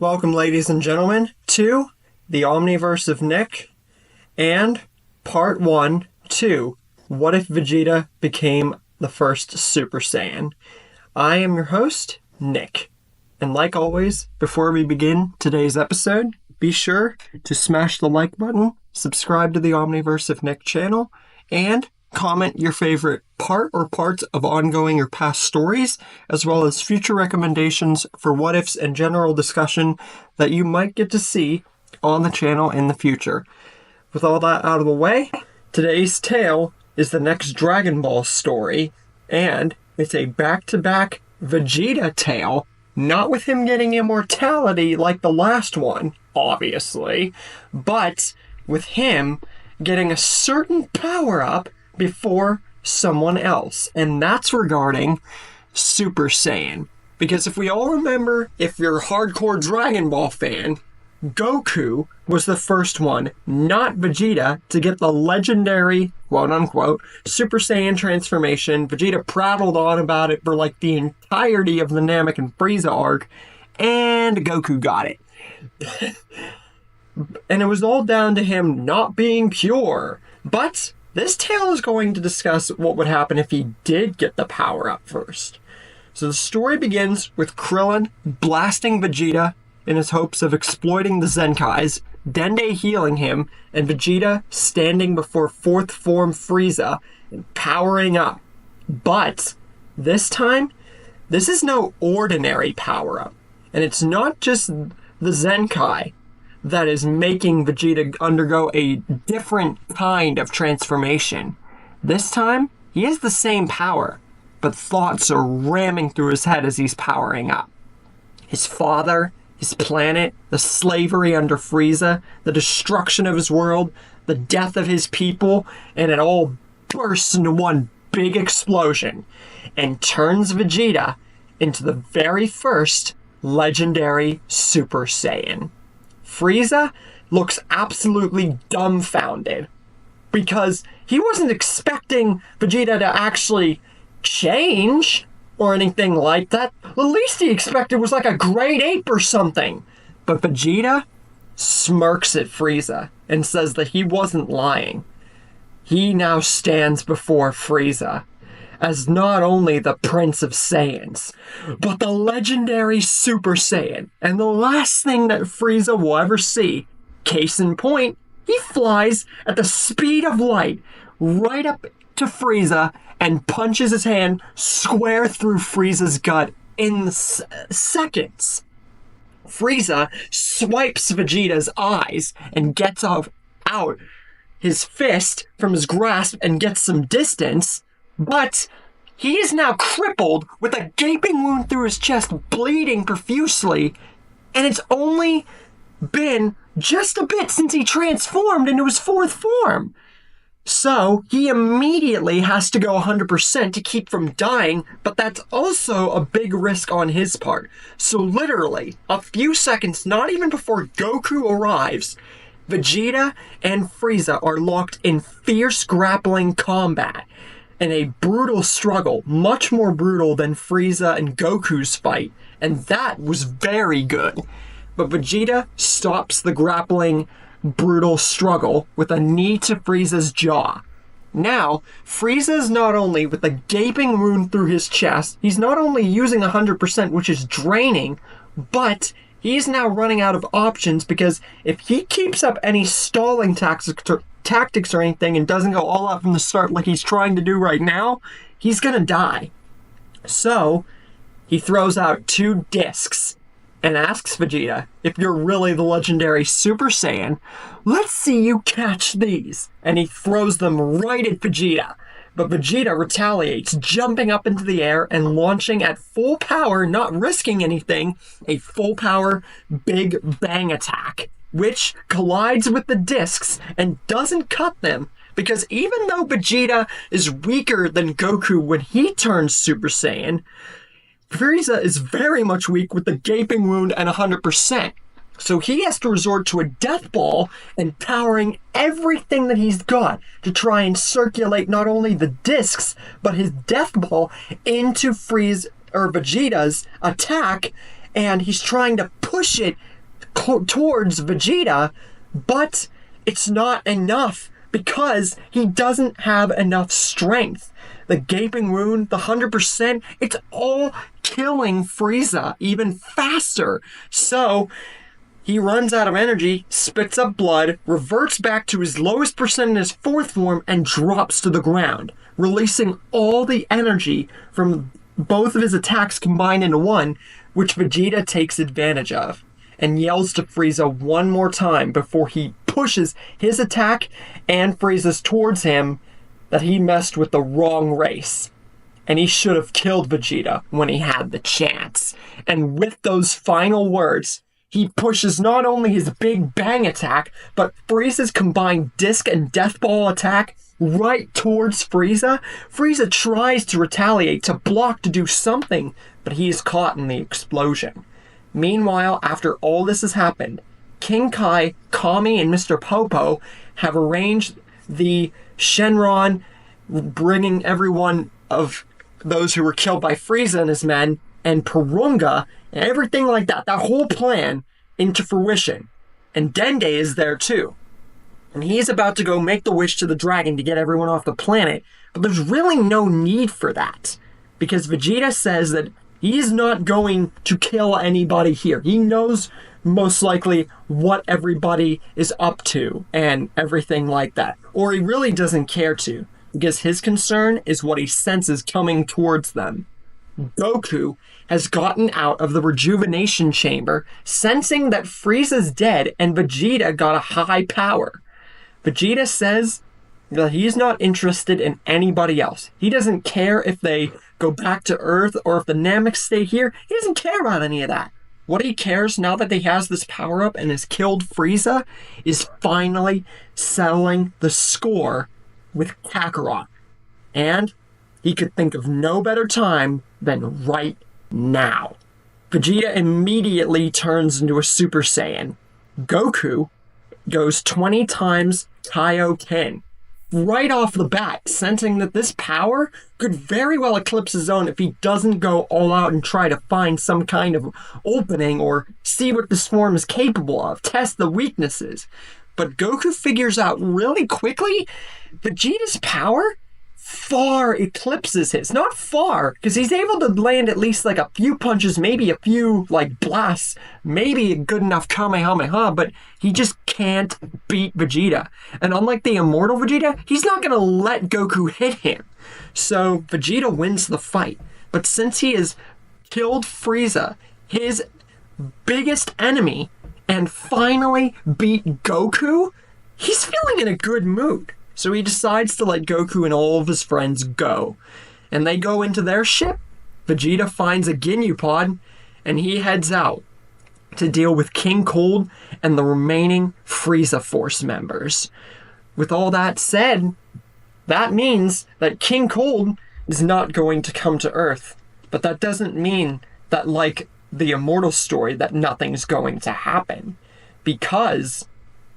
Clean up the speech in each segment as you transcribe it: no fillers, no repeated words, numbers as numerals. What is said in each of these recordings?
Welcome, ladies and gentlemen, to the Omniverse of Nick and Part 1 to What If Vegeta Became the First Super Saiyan? I am your host, Nick. And like always, before we begin today's episode, be sure to smash the like button, subscribe to the Omniverse of Nick channel, and comment your favorite part or parts of ongoing or past stories, as well as future recommendations for what-ifs and general discussion that you might get to see on the channel in the future. With all that out of the way, today's tale is the next Dragon Ball story, and it's a back-to-back Vegeta tale, not with him getting immortality like the last one, obviously, but with him getting a certain power-up before someone else, and that's regarding Super Saiyan. Because if we all remember, if you're a hardcore Dragon Ball fan, Goku was the first one, not Vegeta, to get the legendary, quote-unquote, Super Saiyan transformation. Vegeta prattled on about it for like the entirety of the Namek and Frieza arc, and Goku got it. And it was all down to him not being pure. But this tale is going to discuss what would happen if he did get the power up first. So the story begins with Krillin blasting Vegeta in his hopes of exploiting the Zenkais, Dende healing him, and Vegeta standing before fourth form Frieza and powering up. But this time, this is no ordinary power up. And it's not just the Zenkai that is making Vegeta undergo a different kind of transformation. This time, he has the same power, but thoughts are ramming through his head as he's powering up. His father, his planet, the slavery under Frieza, the destruction of his world, the death of his people, and it all bursts into one big explosion and turns Vegeta into the very first legendary Super Saiyan. Frieza looks absolutely dumbfounded because he wasn't expecting Vegeta to actually change or anything like that. The least he expected was like a grade ape or something. But Vegeta smirks at Frieza and says that he wasn't lying. He now stands before Frieza as not only the Prince of Saiyans, but the legendary Super Saiyan. And the last thing that Frieza will ever see, case in point, he flies at the speed of light right up to Frieza and punches his hand square through Frieza's gut in seconds. Frieza swipes Vegeta's eyes and gets out his fist from his grasp and gets some distance. But he is now crippled with a gaping wound through his chest, bleeding profusely, and it's only been just a bit since he transformed into his fourth form. So he immediately has to go 100% to keep from dying, but that's also a big risk on his part. So literally, a few seconds, not even before Goku arrives, Vegeta and Frieza are locked in fierce grappling combat. In a brutal struggle, much more brutal than Frieza and Goku's fight, and that was very good. But Vegeta stops the grappling, brutal struggle with a knee to Frieza's jaw. Now, Frieza's not only with a gaping wound through his chest, he's not only using 100%, which is draining, but he's now running out of options because if he keeps up any stalling tactics or anything and doesn't go all out from the start like he's trying to do right now, he's gonna die. So he throws out 2 discs and asks Vegeta, if you're really the legendary Super Saiyan, let's see you catch these. And he throws them right at Vegeta. But Vegeta retaliates, jumping up into the air and launching at full power, not risking anything, a full power Big Bang attack, which collides with the discs and doesn't cut them, because even though Vegeta is weaker than Goku when he turns Super Saiyan, Frieza is very much weak with the gaping wound and 100%. So he has to resort to a death ball and powering everything that he's got to try and circulate not only the discs, but his death ball into Vegeta's attack and he's trying to push it towards Vegeta, but it's not enough because he doesn't have enough strength. The gaping wound, the 100%, it's all killing Frieza even faster. So he runs out of energy, spits up blood, reverts back to his lowest percent in his fourth form, and drops to the ground, releasing all the energy from both of his attacks combined into one, which Vegeta takes advantage of, and yells to Frieza one more time before he pushes his attack and Frieza's towards him that he messed with the wrong race. And he should have killed Vegeta when he had the chance. And with those final words, he pushes not only his Big Bang attack, but Frieza's combined Disc and Death Ball attack right towards Frieza. Frieza tries to retaliate, to block, to do something, but he is caught in the explosion. Meanwhile, after all this has happened, King Kai, Kami, and Mr. Popo have arranged the Shenron, bringing everyone of those who were killed by Frieza and his men, and Porunga, and everything like that whole plan, into fruition. And Dende is there too. And he's about to go make the wish to the dragon to get everyone off the planet, but there's really no need for that, because Vegeta says that he's not going to kill anybody here. He knows most likely what everybody is up to and everything like that. Or he really doesn't care to, because his concern is what he senses coming towards them. Goku has gotten out of the rejuvenation chamber, sensing that Frieza's dead and Vegeta got a high power. Vegeta says that he's not interested in anybody else. He doesn't care if they go back to Earth or if the Nameks stay here. He doesn't care about any of that. What he cares, now that he has this power-up and has killed Frieza, is finally settling the score with Kakarot. And he could think of no better time than right now. Vegeta immediately turns into a Super Saiyan. Goku goes 20 times Kaioken. Right off the bat, sensing that this power could very well eclipse his own if he doesn't go all out and try to find some kind of opening or see what this form is capable of, test the weaknesses. But Goku figures out really quickly Vegeta's power far eclipses his. Not far, because he's able to land at least like a few punches, maybe a few like blasts, maybe a good enough Kamehameha, but he just can't beat Vegeta. And unlike the immortal Vegeta, he's not going to let Goku hit him. So Vegeta wins the fight. But since he has killed Frieza, his biggest enemy, and finally beat Goku, he's feeling in a good mood. So he decides to let Goku and all of his friends go. And they go into their ship. Vegeta finds a Ginyu pod, and he heads out to deal with King Cold and the remaining Frieza Force members. With all that said, that means that King Cold is not going to come to Earth. But that doesn't mean that, like the Immortal story, that nothing's going to happen. Because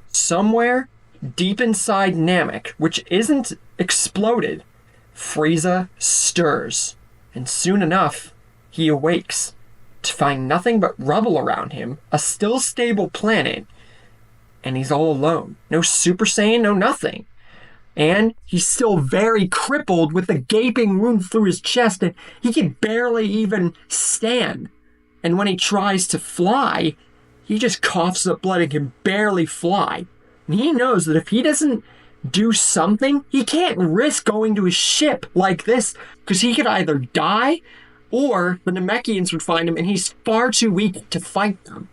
somewhere deep inside Namek, which isn't exploded, Frieza stirs. And soon enough, he awakes to find nothing but rubble around him, a still stable planet, and he's all alone. No Super Saiyan, no nothing. And he's still very crippled with a gaping wound through his chest, and he can barely even stand. And when he tries to fly, he just coughs up blood and can barely fly. And he knows that if he doesn't do something, he can't risk going to his ship like this, because he could either die or the Namekians would find him and he's far too weak to fight them.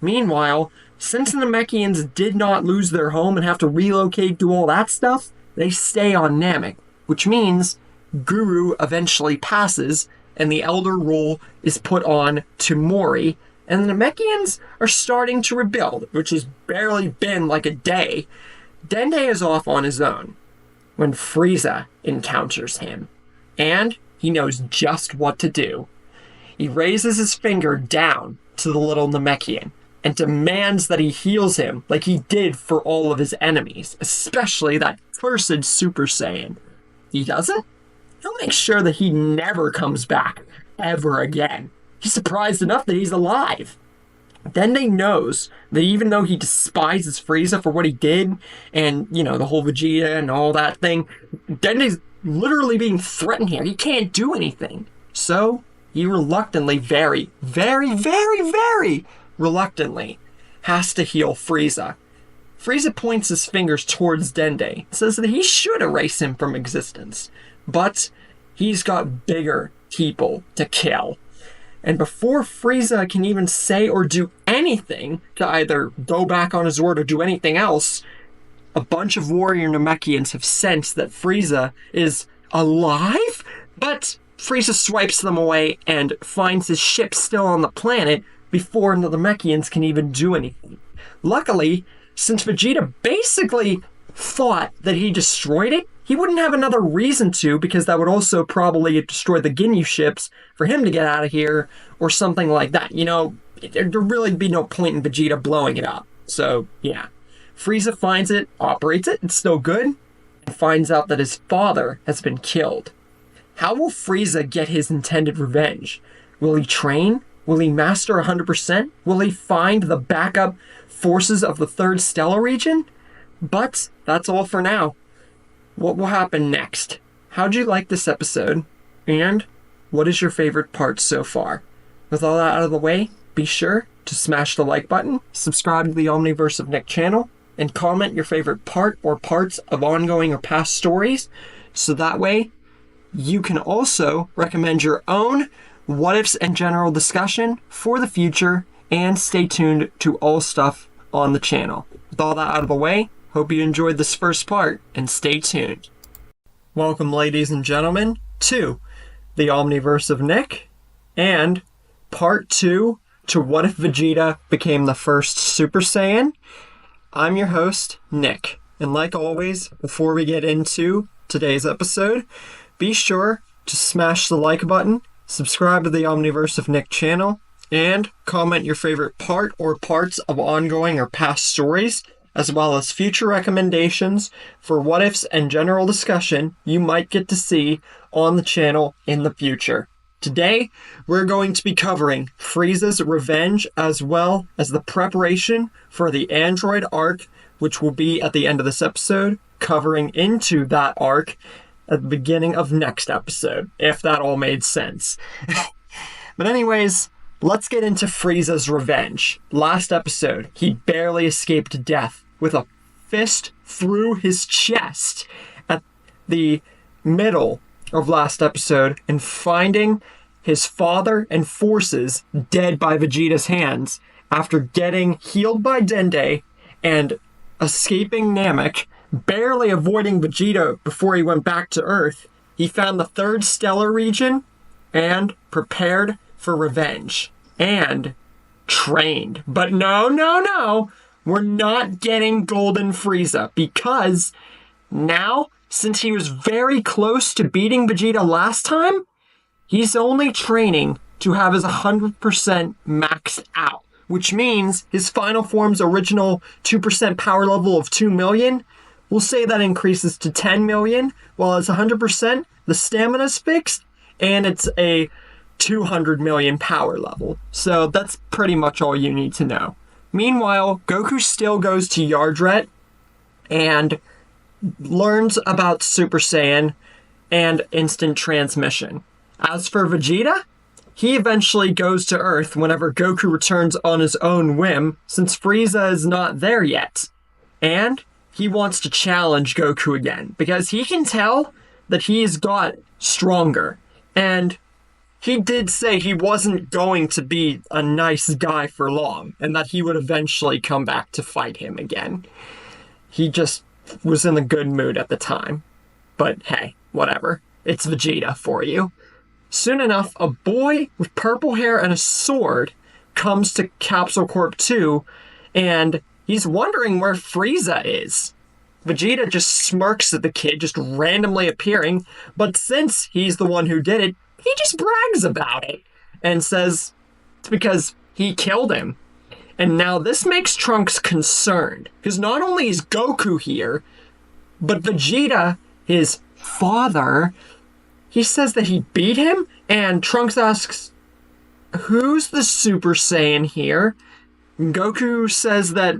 Meanwhile, since the Namekians did not lose their home and have to relocate, do all that stuff, they stay on Namek, which means Guru eventually passes and the Elder rule is put on to Mori, and the Namekians are starting to rebuild, which has barely been like a day. Dende is off on his own when Frieza encounters him, and he knows just what to do. He raises his finger down to the little Namekian and demands that he heals him like he did for all of his enemies, especially that cursed Super Saiyan. He doesn't? He'll make sure that he never comes back ever again. He's surprised enough that he's alive. Dende knows that even though he despises Frieza for what he did, and, the whole Vegeta and all that thing, Dende's literally being threatened here. He can't do anything. So, he reluctantly, very, very, very, very reluctantly, has to heal Frieza. Frieza points his fingers towards Dende, says that he should erase him from existence, but he's got bigger people to kill. And before Frieza can even say or do anything to either go back on his word or do anything else, a bunch of warrior Namekians have sensed that Frieza is alive, but Frieza swipes them away and finds his ship still on the planet before the Namekians can even do anything. Luckily, since Vegeta basically thought that he destroyed it, he wouldn't have another reason to, because that would also probably destroy the Ginyu ships for him to get out of here, or something like that. There'd really be no point in Vegeta blowing it up. So, yeah. Frieza finds it, operates it, it's still good, and finds out that his father has been killed. How will Frieza get his intended revenge? Will he train? Will he master 100%? Will he find the backup forces of the third stellar region? But that's all for now. What will happen next? How'd you like this episode? And what is your favorite part so far? With all that out of the way, be sure to smash the like button, subscribe to the Omniverse of Nick channel, and comment your favorite part or parts of ongoing or past stories, so that way you can also recommend your own what-ifs and general discussion for the future, and stay tuned to all stuff on the channel. With all that out of the way, hope you enjoyed this first part, and stay tuned. Welcome, ladies and gentlemen, to the Omniverse of Nick, and part 2 to What If Vegeta Became the First Super Saiyan. I'm your host, Nick, and like always, before we get into today's episode, be sure to smash the like button, subscribe to the Omniverse of Nick channel, and comment your favorite part or parts of ongoing or past stories, as well as future recommendations for what-ifs and general discussion you might get to see on the channel in the future. Today, we're going to be covering Frieza's revenge, as well as the preparation for the android arc, which will be at the end of this episode, covering into that arc at the beginning of next episode, if that all made sense. But anyways, let's get into Frieza's revenge. Last episode, he barely escaped death with a fist through his chest at the middle of last episode, and finding his father and forces dead by Vegeta's hands after getting healed by Dende and escaping Namek, barely avoiding Vegeta before he went back to Earth. He found the third stellar region and prepared for revenge and trained. But no, we're not getting Golden Frieza, because now, since he was very close to beating Vegeta last time, he's only training to have his 100% maxed out, which means his final form's original 2% power level of 2 million, we'll say that increases to 10 million, while it's 100%, the stamina's fixed, and it's a 200 million power level. So that's pretty much all you need to know. Meanwhile, Goku still goes to Yardret and learns about Super Saiyan and instant transmission. As for Vegeta, he eventually goes to Earth whenever Goku returns on his own whim, since Frieza is not there yet. And he wants to challenge Goku again, because he can tell that he's got stronger. And he did say he wasn't going to be a nice guy for long, and that he would eventually come back to fight him again. He just was in a good mood at the time. But hey, whatever. It's Vegeta for you. Soon enough, a boy with purple hair and a sword comes to Capsule Corp 2, and he's wondering where Frieza is. Vegeta just smirks at the kid just randomly appearing, but since he's the one who did it, he just brags about it and says it's because he killed him. And now this makes Trunks concerned, because not only is Goku here, but Vegeta, his father, he says that he beat him, and Trunks asks, who's the Super Saiyan here? Goku says that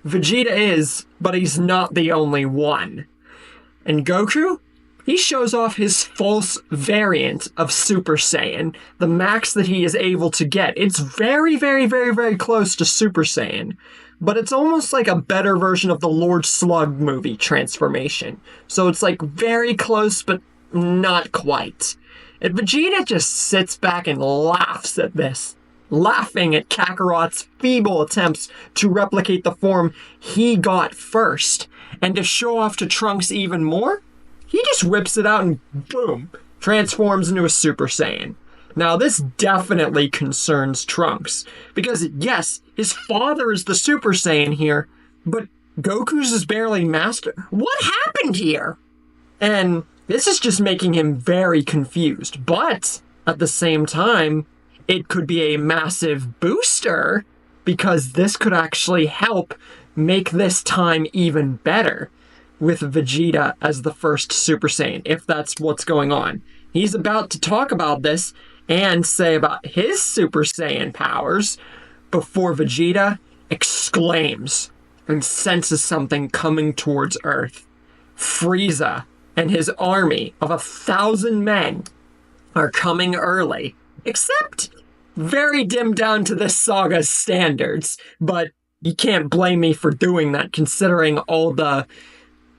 Vegeta is, but he's not the only one. And Goku, he shows off his false variant of Super Saiyan, the max that he is able to get. It's very, very, very, very close to Super Saiyan, but it's almost like a better version of the Lord Slug movie transformation. So it's like very close, but not quite. And Vegeta just sits back and laughs at this, laughing at Kakarot's feeble attempts to replicate the form he got first. And to show off to Trunks even more, he just whips it out and boom, transforms into a Super Saiyan. Now this definitely concerns Trunks, because yes, his father is the Super Saiyan here, but Goku's is barely master. What happened here? And this is just making him very confused, but at the same time, it could be a massive booster, because this could actually help make this time even better with Vegeta as the first Super Saiyan, if that's what's going on. He's about to talk about this and say about his Super Saiyan powers before Vegeta exclaims and senses something coming towards Earth. Frieza and his army of 1,000 men are coming early, except very dimmed down to this saga's standards, but you can't blame me for doing that considering all the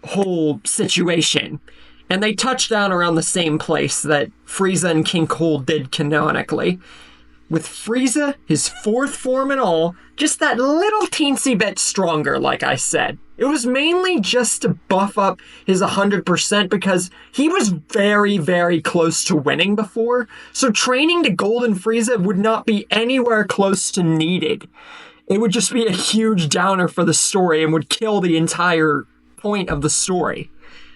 whole situation. And they touch down around the same place that Frieza and King Cold did canonically. With Frieza, his fourth form and all, just that little teensy bit stronger, like I said. It was mainly just to buff up his 100% because he was very, very close to winning before, so training to Golden Frieza would not be anywhere close to needed. It would just be a huge downer for the story and would kill the entire point of the story.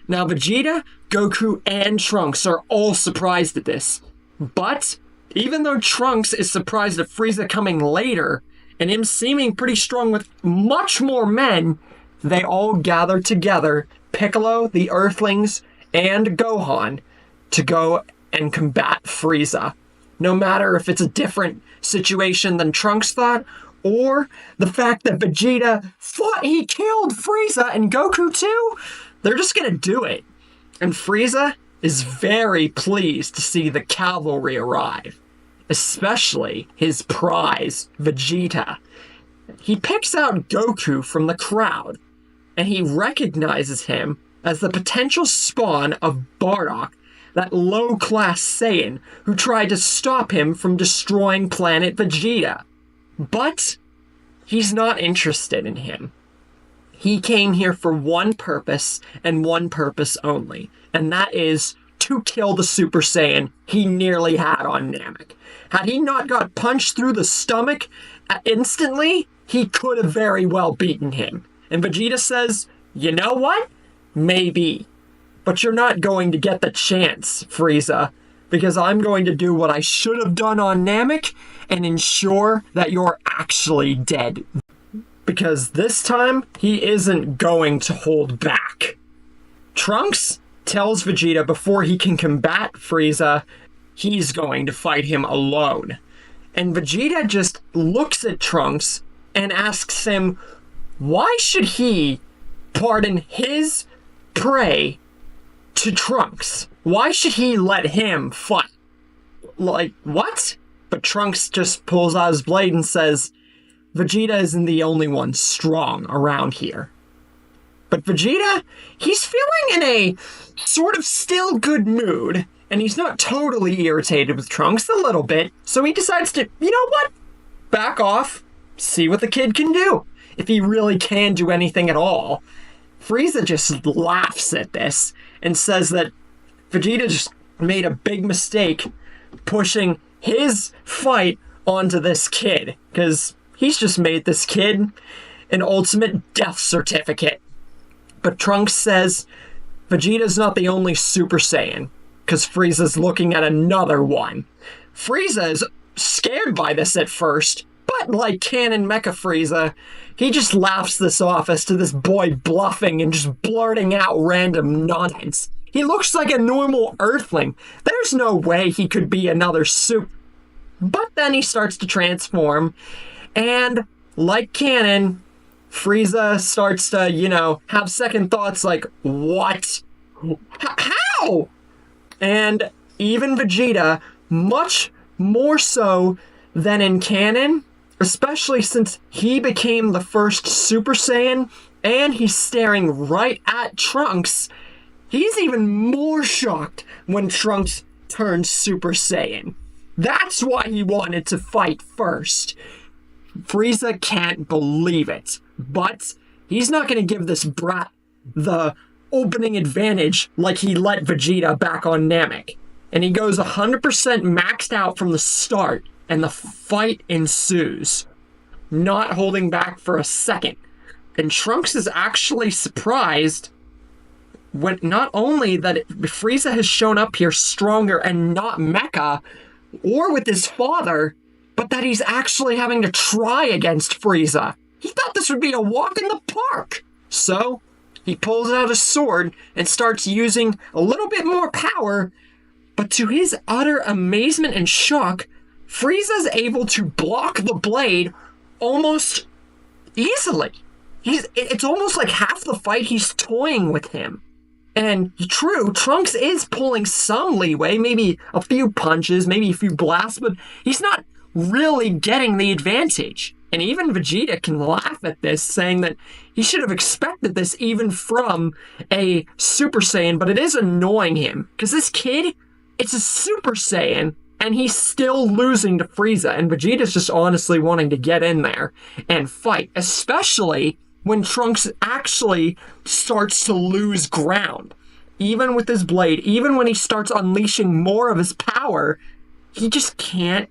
Now Vegeta, Goku, and Trunks are all surprised at this, but even though Trunks is surprised at Frieza coming later, and him seeming pretty strong with much more men, they all gather together, Piccolo, the Earthlings, and Gohan, to go and combat Frieza. No matter if it's a different situation than Trunks thought, or the fact that Vegeta thought he killed Frieza and Goku too, they're just gonna do it. And Frieza is very pleased to see the cavalry arrive, especially his prize, Vegeta. He picks out Goku from the crowd, and he recognizes him as the potential spawn of Bardock, that low-class Saiyan who tried to stop him from destroying planet Vegeta. But he's not interested in him. He came here for one purpose, and one purpose only, and that is to kill the Super Saiyan he nearly had on Namek. Had he not got punched through the stomach instantly, he could have very well beaten him. And Vegeta says, you know what? Maybe. But you're not going to get the chance, Frieza, because I'm going to do what I should have done on Namek and ensure that you're actually dead. Because this time, he isn't going to hold back. Trunks tells Vegeta before he can combat Frieza, he's going to fight him alone. And Vegeta just looks at Trunks and asks him, why should he pardon his prey to Trunks? Why should he let him fight? Like, what? But Trunks just pulls out his blade and says, Vegeta isn't the only one strong around here. But Vegeta, he's feeling in a sort of still good mood, and he's not totally irritated with Trunks, a little bit, so he decides to, you know what? Back off, see what the kid can do, if he really can do anything at all. Frieza just laughs at this and says that Vegeta just made a big mistake pushing his fight onto this kid, because he's just made this kid an ultimate death certificate. But Trunks says Vegeta's not the only Super Saiyan, because Frieza's looking at another one. Frieza is scared by this at first, but like Canon Mecha Frieza, he just laughs this off as to this boy bluffing and just blurting out random nonsense. He looks like a normal Earthling. There's no way he could be another But then he starts to transform, and like canon, Frieza starts to, have second thoughts like, what? How? And even Vegeta, much more so than in canon, especially since he became the first Super Saiyan and he's staring right at Trunks, he's even more shocked when Trunks turns Super Saiyan. That's why he wanted to fight first. Frieza can't believe it, but he's not going to give this brat the opening advantage like he let Vegeta back on Namek. And he goes 100% maxed out from the start, and the fight ensues, not holding back for a second. And Trunks is actually surprised when not only that Frieza has shown up here stronger and not Mecha, or with his father, but that he's actually having to try against Frieza. He thought this would be a walk in the park. So, he pulls out a sword and starts using a little bit more power, but to his utter amazement and shock, Frieza's able to block the blade almost easily. It's almost like half the fight he's toying with him. And true, Trunks is pulling some leeway, maybe a few punches, maybe a few blasts, but he's not really getting the advantage. And even Vegeta can laugh at this, saying that he should have expected this even from a Super Saiyan, but it is annoying him. Because this kid, it's a Super Saiyan, and he's still losing to Frieza, and Vegeta's just honestly wanting to get in there and fight, especially when Trunks actually starts to lose ground. Even with his blade, even when he starts unleashing more of his power, he just can't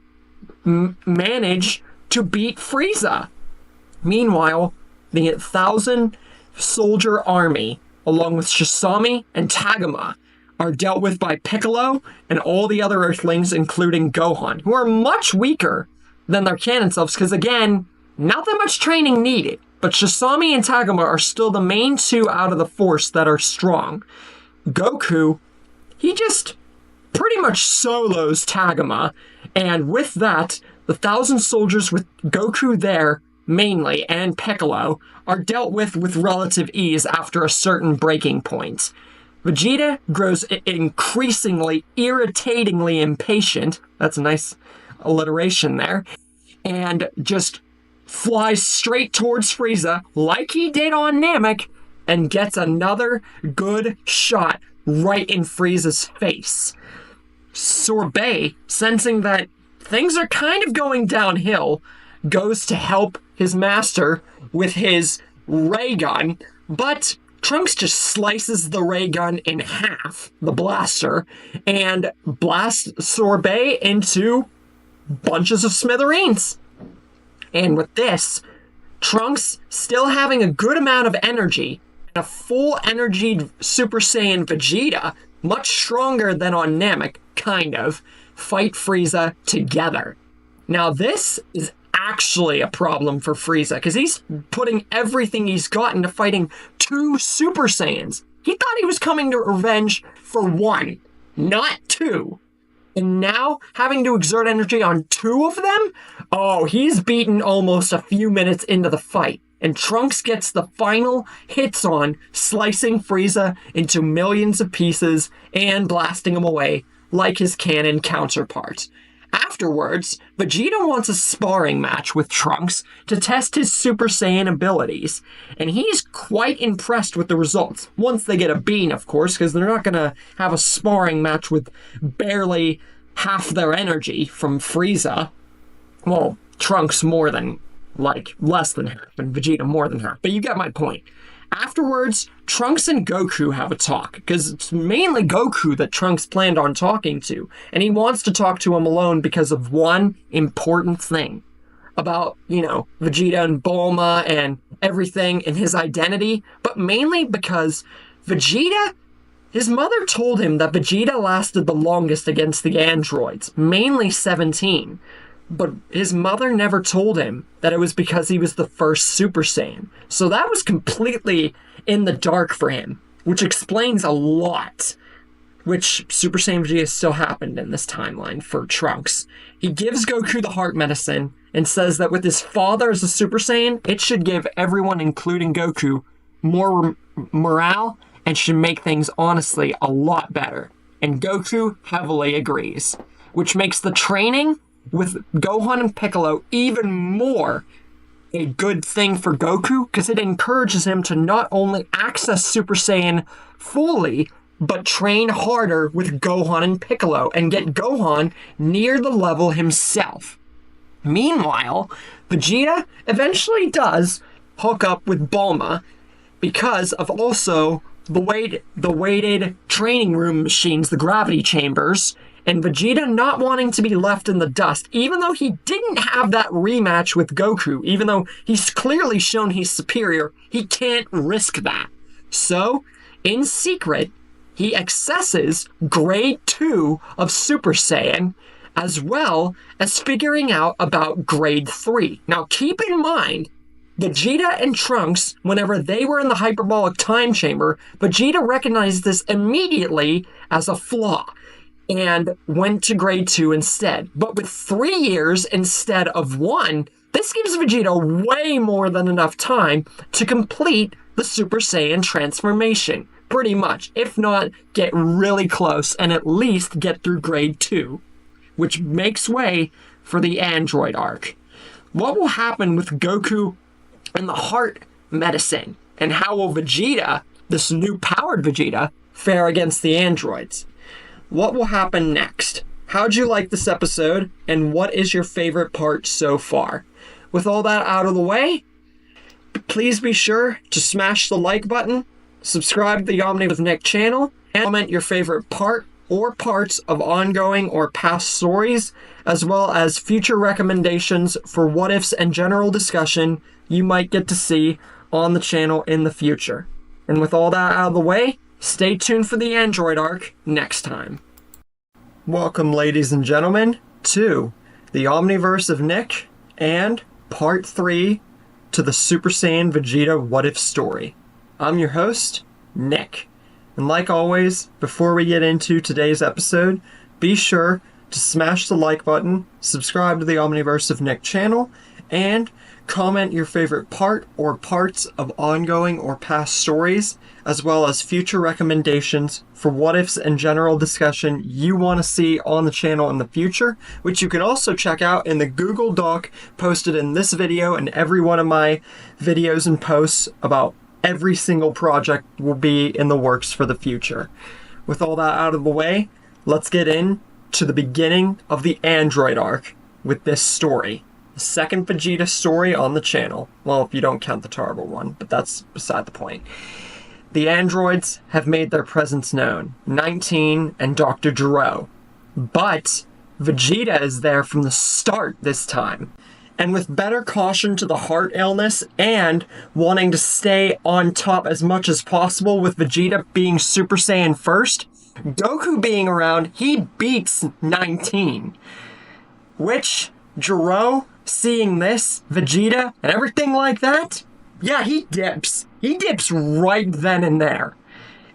manage to beat Frieza. Meanwhile, the 1,000-soldier army, along with Shisami and Tagoma, are dealt with by Piccolo and all the other Earthlings, including Gohan, who are much weaker than their canon selves, because again, not that much training needed. But Shisami and Tagoma are still the main two out of the force that are strong. Goku, he just pretty much solos Tagoma, and with that, the 1,000 soldiers with Goku there, mainly, and Piccolo, are dealt with relative ease after a certain breaking point. Vegeta grows increasingly, irritatingly impatient, that's a nice alliteration there, and just flies straight towards Frieza, like he did on Namek, and gets another good shot right in Frieza's face. Sorbet, sensing that things are kind of going downhill, goes to help his master with his ray gun, but Trunks just slices the ray gun in half, the blaster, and blasts Sorbet into bunches of smithereens. And with this, Trunks still having a good amount of energy, and a full energied Super Saiyan Vegeta, much stronger than on Namek, kind of, fight Frieza together. Now this is actually a problem for Frieza, because he's putting everything he's got into fighting two Super Saiyans. He thought he was coming to revenge for one, not two. And now, having to exert energy on two of them? Oh, he's beaten almost a few minutes into the fight. And Trunks gets the final hits on, slicing Frieza into millions of pieces and blasting him away, like his canon counterpart. Afterwards, Vegeta wants a sparring match with Trunks to test his Super Saiyan abilities, and he's quite impressed with the results. Once they get a bean, of course, because they're not going to have a sparring match with barely half their energy from Frieza. Well, Trunks less than half, and Vegeta more than half, but you get my point. Afterwards, Trunks and Goku have a talk, because it's mainly Goku that Trunks planned on talking to, and he wants to talk to him alone because of one important thing about, Vegeta and Bulma and everything and his identity, but mainly because Vegeta, his mother told him that Vegeta lasted the longest against the androids, mainly 17. But his mother never told him that it was because he was the first Super Saiyan. So that was completely in the dark for him, which explains a lot. which Super Saiyan Vegeta still happened in this timeline for Trunks. He gives Goku the heart medicine and says that with his father as a Super Saiyan, it should give everyone, including Goku, more morale and should make things honestly a lot better. And Goku heavily agrees, which makes the training with Gohan and Piccolo even more a good thing for Goku, because it encourages him to not only access Super Saiyan fully, but train harder with Gohan and Piccolo and get Gohan near the level himself. Meanwhile, Vegeta eventually does hook up with Bulma because of also the weighted training room machines, the gravity chambers, and Vegeta not wanting to be left in the dust, even though he didn't have that rematch with Goku, even though he's clearly shown he's superior, he can't risk that. So, in secret, he accesses Grade 2 of Super Saiyan, as well as figuring out about Grade 3. Now, keep in mind, Vegeta and Trunks, whenever they were in the hyperbolic time chamber, Vegeta recognized this immediately as a flaw and went to Grade 2 instead. But with 3 years instead of 1, this gives Vegeta way more than enough time to complete the Super Saiyan transformation. Pretty much, if not get really close and at least get through Grade 2, which makes way for the Android arc. What will happen with Goku and the heart medicine, and how will Vegeta, this new powered Vegeta, fare against the androids? What will happen next? How'd you like this episode, and what is your favorite part so far? With all that out of the way, please be sure to smash the like button, subscribe to the Omni with Nick channel, and comment your favorite part or parts of ongoing or past stories, as well as future recommendations for what-ifs and general discussion you might get to see on the channel in the future. And with all that out of the way, stay tuned for the Android arc next time. Welcome, ladies and gentlemen, to the Omniverse of Nick and Part 3 to the Super Saiyan Vegeta What-If story. I'm your host, Nick. And like always, before we get into today's episode, be sure to smash the like button, subscribe to the Omniverse of Nick channel, and comment your favorite part or parts of ongoing or past stories, as well as future recommendations for what-ifs and general discussion you want to see on the channel in the future, which you can also check out in the Google Doc posted in this video and every one of my videos and posts about every single project will be in the works for the future. With all that out of the way, let's get into the beginning of the Android arc with this story. The second Vegeta story on the channel. Well, if you don't count the Tarble one, but that's beside the point. The androids have made their presence known. 19 and Dr. Gero. But Vegeta is there from the start this time. And with better caution to the heart illness and wanting to stay on top as much as possible with Vegeta being Super Saiyan first, Goku being around, he beats 19. Which, Gero, seeing this, Vegeta, and everything like that, yeah, he dips. He dips right then and there.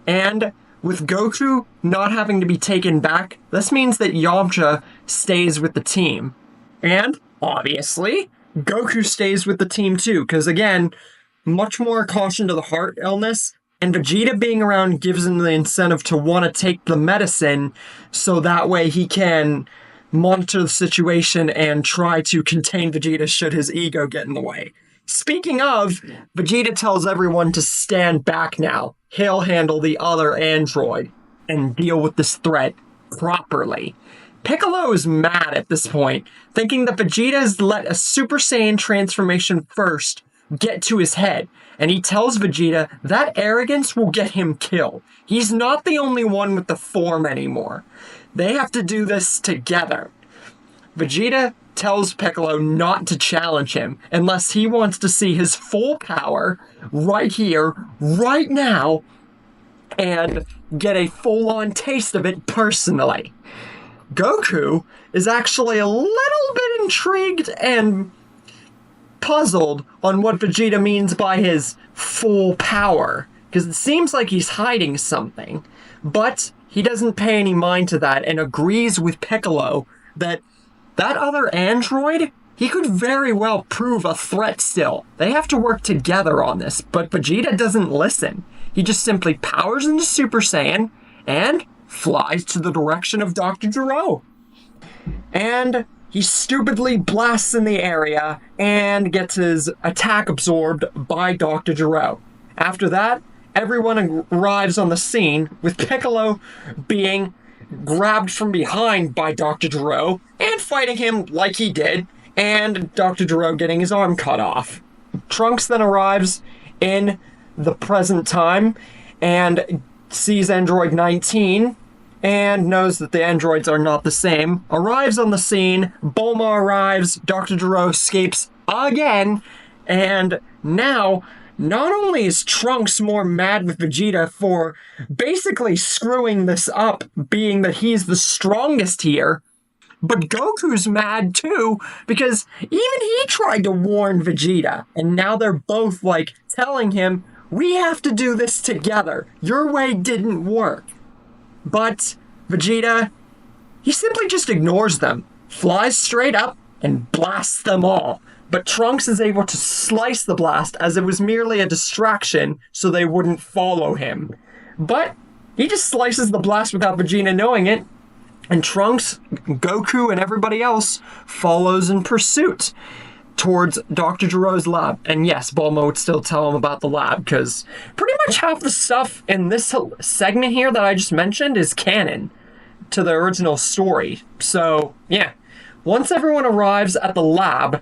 And with Goku not having to be taken back, this means that Yamcha stays with the team. And, obviously, Goku stays with the team too, because again, much more caution to the heart illness, and Vegeta being around gives him the incentive to want to take the medicine, so that way he can monitor the situation and try to contain Vegeta should his ego get in the way. Speaking of, Vegeta tells everyone to stand back now. He'll handle the other android and deal with this threat properly. Piccolo is mad at this point, thinking that Vegeta has let a Super Saiyan transformation first get to his head, and he tells Vegeta that arrogance will get him killed. He's not the only one with the form anymore. They have to do this together. Vegeta tells Piccolo not to challenge him unless he wants to see his full power right here, right now, and get a full-on taste of it personally. Goku is actually a little bit intrigued and puzzled on what Vegeta means by his full power, because it seems like he's hiding something. But he doesn't pay any mind to that and agrees with Piccolo that other android, he could very well prove a threat still. They have to work together on this, but Vegeta doesn't listen. He just simply powers into Super Saiyan and flies to the direction of Dr. Gero. And he stupidly blasts in the area and gets his attack absorbed by Dr. Gero. After that, everyone arrives on the scene, with Piccolo being grabbed from behind by Dr. Gero and fighting him like he did, and Dr. Gero getting his arm cut off. Trunks then arrives in the present time and sees Android 19 and knows that the androids are not the same, arrives on the scene, Bulma arrives, Dr. Gero escapes again, and now not only is Trunks more mad with Vegeta for basically screwing this up, being that he's the strongest here, but Goku's mad too, because even he tried to warn Vegeta, and now they're both like telling him, we have to do this together. Your way didn't work. But Vegeta, he simply just ignores them, flies straight up, and blasts them all. But Trunks is able to slice the blast as it was merely a distraction so they wouldn't follow him. But he just slices the blast without Vegeta knowing it, and Trunks, Goku, and everybody else follows in pursuit towards Dr. Gero's lab. And yes, Bulma would still tell him about the lab, because pretty much half the stuff in this segment here that I just mentioned is canon to the original story. So, yeah. Once everyone arrives at the lab,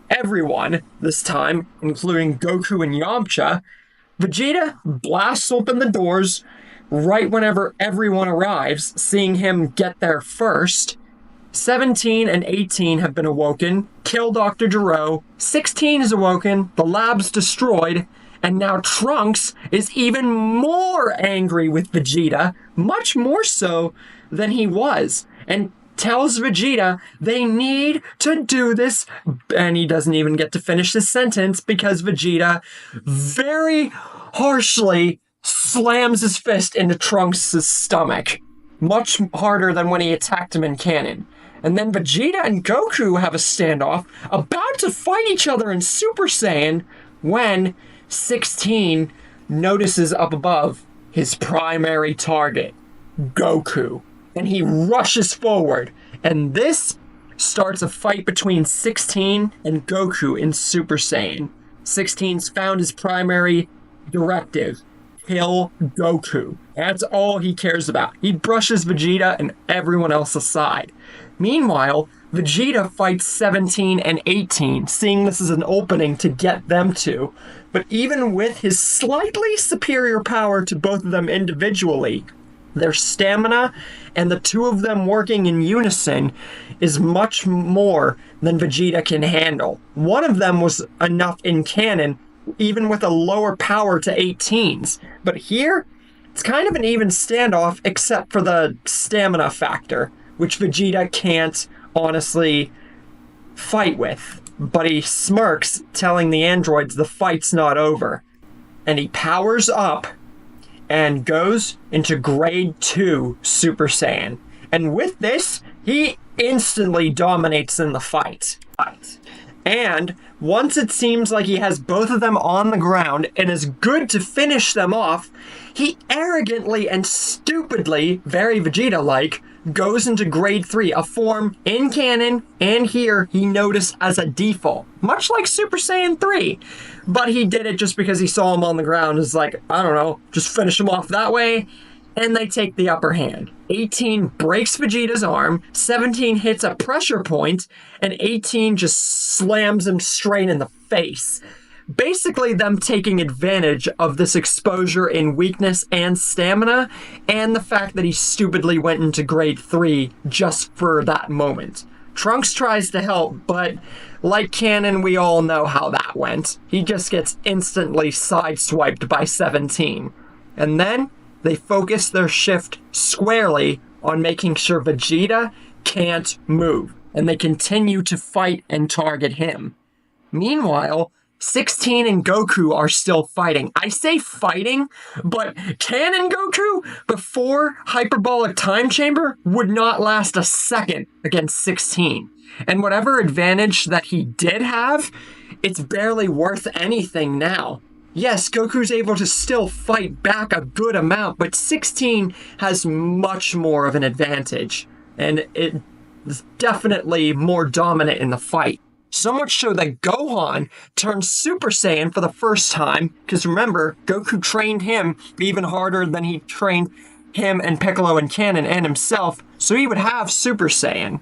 everyone, this time, including Goku and Yamcha, Vegeta blasts open the doors right whenever everyone arrives, seeing him get there first. 17 and 18 have been awoken, kill Dr. Gero, 16 is awoken, the lab's destroyed, and now Trunks is even more angry with Vegeta, much more so than he was, and tells Vegeta they need to do this, and he doesn't even get to finish his sentence because Vegeta very harshly slams his fist into Trunks' stomach, much harder than when he attacked him in canon. And then Vegeta and Goku have a standoff, about to fight each other in Super Saiyan, when 16 notices up above his primary target, Goku. And he rushes forward, and this starts a fight between 16 and Goku in Super Saiyan. 16's found his primary directive: kill Goku. That's all he cares about. He brushes Vegeta and everyone else aside. Meanwhile, Vegeta fights 17 and 18, seeing this as an opening to get them to. But even with his slightly superior power to both of them individually, their stamina and the two of them working in unison is much more than Vegeta can handle. One of them was enough in canon, even with a lower power to 18's. But here, it's kind of an even standoff, except for the stamina factor, which Vegeta can't honestly fight with. But he smirks, telling the androids the fight's not over. And he powers up and goes into Grade 2 Super Saiyan. And with this, he instantly dominates in the fight. And once it seems like he has both of them on the ground and is good to finish them off, he arrogantly and stupidly, very Vegeta-like, goes into Grade 3, a form in canon, and here he noticed as a default, much like Super Saiyan 3. But he did it just because he saw him on the ground. It's like, I don't know, just finish him off that way, and they take the upper hand. 18 breaks Vegeta's arm, 17 hits a pressure point, and 18 just slams him straight in the face. Basically them taking advantage of this exposure in weakness and stamina, and the fact that he stupidly went into Grade 3 just for that moment. Trunks tries to help, but like canon, we all know how that went. He just gets instantly sideswiped by 17. And then they focus their shift squarely on making sure Vegeta can't move, and they continue to fight and target him. Meanwhile, 16 and Goku are still fighting. I say fighting, but Canon Goku, before Hyperbolic Time Chamber, would not last a second against 16. And whatever advantage that he did have, it's barely worth anything now. Yes, Goku's able to still fight back a good amount, but 16 has much more of an advantage. And it is definitely more dominant in the fight. So much so that Gohan turned Super Saiyan for the first time, because remember, Goku trained him even harder than he trained him and Piccolo and Canon and himself, so he would have Super Saiyan.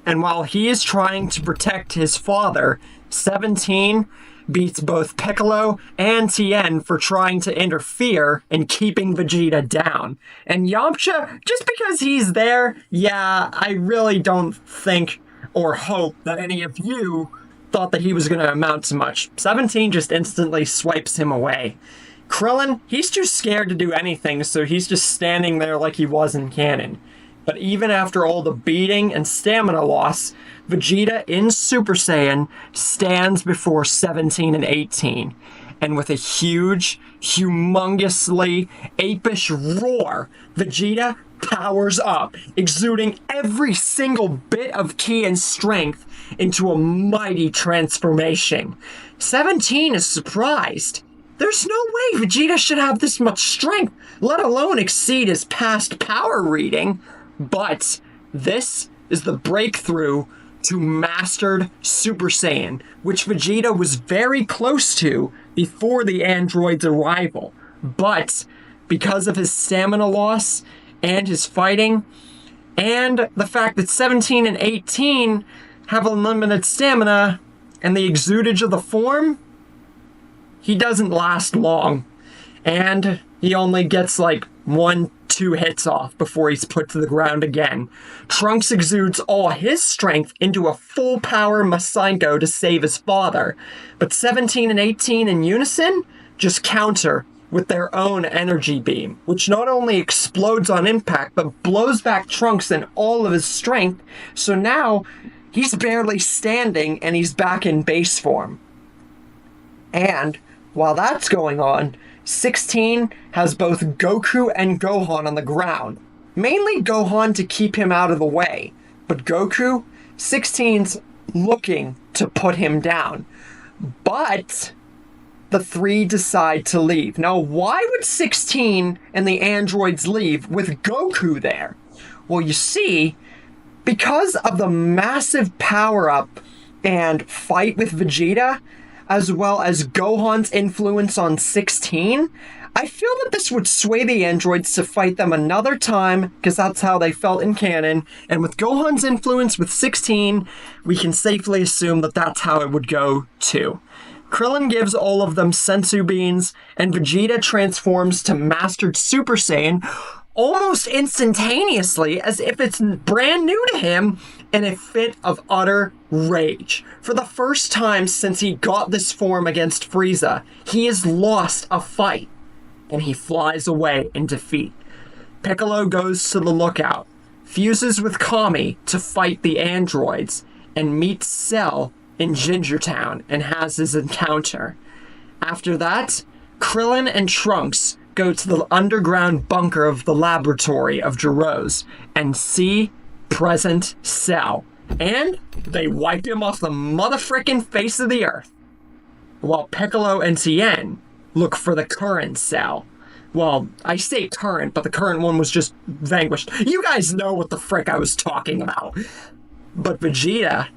And while he is trying to protect his father, 17 beats both Piccolo and Tien for trying to interfere in keeping Vegeta down. And Yamcha, just because he's there, yeah, I really don't think or hope that any of you thought that he was going to amount to much. 17 just instantly swipes him away. Krillin, he's too scared to do anything, so he's just standing there like he was in canon. But even after all the beating and stamina loss, Vegeta in Super Saiyan stands before 17 and 18. And with a huge, humongously apish roar, Vegeta powers up, exuding every single bit of ki and strength into a mighty transformation. 17 is surprised. There's no way Vegeta should have this much strength, let alone exceed his past power reading. But this is the breakthrough to Mastered Super Saiyan, which Vegeta was very close to before the android's arrival. But because of his stamina loss and his fighting, and the fact that 17 and 18 have unlimited stamina and the exudage of the form, he doesn't last long. And he only gets like 1-2 hits off before he's put to the ground again. Trunks exudes all his strength into a full power Masenko to save his father. But 17 and 18 in unison just counter with their own energy beam, which not only explodes on impact, but blows back Trunks in all of his strength, so now he's barely standing and he's back in base form. And while that's going on, 16 has both Goku and Gohan on the ground. Mainly Gohan to keep him out of the way, but Goku, 16's looking to put him down. But the three decide to leave. Now, why would 16 and the androids leave with Goku there? Well, you see, because of the massive power-up and fight with Vegeta, as well as Gohan's influence on 16, I feel that this would sway the androids to fight them another time, because that's how they felt in canon, and with Gohan's influence with 16, we can safely assume that that's how it would go too. Krillin gives all of them sensu beans, and Vegeta transforms to Mastered Super Saiyan almost instantaneously, as if it's brand new to him, in a fit of utter rage. For the first time since he got this form against Frieza, he has lost a fight, and he flies away in defeat. Piccolo goes to the lookout, fuses with Kami to fight the androids, and meets Cell in Gingertown and has his encounter. After that, Krillin and Trunks go to the underground bunker of the laboratory of Gero's and see present Cell. And they wipe him off the motherfrickin' face of the earth. While Piccolo and Tien look for the current Cell. Well, I say current, but the current one was just vanquished. You guys know what the frick I was talking about. But Vegeta,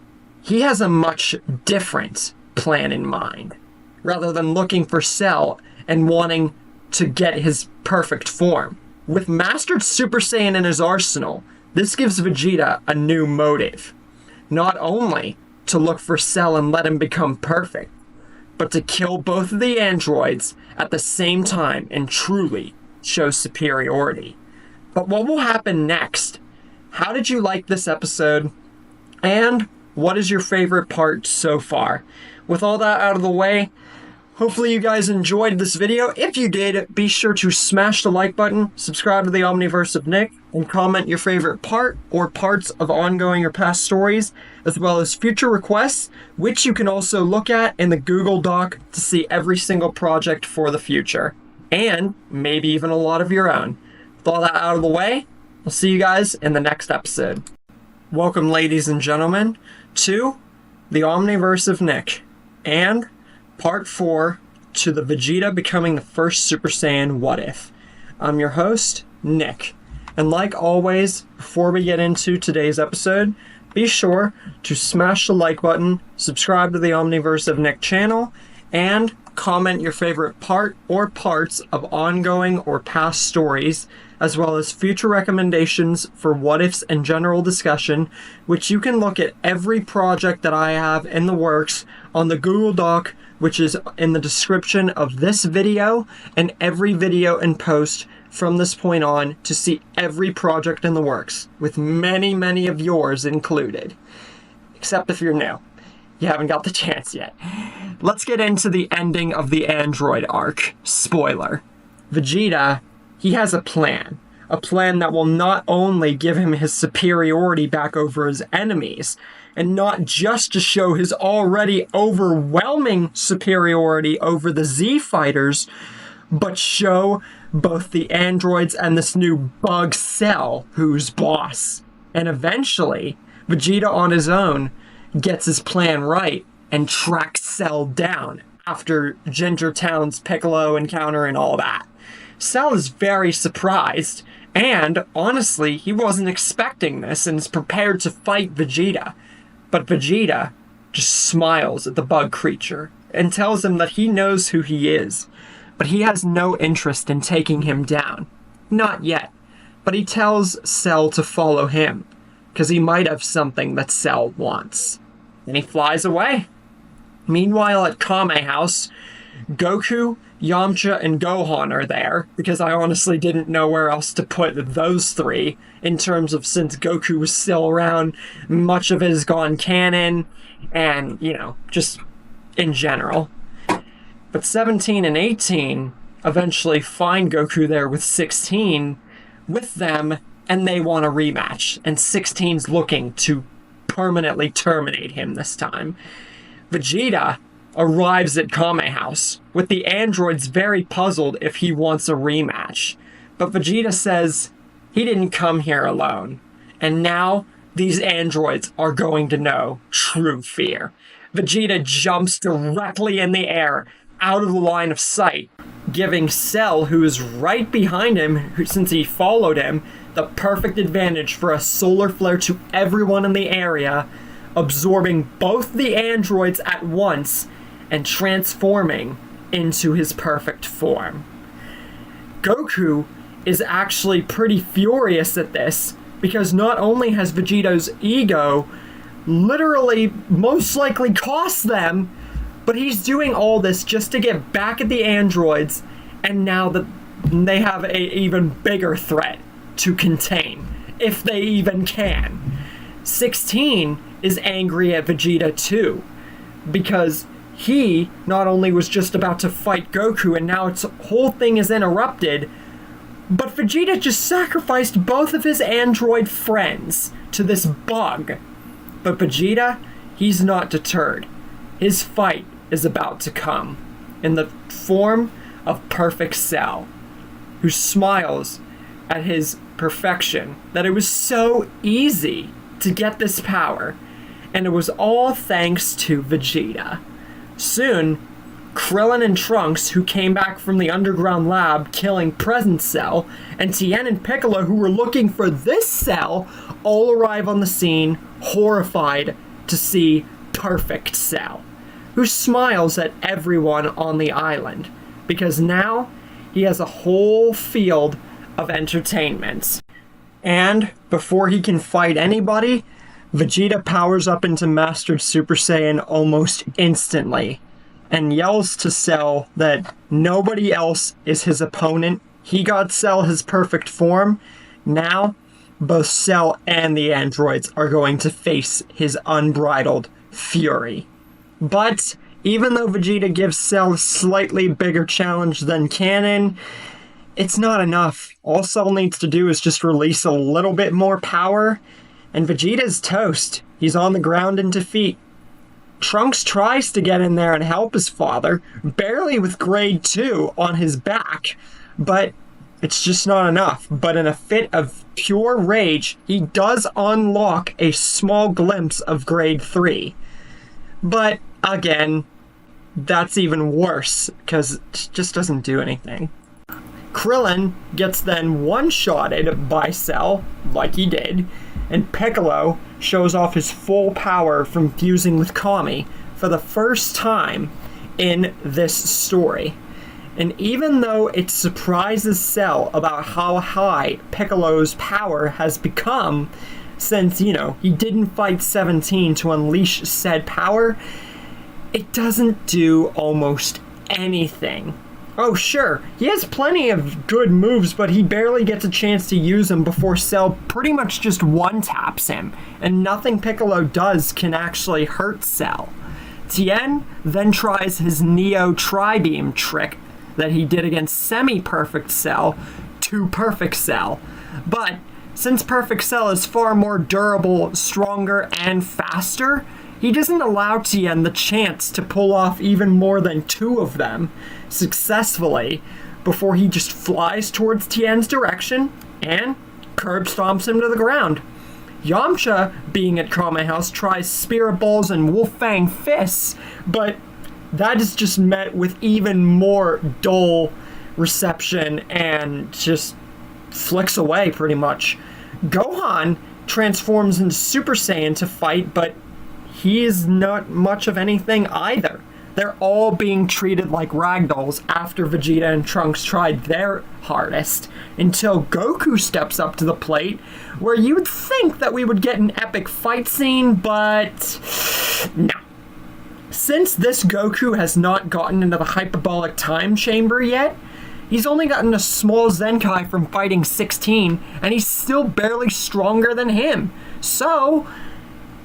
he has a much different plan in mind. Rather than looking for Cell and wanting to get his perfect form. With Mastered Super Saiyan in his arsenal, this gives Vegeta a new motive. Not only to look for Cell and let him become perfect, but to kill both of the androids at the same time and truly show superiority. But what will happen next? How did you like this episode? And what is your favorite part so far? With all that out of the way, Hopefully you guys enjoyed this video. If you did, be sure to smash the like button, subscribe to the Omniverse of Nick, and comment your favorite part or parts of ongoing or past stories, as well as future requests, which you can also look at in the Google Doc to see every single project for the future, and maybe even a lot of your own. With all that out of the way, I'll see you guys in the next episode. Welcome, ladies and gentlemen, to the Omniverse of Nick, and Part 4 to the Vegeta becoming the first Super Saiyan What If. I'm your host, Nick. And like always, before we get into today's episode, be sure to smash the like button, subscribe to the Omniverse of Nick channel, and comment your favorite part or parts of ongoing or past stories, as well as future recommendations for what ifs and general discussion, which you can look at every project that I have in the works on the Google Doc, which is in the description of this video and every video and post from this point on, to see every project in the works, with many, many of yours included. Except if you're new. You haven't got the chance yet. Let's get into the ending of the Android arc. Spoiler. Vegeta, he has a plan. A plan that will not only give him his superiority back over his enemies, and not just to show his already overwhelming superiority over the Z fighters, but show both the androids and this new bug Cell who's boss. And eventually, Vegeta on his own gets his plan right and tracks Cell down after Ginger Town's Piccolo encounter and all that. Cell is very surprised, and honestly, he wasn't expecting this and is prepared to fight Vegeta. But Vegeta just smiles at the bug creature and tells him that he knows who he is, but he has no interest in taking him down. Not yet, but he tells Cell to follow him, because he might have something that Cell wants. And he flies away. Meanwhile at Kame House, Goku, Yamcha, and Gohan are there, because I honestly didn't know where else to put those three, in terms of since Goku was still around, much of it has gone canon, and, you know, just in general. But 17 and 18 eventually find Goku there with 16 with them, and they want a rematch, and 16's looking to permanently terminate him this time. Vegeta arrives at Kame House, with the androids very puzzled if he wants a rematch. But Vegeta says he didn't come here alone, and now these androids are going to know true fear. Vegeta jumps directly in the air, out of the line of sight, giving Cell, who is right behind him, since he followed him, the perfect advantage for a solar flare to everyone in the area, absorbing both the androids at once and transforming into his perfect form. Goku is actually pretty furious at this, because not only has Vegeta's ego literally most likely cost them, but he's doing all this just to get back at the androids, and now that they have an even bigger threat to contain, if they even can. 16 is angry at Vegeta too, because he not only was just about to fight Goku and now its whole thing is interrupted, but Vegeta just sacrificed both of his android friends to this bug. But Vegeta, he's not deterred. His fight is about to come, in the form of Perfect Cell, who smiles at his perfection, that it was so easy to get this power, and it was all thanks to Vegeta. Soon, Krillin and Trunks, who came back from the underground lab killing Present Cell, and Tien and Piccolo, who were looking for this Cell, all arrive on the scene, horrified to see Perfect Cell, who smiles at everyone on the island, because now he has a whole field of entertainment. And before he can fight anybody, Vegeta powers up into Mastered Super Saiyan almost instantly, and yells to Cell that nobody else is his opponent. He got Cell his perfect form. Now, both Cell and the androids are going to face his unbridled fury. But Even though Vegeta gives Cell a slightly bigger challenge than Canon, it's not enough. All Cell needs to do is just release a little bit more power, and Vegeta's toast. He's on the ground in defeat. Trunks tries to get in there and help his father, barely with grade 2 on his back, but it's just not enough. But in a fit of pure rage, he does unlock a small glimpse of grade 3. But again, that's even worse, because it just doesn't do anything. Krillin gets then one-shotted by Cell, like he did, and Piccolo shows off his full power from fusing with Kami for the first time in this story. And even though it surprises Cell about how high Piccolo's power has become since, he didn't fight 17 to unleash said power, it doesn't do almost anything. Oh, sure, he has plenty of good moves, but he barely gets a chance to use them before Cell pretty much just one-taps him, and nothing Piccolo does can actually hurt Cell. Tien then tries his Neo Tri-Beam trick that he did against semi-perfect Cell to perfect Cell. But since perfect Cell is far more durable, stronger, and faster, he doesn't allow Tien the chance to pull off even more than 2 of them successfully before he just flies towards Tien's direction and curb stomps him to the ground. Yamcha, being at Kame House, tries Spirit Balls and Wolf Fang Fists, but that is just met with even more dull reception and just flicks away pretty much. Gohan transforms into Super Saiyan to fight, but he is not much of anything either. They're all being treated like ragdolls after Vegeta and Trunks tried their hardest, until Goku steps up to the plate, where you would think that we would get an epic fight scene, but no. Since this Goku has not gotten into the hyperbolic time chamber yet, he's only gotten a small Zenkai from fighting 16, and he's still barely stronger than him. So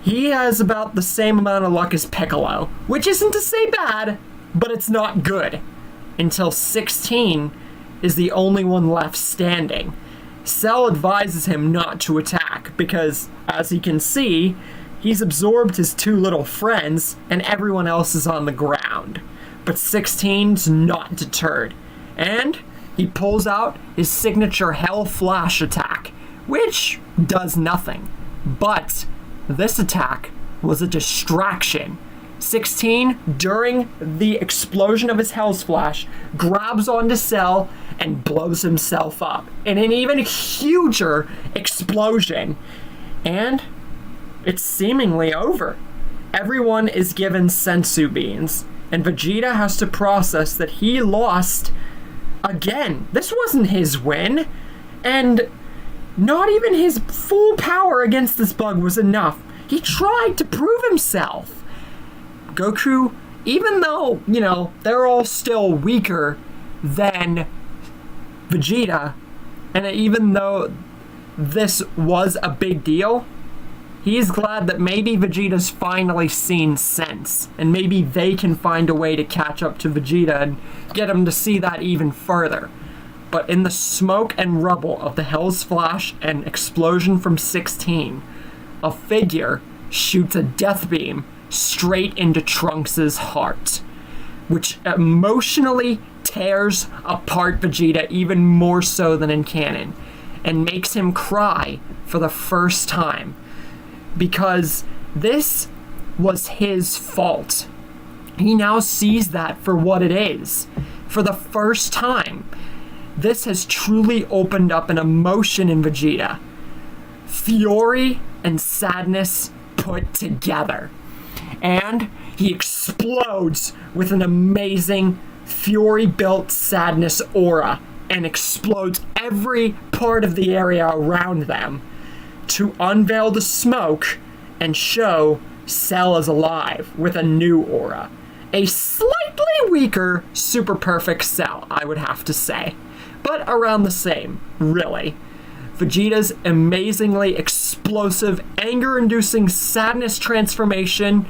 he has about the same amount of luck as Piccolo, which isn't to say bad, but it's not good. Until 16 is the only one left standing. Cell advises him not to attack because, as he can see, he's absorbed his 2 little friends and everyone else is on the ground. But 16's not deterred, and he pulls out his signature Hell Flash attack, which does nothing. But this attack was a distraction. 16, during the explosion of his Hell's Flash, grabs onto Cell and blows himself up in an even huger explosion. And it's seemingly over. Everyone is given sensu beans, and Vegeta has to process that he lost again. This wasn't his win, and not even his full power against this bug was enough. He tried to prove himself. Goku, even though, they're all still weaker than Vegeta, and even though this was a big deal, he's glad that maybe Vegeta's finally seen sense, and maybe they can find a way to catch up to Vegeta and get him to see that even further. But in the smoke and rubble of the Hell's Flash and explosion from 16, a figure shoots a death beam straight into Trunks' heart, which emotionally tears apart Vegeta even more so than in canon, and makes him cry for the first time, because this was his fault. He now sees that for what it is. For the first time, this has truly opened up an emotion in Vegeta. Fury and sadness put together. And he explodes with an amazing Fury-built sadness aura and explodes every part of the area around them to unveil the smoke and show Cell is alive with a new aura. A slightly weaker Super Perfect Cell, I would have to say, but around the same, really. Vegeta's amazingly explosive, anger-inducing sadness transformation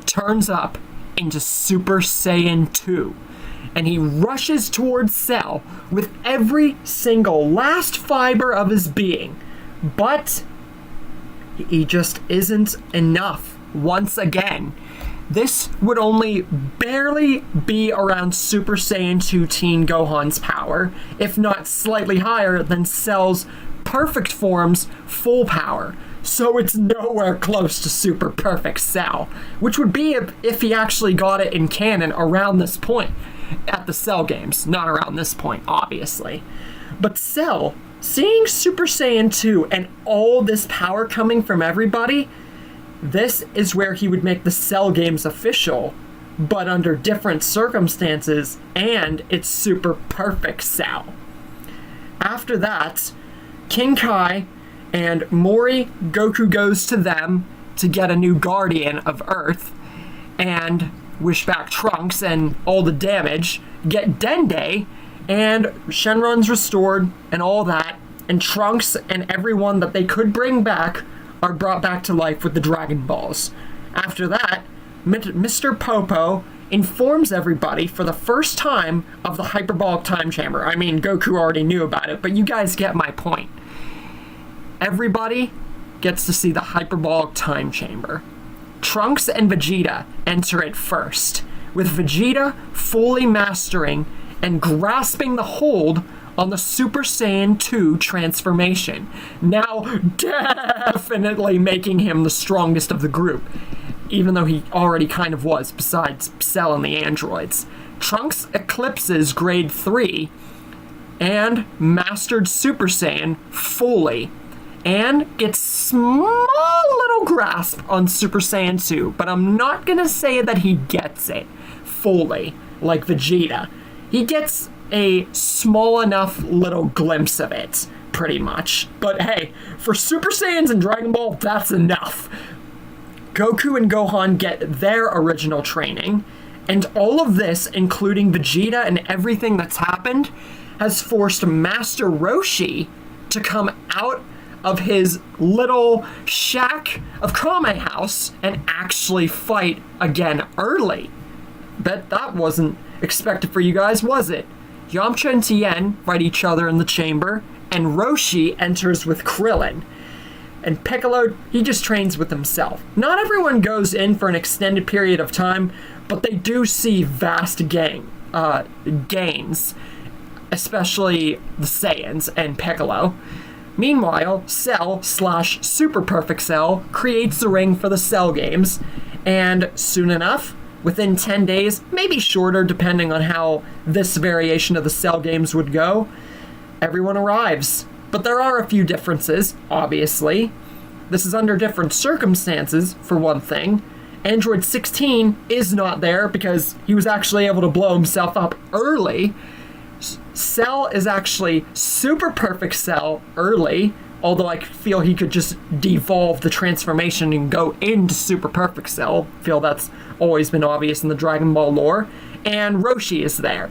turns up into Super Saiyan 2. And he rushes towards Cell with every single last fiber of his being. But he just isn't enough once again. This would only barely be around Super Saiyan 2 Teen Gohan's power, if not slightly higher than Cell's perfect form's full power. So it's nowhere close to Super Perfect Cell, which would be if he actually got it in canon around this point at the Cell games. Not around this point, obviously. But Cell, seeing Super Saiyan 2 and all this power coming from everybody, this is where he would make the Cell games official, but under different circumstances, and it's Super Perfect Cell. After that, King Kai and Mori, Goku goes to them to get a new Guardian of Earth, and wish back Trunks and all the damage, get Dende, and Shenron's restored, and all that, and Trunks and everyone that they could bring back are brought back to life with the Dragon Balls. After that, Mr. Popo informs everybody for the first time of the hyperbolic time chamber. I mean, Goku already knew about it, but you guys get my point. Everybody gets to see the hyperbolic time chamber. Trunks and Vegeta enter it first, with Vegeta fully mastering and grasping the hold on the Super Saiyan 2 transformation, now definitely making him the strongest of the group, even though he already kind of was, besides Cell and the androids. Trunks eclipses Grade 3 and mastered Super Saiyan fully, and gets small little grasp on Super Saiyan 2, but I'm not gonna say that he gets it fully, like Vegeta. He gets a small enough little glimpse of it, pretty much. But hey, for Super Saiyans and Dragon Ball, that's enough. Goku and Gohan get their original training, and all of this, including Vegeta and everything that's happened, has forced Master Roshi to come out of his little shack of Kame House and actually fight again early. Bet that wasn't expected for you guys, was it? Yamcha and Tien fight each other in the chamber, and Roshi enters with Krillin. And Piccolo, he just trains with himself. Not everyone goes in for an extended period of time, but they do see vast gains, especially the Saiyans and Piccolo. Meanwhile, Cell/Super Perfect Cell creates the ring for the Cell games, and soon enough, within 10 days, maybe shorter depending on how this variation of the Cell games would go, everyone arrives. But there are a few differences, obviously. This is under different circumstances, for one thing. Android 16 is not there because he was actually able to blow himself up early. Cell is actually Super Perfect Cell early, although I feel he could just devolve the transformation and go into Super Perfect Cell. I feel that's always been obvious in the Dragon Ball lore. And Roshi is there.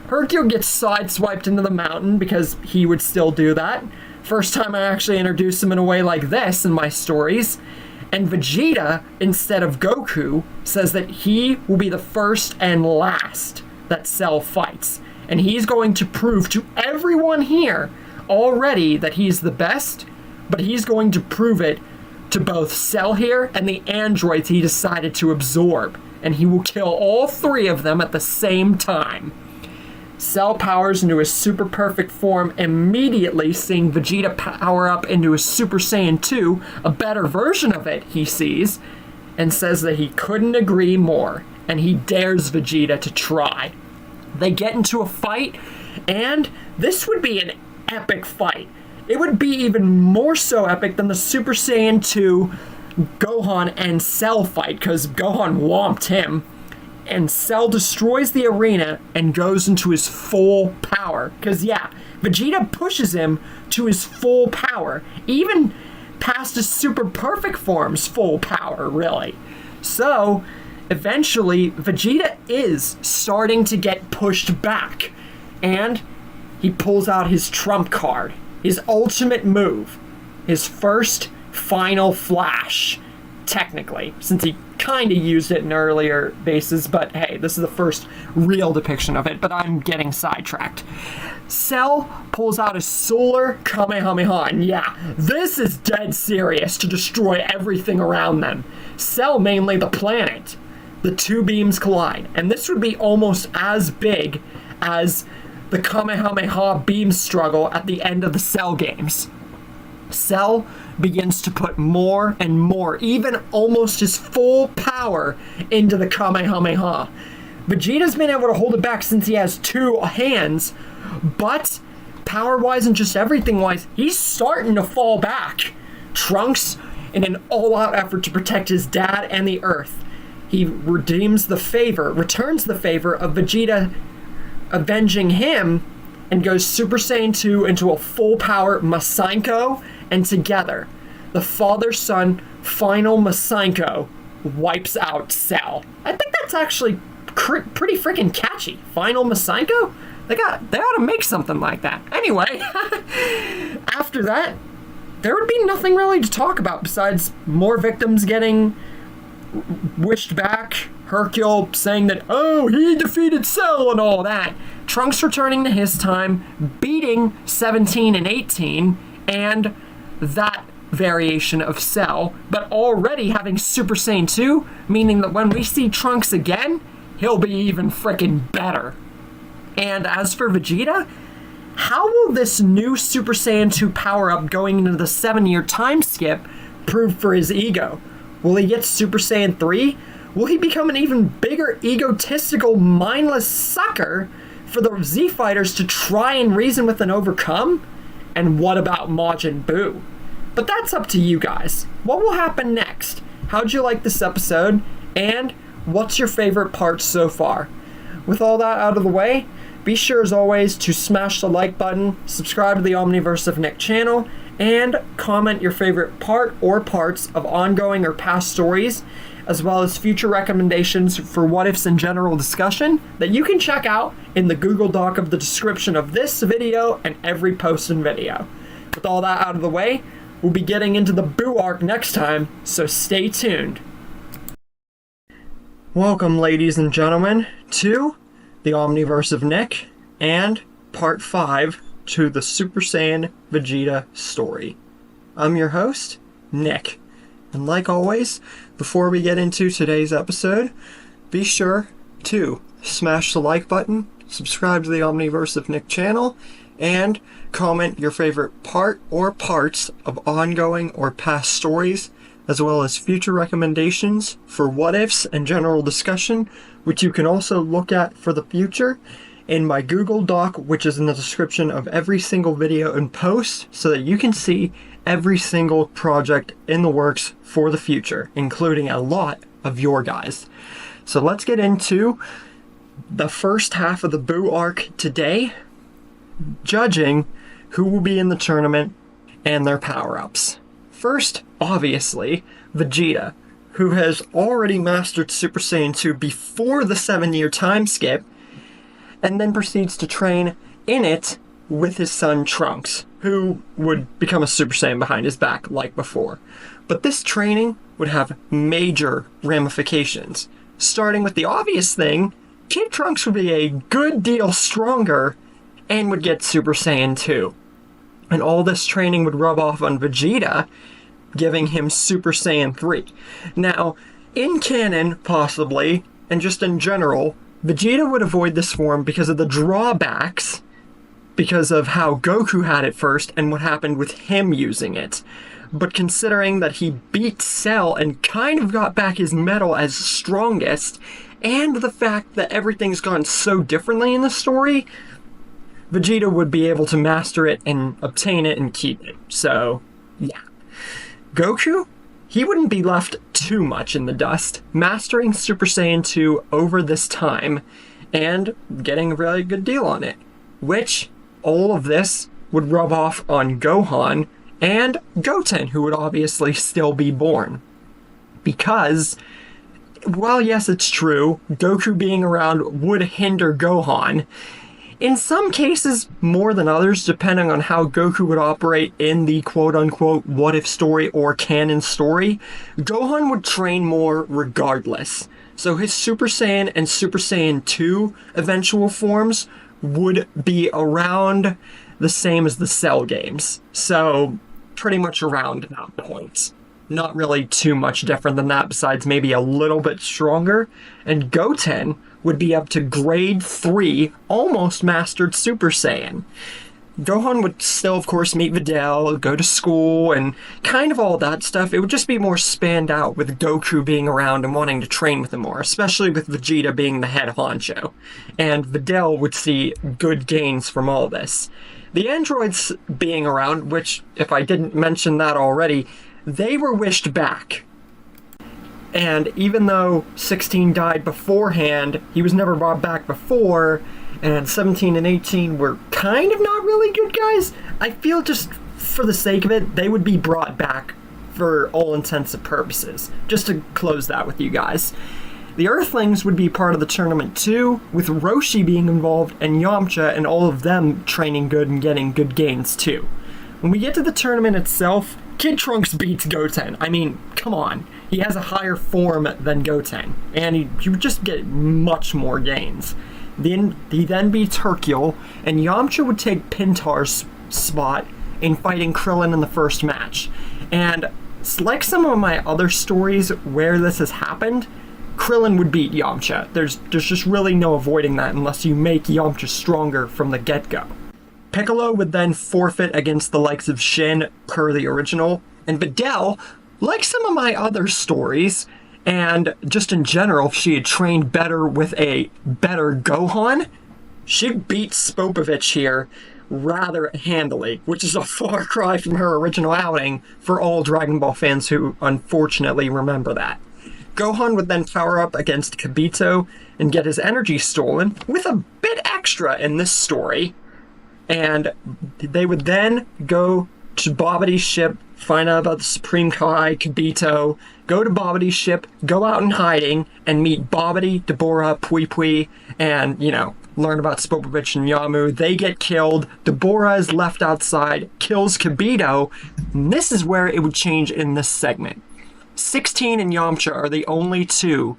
Hercule gets sideswiped into the mountain because he would still do that. First time I actually introduced him in a way like this in my stories. And Vegeta, instead of Goku, says that he will be the first and last that Cell fights. And he's going to prove to everyone here already that he's the best, but he's going to prove it to both Cell here and the androids he decided to absorb. And he will kill all three of them at the same time. Cell powers into his super perfect form immediately, seeing Vegeta power up into his Super Saiyan 2, a better version of it, he sees, and says that he couldn't agree more, and he dares Vegeta to try. They get into a fight, and this would be an epic fight. It would be even more so epic than the Super Saiyan 2 Gohan and Cell fight, because Gohan whomped him. And Cell destroys the arena and goes into his full power. Because, yeah, Vegeta pushes him to his full power. Even past his super perfect form's full power, really. So, eventually, Vegeta is starting to get pushed back. And he pulls out his trump card. His ultimate move. His first final flash. Technically, since he kind of used it in earlier bases, but hey, this is the first real depiction of it, but I'm getting sidetracked. Cell pulls out a solar Kamehameha, and yeah, this is dead serious to destroy everything around them. Cell, mainly the planet. The two beams collide, and this would be almost as big as the Kamehameha beam struggle at the end of the Cell games. Cell begins to put more and more, even almost his full power, into the Kamehameha. Vegeta's been able to hold it back since he has two hands, but power-wise and just everything-wise, he's starting to fall back. Trunks, in an all-out effort to protect his dad and the Earth, he returns the favor of Vegeta avenging him, and goes Super Saiyan 2 into a full-power Masenko, and together, the father-son final Masenko wipes out Cell. I think that's actually pretty freaking catchy. Final Masenko? They ought to make something like that. Anyway, after that, there would be nothing really to talk about besides more victims getting wished back, Hercule saying that, oh, he defeated Cell and all that, Trunks returning to his time, beating 17 and 18, and that variation of Cell, but already having Super Saiyan 2, meaning that when we see Trunks again, he'll be even frickin' better. And as for Vegeta, how will this new Super Saiyan 2 power-up going into the 7-year time skip prove for his ego? Will he get Super Saiyan 3? Will he become an even bigger, egotistical, mindless sucker for the Z Fighters to try and reason with and overcome? And what about Majin Buu? But that's up to you guys. What will happen next? How'd you like this episode? And what's your favorite part so far? With all that out of the way, be sure as always to smash the like button, subscribe to the Omniverse of Nick channel, and comment your favorite part or parts of ongoing or past stories, as well as future recommendations for what ifs and general discussion that you can check out in the Google Doc of the description of this video and every post and video. With all that out of the way, we'll be getting into the Buu arc next time, so stay tuned. Welcome, ladies and gentlemen, to the Omniverse of Nick and Part 5 to the Super Saiyan Vegeta story. I'm your host, Nick, and like always, before we get into today's episode, be sure to smash the like button, subscribe to the Omniverse of Nick channel, and comment your favorite part or parts of ongoing or past stories, as well as future recommendations for what-ifs and general discussion, which you can also look at for the future in my Google Doc, which is in the description of every single video and post, so that you can see every single project in the works for the future, including a lot of your guys. So let's get into the first half of the Buu arc today, judging who will be in the tournament and their power-ups. First, obviously, Vegeta, who has already mastered Super Saiyan 2 before the 7-year time skip, and then proceeds to train in it with his son Trunks, who would become a Super Saiyan behind his back like before. But this training would have major ramifications. Starting with the obvious thing, Kid Trunks would be a good deal stronger and would get Super Saiyan 2. And all this training would rub off on Vegeta, giving him Super Saiyan 3. Now, in canon, possibly, and just in general, Vegeta would avoid this form because of the drawbacks, because of how Goku had it first and what happened with him using it. But considering that he beat Cell and kind of got back his medal as strongest, and the fact that everything's gone so differently in the story, Vegeta would be able to master it and obtain it and keep it. So, yeah. Goku? He wouldn't be left too much in the dust, mastering Super Saiyan 2 over this time and getting a really good deal on it. Which, all of this would rub off on Gohan and Goten, who would obviously still be born. Because, while yes, it's true, Goku being around would hinder Gohan, In some cases, more than others, depending on how Goku would operate in the quote-unquote what-if story or canon story, Gohan would train more regardless. So his Super Saiyan and Super Saiyan 2 eventual forms would be around the same as the Cell games. So pretty much around that point. Not really too much different than that, besides maybe a little bit stronger. And Goten would be up to grade 3, almost mastered Super Saiyan. Gohan would still, of course, meet Videl, go to school, and kind of all that stuff. It would just be more spanned out with Goku being around and wanting to train with him more, especially with Vegeta being the head honcho. And Videl would see good gains from all this. The androids being around, which, if I didn't mention that already, they were wished back. And even though 16 died beforehand, he was never brought back before, and 17 and 18 were kind of not really good guys, I feel just for the sake of it, they would be brought back for all intents and purposes. Just to close that with you guys. The Earthlings would be part of the tournament too, with Roshi being involved and Yamcha and all of them training good and getting good gains too. When we get to the tournament itself, Kid Trunks beats Goten. I mean, come on. He has a higher form than Goten, and he would just get much more gains. He then beats Hercule, and Yamcha would take Pintar's spot in fighting Krillin in the first match. And like some of my other stories where this has happened, Krillin would beat Yamcha. There's just really no avoiding that unless you make Yamcha stronger from the get-go. Piccolo would then forfeit against the likes of Shin per the original, and Videl, like some of my other stories, and just in general, if she had trained better with a better Gohan, she'd beat Spopovich here rather handily, which is a far cry from her original outing for all Dragon Ball fans who unfortunately remember that. Gohan would then power up against Kibito and get his energy stolen, with a bit extra in this story. And they would then go to Babidi's ship, find out about the Supreme Kai, Kibito, go to Babidi's ship, go out in hiding, and meet Babidi, Deborah, Pui Pui, and, learn about Spopovich and Yamu. They get killed. Deborah is left outside, kills Kibito, and this is where it would change in this segment. 16 and Yamcha are the only two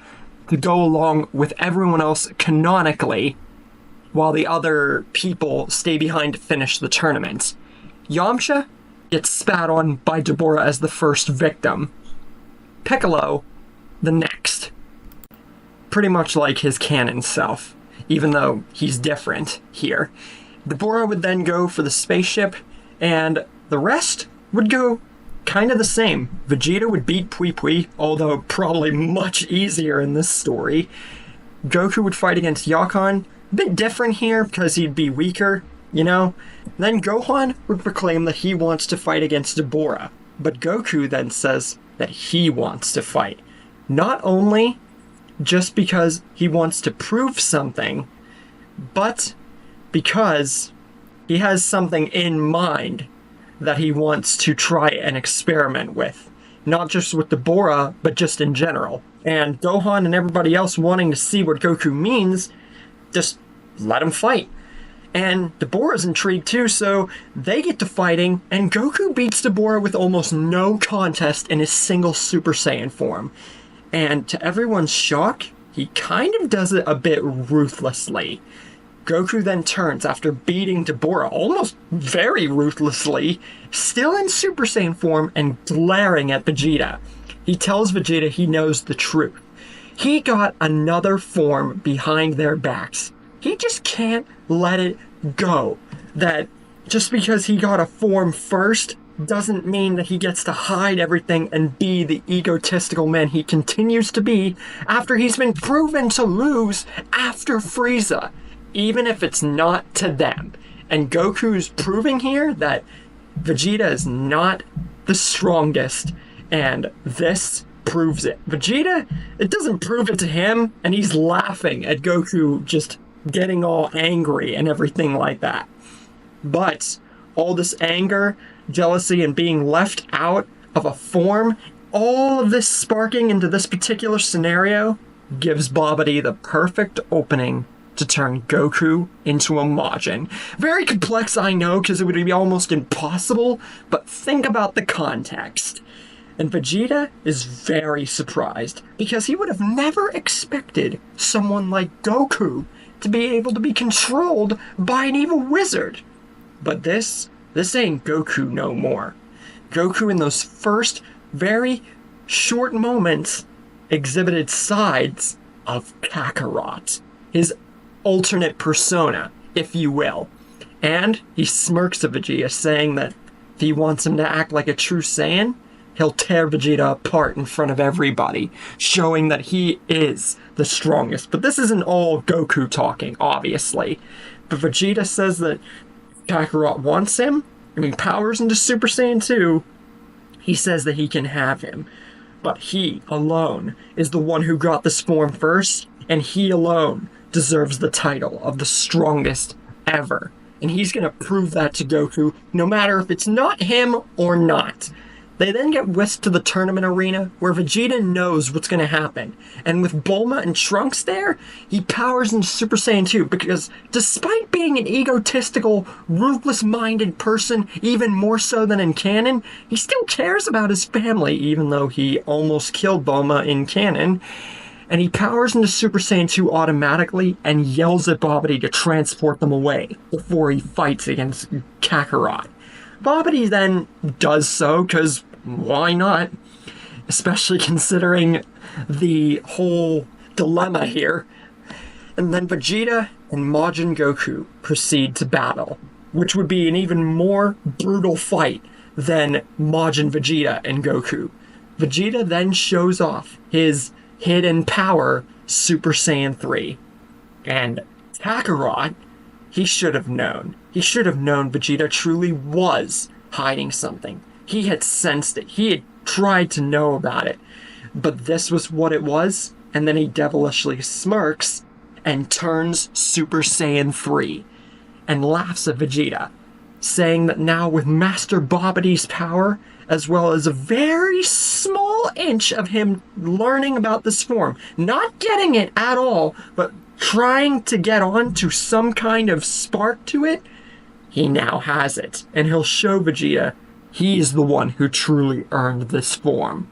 to go along with everyone else canonically, while the other people stay behind to finish the tournament. Yamcha gets spat on by Deborah as the first victim. Piccolo, the next. Pretty much like his canon self, even though he's different here. Deborah would then go for the spaceship, and the rest would go kind of the same. Vegeta would beat Pui Pui, although probably much easier in this story. Goku would fight against Yakon. A bit different here because he'd be weaker, Then Gohan would proclaim that he wants to fight against Deborah, but Goku then says that he wants to fight. Not only just because he wants to prove something, but because he has something in mind that he wants to try and experiment with. Not just with Deborah, but just in general. And Gohan and everybody else wanting to see what Goku means, just let him fight. And Deborah's intrigued too, so they get to fighting, and Goku beats Deborah with almost no contest in his single Super Saiyan form. And to everyone's shock, he kind of does it a bit ruthlessly. Goku then turns after beating Deborah almost very ruthlessly, still in Super Saiyan form and glaring at Vegeta. He tells Vegeta he knows the truth. He got another form behind their backs. He just can't let it go. That just because he got a form first doesn't mean that he gets to hide everything and be the egotistical man he continues to be after he's been proven to lose after Frieza, even if it's not to them. And Goku's proving here that Vegeta is not the strongest, and this proves it. Vegeta, it doesn't prove it to him, and he's laughing at Goku just getting all angry and everything like that. But all this anger, jealousy, and being left out of a form, all of this sparking into this particular scenario gives Babidi the perfect opening to turn Goku into a Majin. Very complex, I know, because it would be almost impossible, but think about the context. And Vegeta is very surprised, because he would have never expected someone like Goku to be able to be controlled by an evil wizard. But this ain't Goku no more. Goku in those first very short moments exhibited sides of Kakarot, his alternate persona, if you will. And he smirks at Vegeta, saying that if he wants him to act like a true Saiyan, he'll tear Vegeta apart in front of everybody, showing that he is the strongest. But this isn't all Goku talking, obviously. But Vegeta says that Kakarot wants him, and he powers into Super Saiyan 2. He says that he can have him. But he alone is the one who got this form first, and he alone deserves the title of the strongest ever. And he's going to prove that to Goku, no matter if it's not him or not. They then get whisked to the tournament arena, where Vegeta knows what's going to happen. And with Bulma and Trunks there, he powers into Super Saiyan 2, because despite being an egotistical, ruthless-minded person, even more so than in canon, he still cares about his family, even though he almost killed Bulma in canon. And he powers into Super Saiyan 2 automatically and yells at Babidi to transport them away before he fights against Kakarot. Babidi then does so, because why not? Especially considering the whole dilemma here. And then Vegeta and Majin Goku proceed to battle, which would be an even more brutal fight than Majin Vegeta and Goku. Vegeta then shows off his hidden power, Super Saiyan 3. And Kakarot, he should have known. He should have known Vegeta truly was hiding something. He had sensed it. He had tried to know about it. But this was what it was, and then he devilishly smirks and turns Super Saiyan 3 and laughs at Vegeta, saying that now with Master Babidi's power, as well as a very small inch of him learning about this form, not getting it at all, but trying to get on to some kind of spark to it, he now has it. And he'll show Vegeta he is the one who truly earned this form.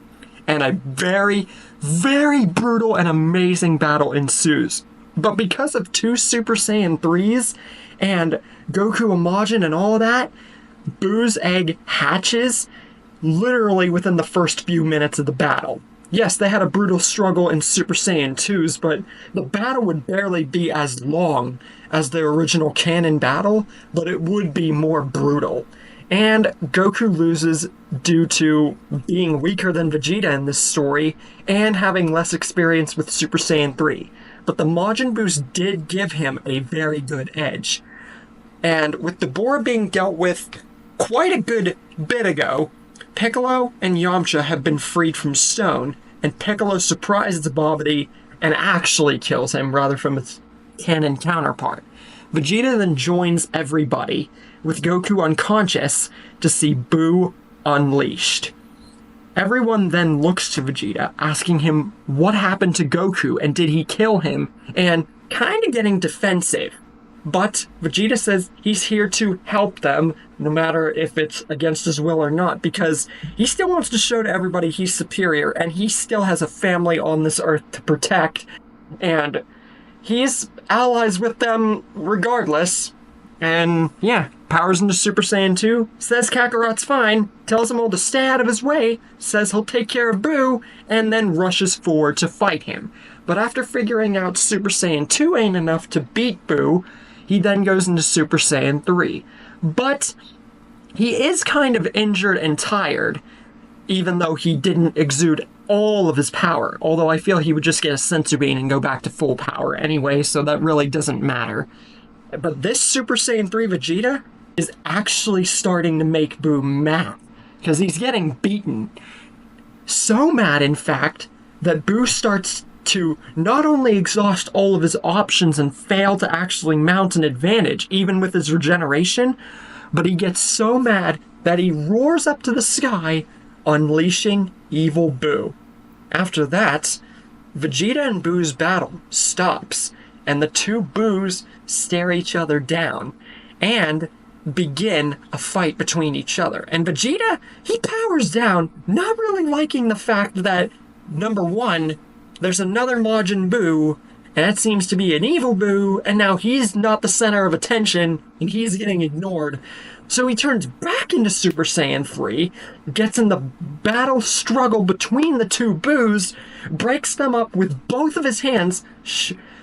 And a very, very brutal and amazing battle ensues. But because of two Super Saiyan 3s and Goku and Majin and all that, Boo's egg hatches literally within the first few minutes of the battle. Yes, they had a brutal struggle in Super Saiyan 2s, but the battle would barely be as long as the original canon battle, but it would be more brutal. And Goku loses due to being weaker than Vegeta in this story and having less experience with Super Saiyan 3. But the Majin Boos did give him a very good edge. And with the board being dealt with quite a good bit ago, Piccolo and Yamcha have been freed from Stone, and Piccolo surprises Babidi and actually kills him rather from its canon counterpart. Vegeta then joins everybody, with Goku unconscious, to see Boo unleashed. Everyone then looks to Vegeta, asking him what happened to Goku and did he kill him, and kind of getting defensive. But Vegeta says he's here to help them, no matter if it's against his will or not, because he still wants to show to everybody he's superior, and he still has a family on this earth to protect, and he's allies with them regardless. And yeah, powers into Super Saiyan 2, says Kakarot's fine, tells him all to stay out of his way, says he'll take care of Boo, and then rushes forward to fight him. But after figuring out Super Saiyan 2 ain't enough to beat Boo, he then goes into Super Saiyan 3. But he is kind of injured and tired, even though he didn't exude all of his power. Although I feel he would just get a senzu bean and go back to full power anyway, so that really doesn't matter. But this Super Saiyan 3 Vegeta is actually starting to make Boo mad, because he's getting beaten. So mad, in fact, that Boo starts to not only exhaust all of his options and fail to actually mount an advantage, even with his regeneration, but he gets so mad that he roars up to the sky, unleashing Evil Boo. After that, Vegeta and Boo's battle stops, and the two Boos stare each other down and begin a fight between each other. And Vegeta, he powers down, not really liking the fact that, number one, there's another Majin Buu, and that seems to be an evil Buu, and now he's not the center of attention, and he's getting ignored. So he turns back into Super Saiyan 3, gets in the battle struggle between the two Boos, breaks them up with both of his hands,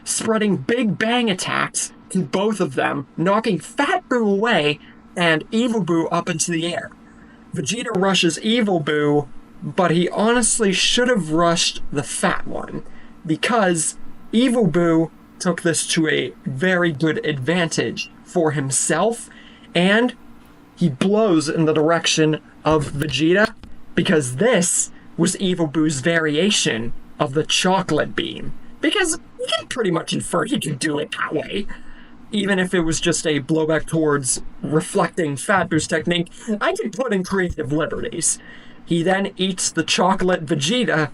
spreading big bang attacks to both of them, knocking Fat Buu away and Evil Buu up into the air. Vegeta rushes Evil Buu, but he honestly should have rushed the fat one, because Evil Buu took this to a very good advantage for himself, and he blows in the direction of Vegeta, because this was Evil Buu's variation of the chocolate beam. Because you can pretty much infer he could do it that way. Even if it was just a blowback towards reflecting Fat Boo's technique, I can put in creative liberties. He then eats the chocolate Vegeta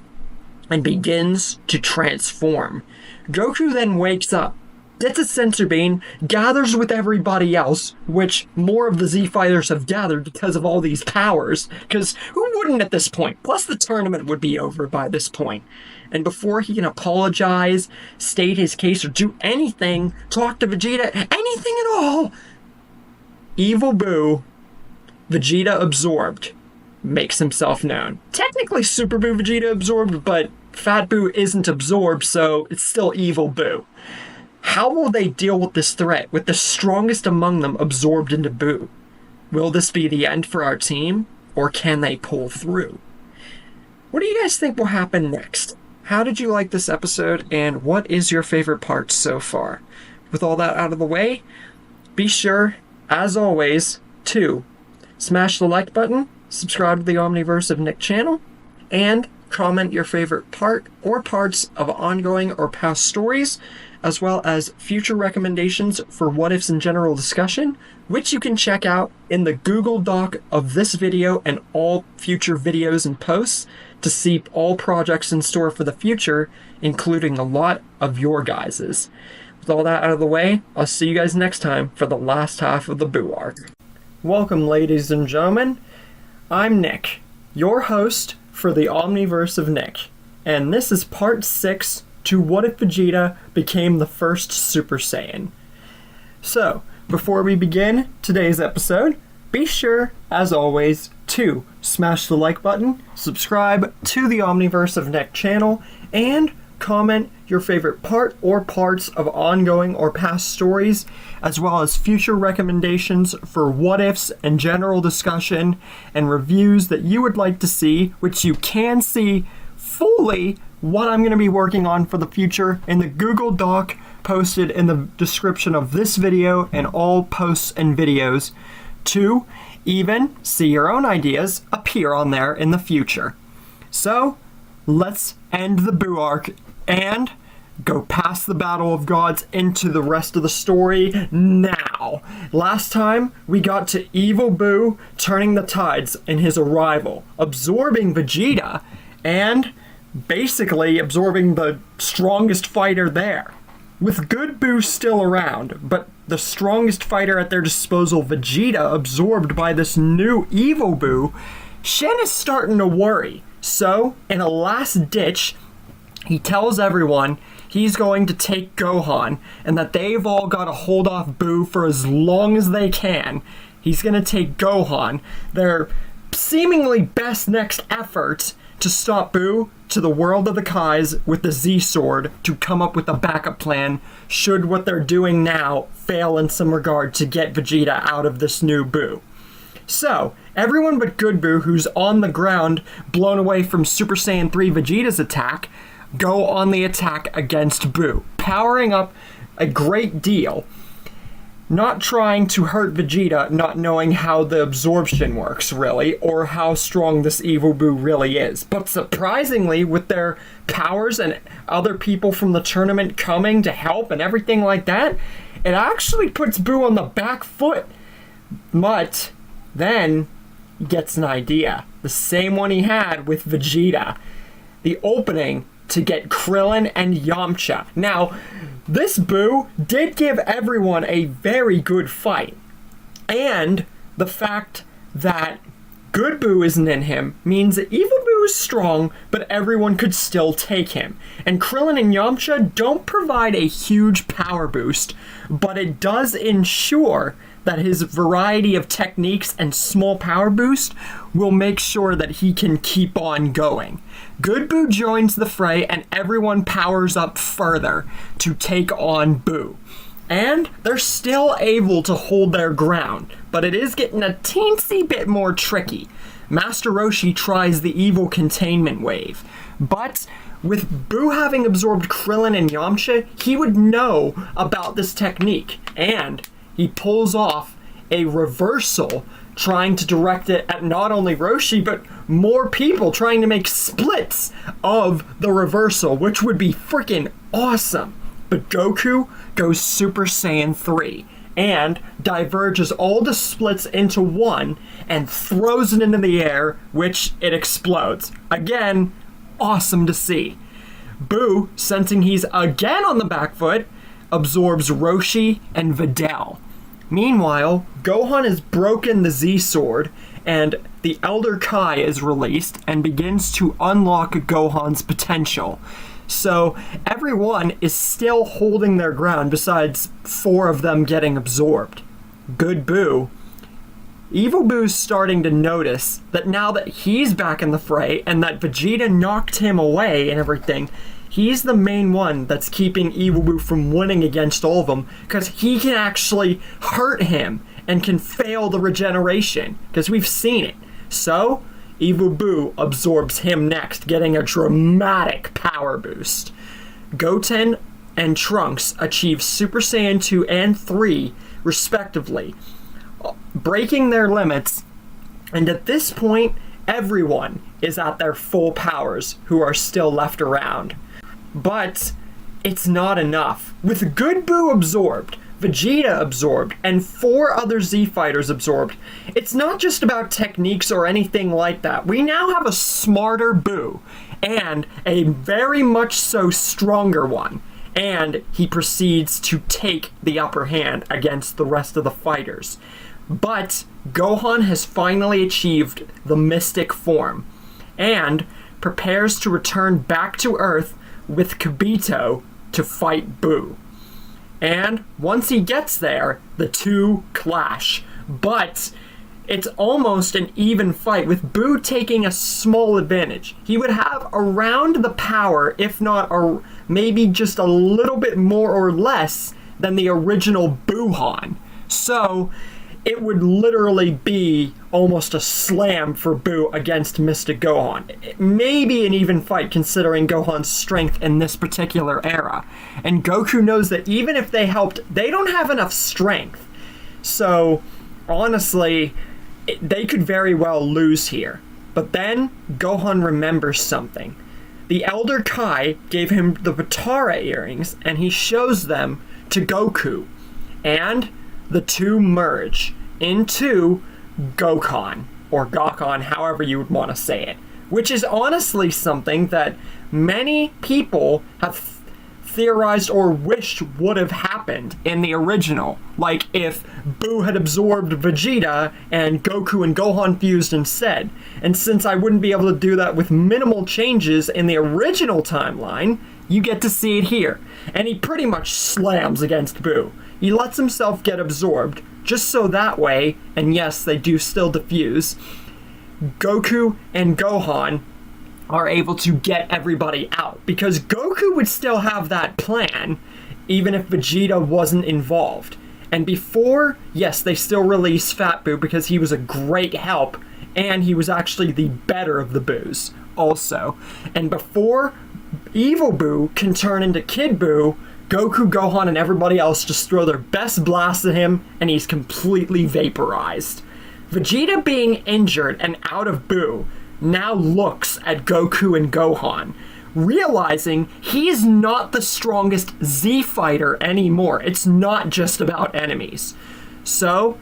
and begins to transform. Goku then wakes up, gets a sensor beam, gathers with everybody else, which more of the Z Fighters have gathered because of all these powers, because who wouldn't at this point? Plus the tournament would be over by this point. And before he can apologize, state his case, or do anything, talk to Vegeta, anything at all, Evil Buu, Vegeta absorbed, makes himself known. Technically Super Buu Vegeta absorbed, but Fat Buu isn't absorbed, so it's still Evil Buu. How will they deal with this threat, with the strongest among them absorbed into Buu? Will this be the end for our team, or can they pull through? What do you guys think will happen next? How did you like this episode, and what is your favorite part so far? With all that out of the way, be sure, as always, to smash the like button, subscribe to the Omniverse of Nick channel, and comment your favorite part or parts of ongoing or past stories, as well as future recommendations for what ifs and general discussion, which you can check out in the Google Doc of this video and all future videos and posts to see all projects in store for the future, including a lot of your guys's. With all that out of the way, I'll see you guys next time for the last half of the Buu arc. Welcome, ladies and gentlemen. I'm Nick, your host for the Omniverse of Nick, and this is part 6 to What If Vegeta Became the First Super Saiyan. So, before we begin today's episode, be sure, as always, to smash the like button, subscribe to the Omniverse of Nick channel, and comment your favorite part or parts of ongoing or past stories, as well as future recommendations for what-ifs and general discussion and reviews that you would like to see, which you can see fully what I'm going to be working on for the future in the Google Doc posted in the description of this video and all posts and videos, to even see your own ideas appear on there in the future. So, let's end the Buu arc and go past the Battle of Gods into the rest of the story now. Last time, we got to Evil Buu turning the tides in his arrival, absorbing Vegeta, and basically absorbing the strongest fighter there. With good Buu still around, but the strongest fighter at their disposal, Vegeta, absorbed by this new Evil Buu, Shen is starting to worry. So, in a last ditch, he tells everyone he's going to take Gohan, and that they've all got to hold off Buu for as long as they can. He's going to take Gohan, their seemingly best next effort to stop Buu, to the world of the Kais with the Z-Sword to come up with a backup plan should what they're doing now fail in some regard to get Vegeta out of this new Buu. So, everyone but Good Buu, who's on the ground, blown away from Super Saiyan 3 Vegeta's attack, go on the attack against Buu, powering up a great deal. Not trying to hurt Vegeta, not knowing how the absorption works, really, or how strong this Evil Buu really is. But surprisingly, with their powers and other people from the tournament coming to help and everything like that, it actually puts Buu on the back foot. But then he gets an idea. The same one he had with Vegeta. The opening to get Krillin and Yamcha. Now, this Boo did give everyone a very good fight. And the fact that good Boo isn't in him means that evil Boo is strong, but everyone could still take him. And Krillin and Yamcha don't provide a huge power boost, but it does ensure that his variety of techniques and small power boost will make sure that he can keep on going. Good Boo joins the fray and everyone powers up further to take on Boo. And they're still able to hold their ground, but it is getting a teensy bit more tricky. Master Roshi tries the evil containment wave, but with Boo having absorbed Krillin and Yamcha, he would know about this technique, and he pulls off a reversal, trying to direct it at not only Roshi, but more people, trying to make splits of the reversal, which would be freaking awesome. But Goku goes Super Saiyan 3 and diverges all the splits into one and throws it into the air, which it explodes. Again, awesome to see. Boo, sensing he's again on the back foot, absorbs Roshi and Videl. Meanwhile, Gohan has broken the Z-Sword, and the Elder Kai is released and begins to unlock Gohan's potential. So everyone is still holding their ground besides 4 of them getting absorbed. Good Boo. Evil Boo's starting to notice that now that he's back in the fray and that Vegeta knocked him away and everything, he's the main one that's keeping Evil Boo from winning against all of them, because he can actually hurt him and can fail the regeneration, because we've seen it. So Evil Boo absorbs him next, getting a dramatic power boost. Goten and Trunks achieve Super Saiyan 2 and 3, respectively, breaking their limits, and at this point, everyone is at their full powers who are still left around. But it's not enough. With Good Boo absorbed, Vegeta absorbed, and 4 other Z-Fighters absorbed, it's not just about techniques or anything like that. We now have a smarter Boo, and a very much so stronger one, and he proceeds to take the upper hand against the rest of the fighters. But Gohan has finally achieved the mystic form, and prepares to return back to Earth with Kibito to fight Boo. And once he gets there, the two clash. But it's almost an even fight, with Boo taking a small advantage. He would have around the power, if not maybe just a little bit more or less than the original Boohan. So it would literally be almost a slam for Boo against Mystic Gohan. It may be an even fight considering Gohan's strength in this particular era. And Goku knows that even if they helped, they don't have enough strength. So honestly, they could very well lose here. But then Gohan remembers something. The Elder Kai gave him the Potara earrings, and he shows them to Goku. And the two merge into Gokhan, or Gokhan, however you would want to say it, which is honestly something that many people have theorized or wished would have happened in the original. Like if Boo had absorbed Vegeta and Goku and Gohan fused instead. And since I wouldn't be able to do that with minimal changes in the original timeline, you get to see it here. And he pretty much slams against Boo. He lets himself get absorbed, just so that way, and yes, they do still diffuse, Goku and Gohan are able to get everybody out. Because Goku would still have that plan, even if Vegeta wasn't involved. And before, yes, they still release Fat Boo because he was a great help, and he was actually the better of the Boos, also. And before Evil Boo can turn into Kid Boo, Goku, Gohan, and everybody else just throw their best blast at him, and he's completely vaporized. Vegeta being injured and out of Boo now looks at Goku and Gohan, realizing he's not the strongest Z-Fighter anymore. It's not just about enemies. So,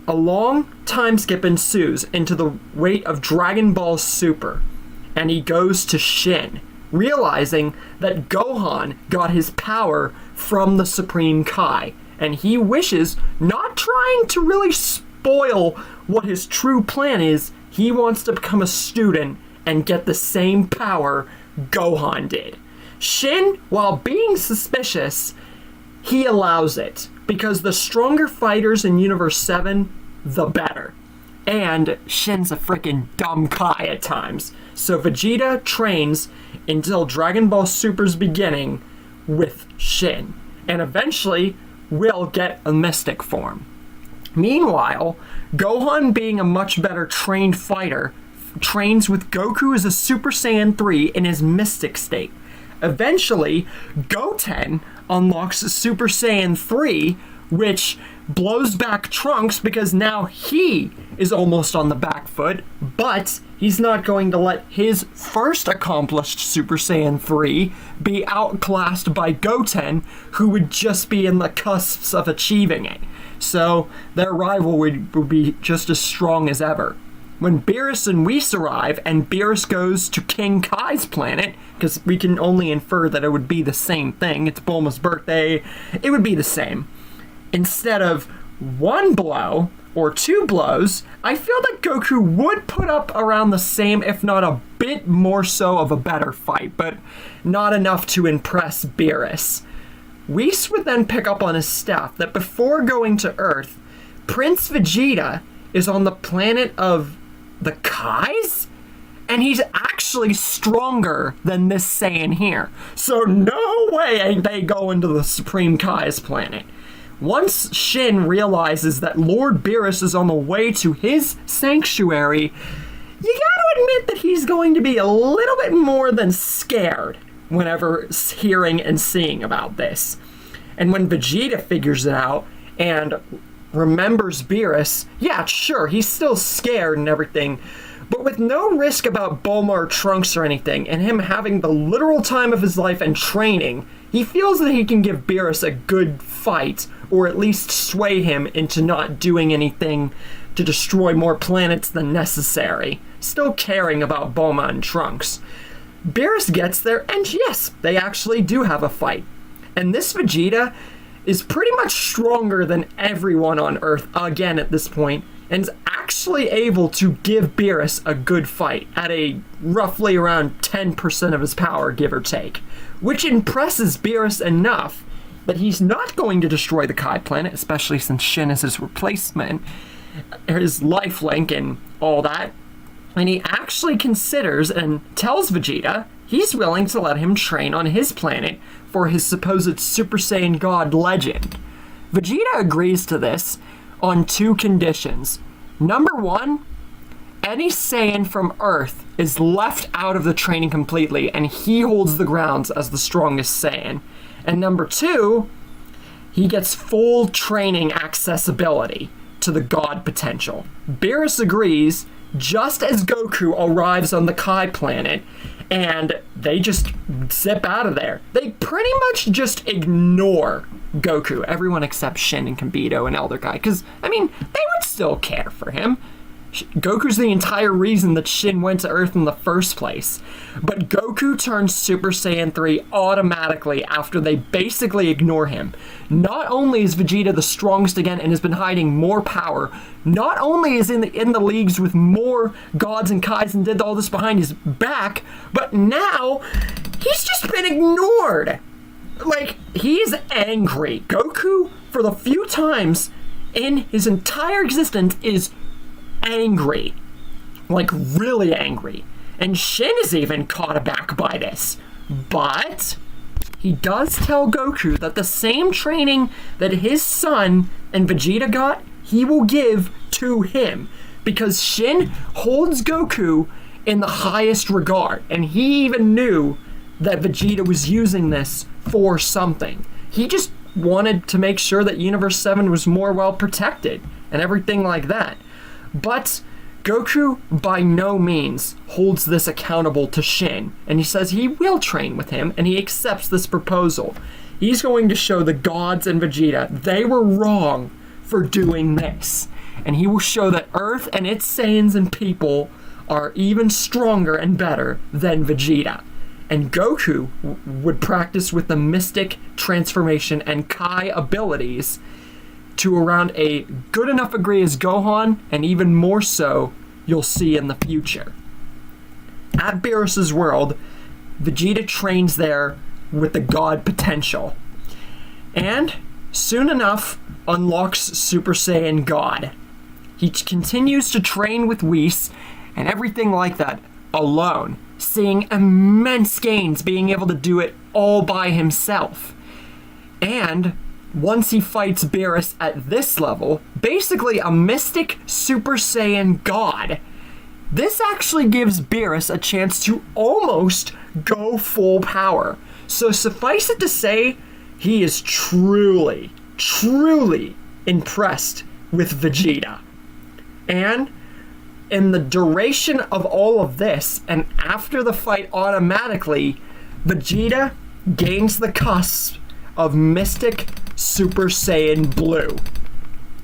a long time skip ensues into the weight of Dragon Ball Super, and he goes to Shin, realizing that Gohan got his power from the Supreme Kai, and he wishes, not trying to really spoil what his true plan is, he wants to become a student and get the same power Gohan did. Shin, while being suspicious, he allows it, because the stronger fighters in Universe 7, the better. And Shin's a freaking dumb Kai at times. So Vegeta trains until Dragon Ball Super's beginning with Shin, and eventually will get a mystic form. Meanwhile, Gohan, being a much better trained fighter, trains with Goku as a Super Saiyan 3 in his mystic state. Eventually, Goten unlocks Super Saiyan 3, which blows back Trunks because now he is almost on the back foot, but he's not going to let his first accomplished Super Saiyan 3 be outclassed by Goten, who would just be in the cusps of achieving it. So their rival would be just as strong as ever. When Beerus and Whis arrive, and Beerus goes to King Kai's planet, because we can only infer that it would be the same thing, it's Bulma's birthday, it would be the same. Instead of one blow, or two blows, I feel that Goku would put up around the same, if not a bit more so of a better fight, but not enough to impress Beerus. Whis would then pick up on his staff that before going to Earth, Prince Vegeta is on the planet of the Kais? And he's actually stronger than this Saiyan here. So no way they go into the Supreme Kai's planet. Once Shin realizes that Lord Beerus is on the way to his sanctuary, you gotta admit that he's going to be a little bit more than scared whenever hearing and seeing about this. And when Vegeta figures it out and remembers Beerus, yeah, sure, he's still scared and everything, but with no risk about Bulma or Trunks or anything, and him having the literal time of his life and training, he feels that he can give Beerus a good fight, or at least sway him into not doing anything to destroy more planets than necessary, still caring about Bulma and Trunks. Beerus gets there, and yes, they actually do have a fight. And this Vegeta is pretty much stronger than everyone on Earth again at this point, and is actually able to give Beerus a good fight at a roughly around 10% of his power, give or take, which impresses Beerus enough that he's not going to destroy the Kai planet, especially since Shin is his replacement, his lifelink and all that, and he actually considers and tells Vegeta he's willing to let him train on his planet for his supposed Super Saiyan God legend. Vegeta agrees to this on two conditions. Number one, any Saiyan from Earth is left out of the training completely, and he holds the grounds as the strongest Saiyan. And number two, he gets full training accessibility to the God potential. Beerus agrees, just as Goku arrives on the Kai planet, and they just zip out of there. They pretty much just ignore Goku, everyone except Shin and Kibito and Elder Kai, because, I mean, they would still care for him. Goku's the entire reason that Shin went to Earth in the first place. But Goku turns Super Saiyan 3 automatically after they basically ignore him. Not only is Vegeta the strongest again and has been hiding more power, not only is in the leagues with more gods and Kais and did all this behind his back, but now he's just been ignored. Like, he's angry. Goku, for the few times in his entire existence, is angry. Like, really angry. And Shin is even caught aback by this. But he does tell Goku that the same training that his son and Vegeta got, he will give to him. Because Shin holds Goku in the highest regard. And he even knew that Vegeta was using this for something. He just wanted to make sure that Universe 7 was more well protected and everything like that. But Goku by no means holds this accountable to Shin, and he says he will train with him, and he accepts this proposal. He's going to show the gods and Vegeta they were wrong for doing this, and he will show that Earth and its Saiyans and people are even stronger and better than Vegeta. and Goku would practice with the Mystic Transformation and Kai abilities to around a good enough degree as Gohan, and even more so you'll see in the future. At Beerus' world, Vegeta trains there with the God potential, and soon enough unlocks Super Saiyan God. He continues to train with Whis and everything like that alone, seeing immense gains, being able to do it all by himself. And once he fights Beerus at this level, basically a Mystic Super Saiyan God, this actually gives Beerus a chance to almost go full power. So suffice it to say, he is truly, truly impressed with Vegeta. And in the duration of all of this, and after the fight automatically, Vegeta gains the cusp of Mystic Super Saiyan Blue.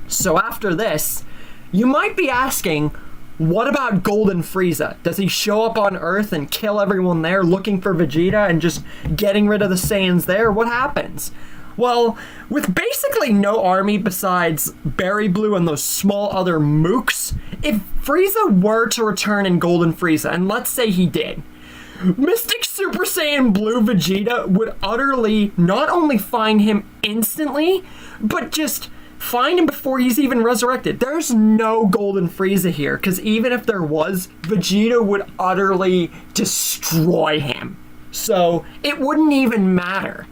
So after this, you might be asking, what about Golden Frieza? Does he show up on Earth and kill everyone there looking for Vegeta and just getting rid of the Saiyans there? What happens? Well, with basically no army besides Berry Blue and those small other mooks, if Frieza were to return in Golden Frieza, and let's say he did, Mystic Super Saiyan Blue Vegeta would utterly not only find him instantly, but just find him before he's even resurrected. There's no Golden Frieza here, because even if there was, Vegeta would utterly destroy him. So it wouldn't even matter.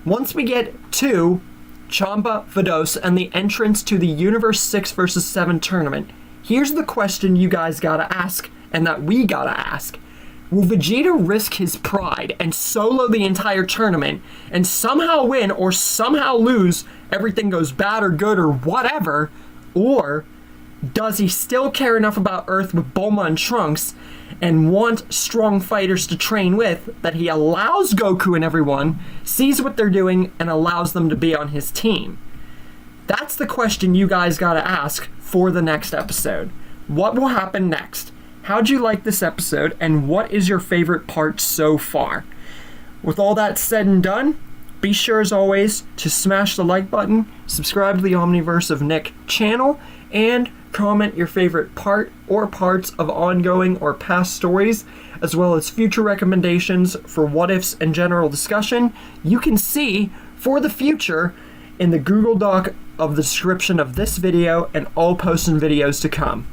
Once we get to Champa, Vados, and the entrance to the Universe 6 vs. 7 tournament, here's the question you guys gotta ask, and that we gotta ask. Will Vegeta risk his pride and solo the entire tournament and somehow win or somehow lose, everything goes bad or good or whatever, or does he still care enough about Earth with Bulma and Trunks and want strong fighters to train with that he allows Goku and everyone, sees what they're doing, and allows them to be on his team? That's the question you guys gotta ask for the next episode. What will happen next? How'd you like this episode, and what is your favorite part so far? With all that said and done, be sure as always to smash the like button, subscribe to the Omniverse of Nick channel, and comment your favorite part or parts of ongoing or past stories, as well as future recommendations for what-ifs and general discussion you can see for the future in the Google Doc of the description of this video and all posts and videos to come.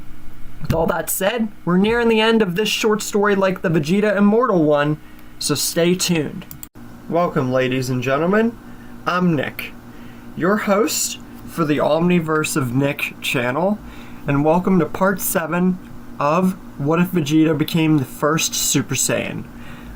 With all that said, we're nearing the end of this short story like the Vegeta Immortal one, so stay tuned. Welcome, ladies and gentlemen. I'm Nick, your host for the Omniverse of Nick channel, and welcome to part 7 of What If Vegeta Became the First Super Saiyan.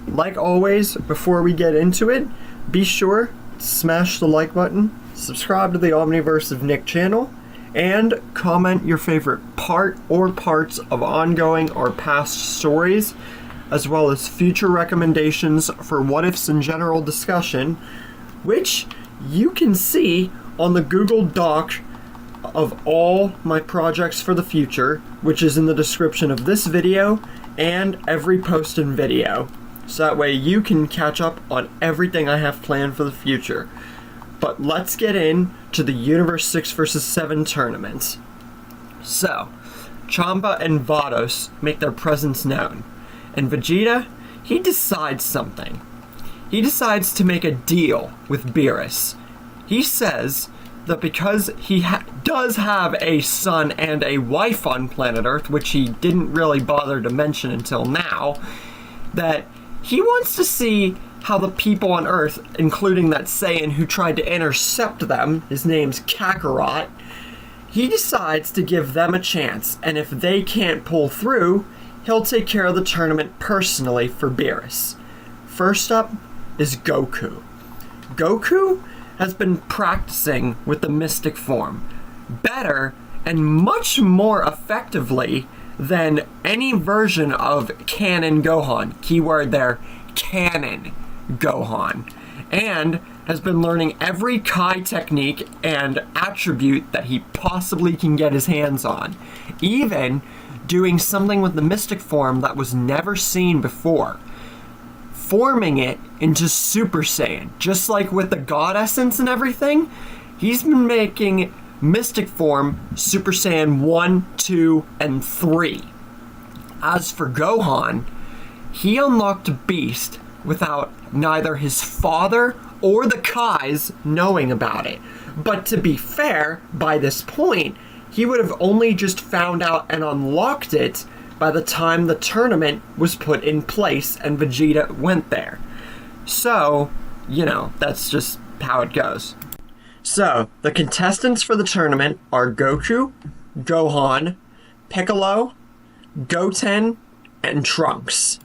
Like always, before we get into it, be sure to smash the like button, subscribe to the Omniverse of Nick channel, and comment your favorite part or parts of ongoing or past stories, as well as future recommendations for what-ifs and general discussion, which you can see on the Google Doc of all my projects for the future, which is in the description of this video and every post and video. So that way you can catch up on everything I have planned for the future. But let's get into the Universe 6 vs. 7 tournament. So, Champa and Vados make their presence known. And Vegeta, he decides something. He decides to make a deal with Beerus. He says that because he does have a son and a wife on planet Earth, which he didn't really bother to mention until now, that he wants to see how the people on Earth, including that Saiyan who tried to intercept them, his name's Kakarot, he decides to give them a chance, and if they can't pull through, he'll take care of the tournament personally for Beerus. First up is Goku. Goku has been practicing with the mystic form better and much more effectively than any version of Canon Gohan. Keyword there, Canon Gohan. And has been learning every Kai technique and attribute that he possibly can get his hands on. Even doing something with the mystic form that was never seen before. transforming it into Super Saiyan. Just like with the God Essence and everything, he's been making Mystic Form Super Saiyan 1, 2, and 3. As for Gohan, he unlocked Beast without neither his father or the Kais knowing about it. But to be fair, by this point, he would have only just found out and unlocked it by the time the tournament was put in place and Vegeta went there. So, that's just how it goes. So, the contestants for the tournament are Goku, Gohan, Piccolo, Goten, and Trunks.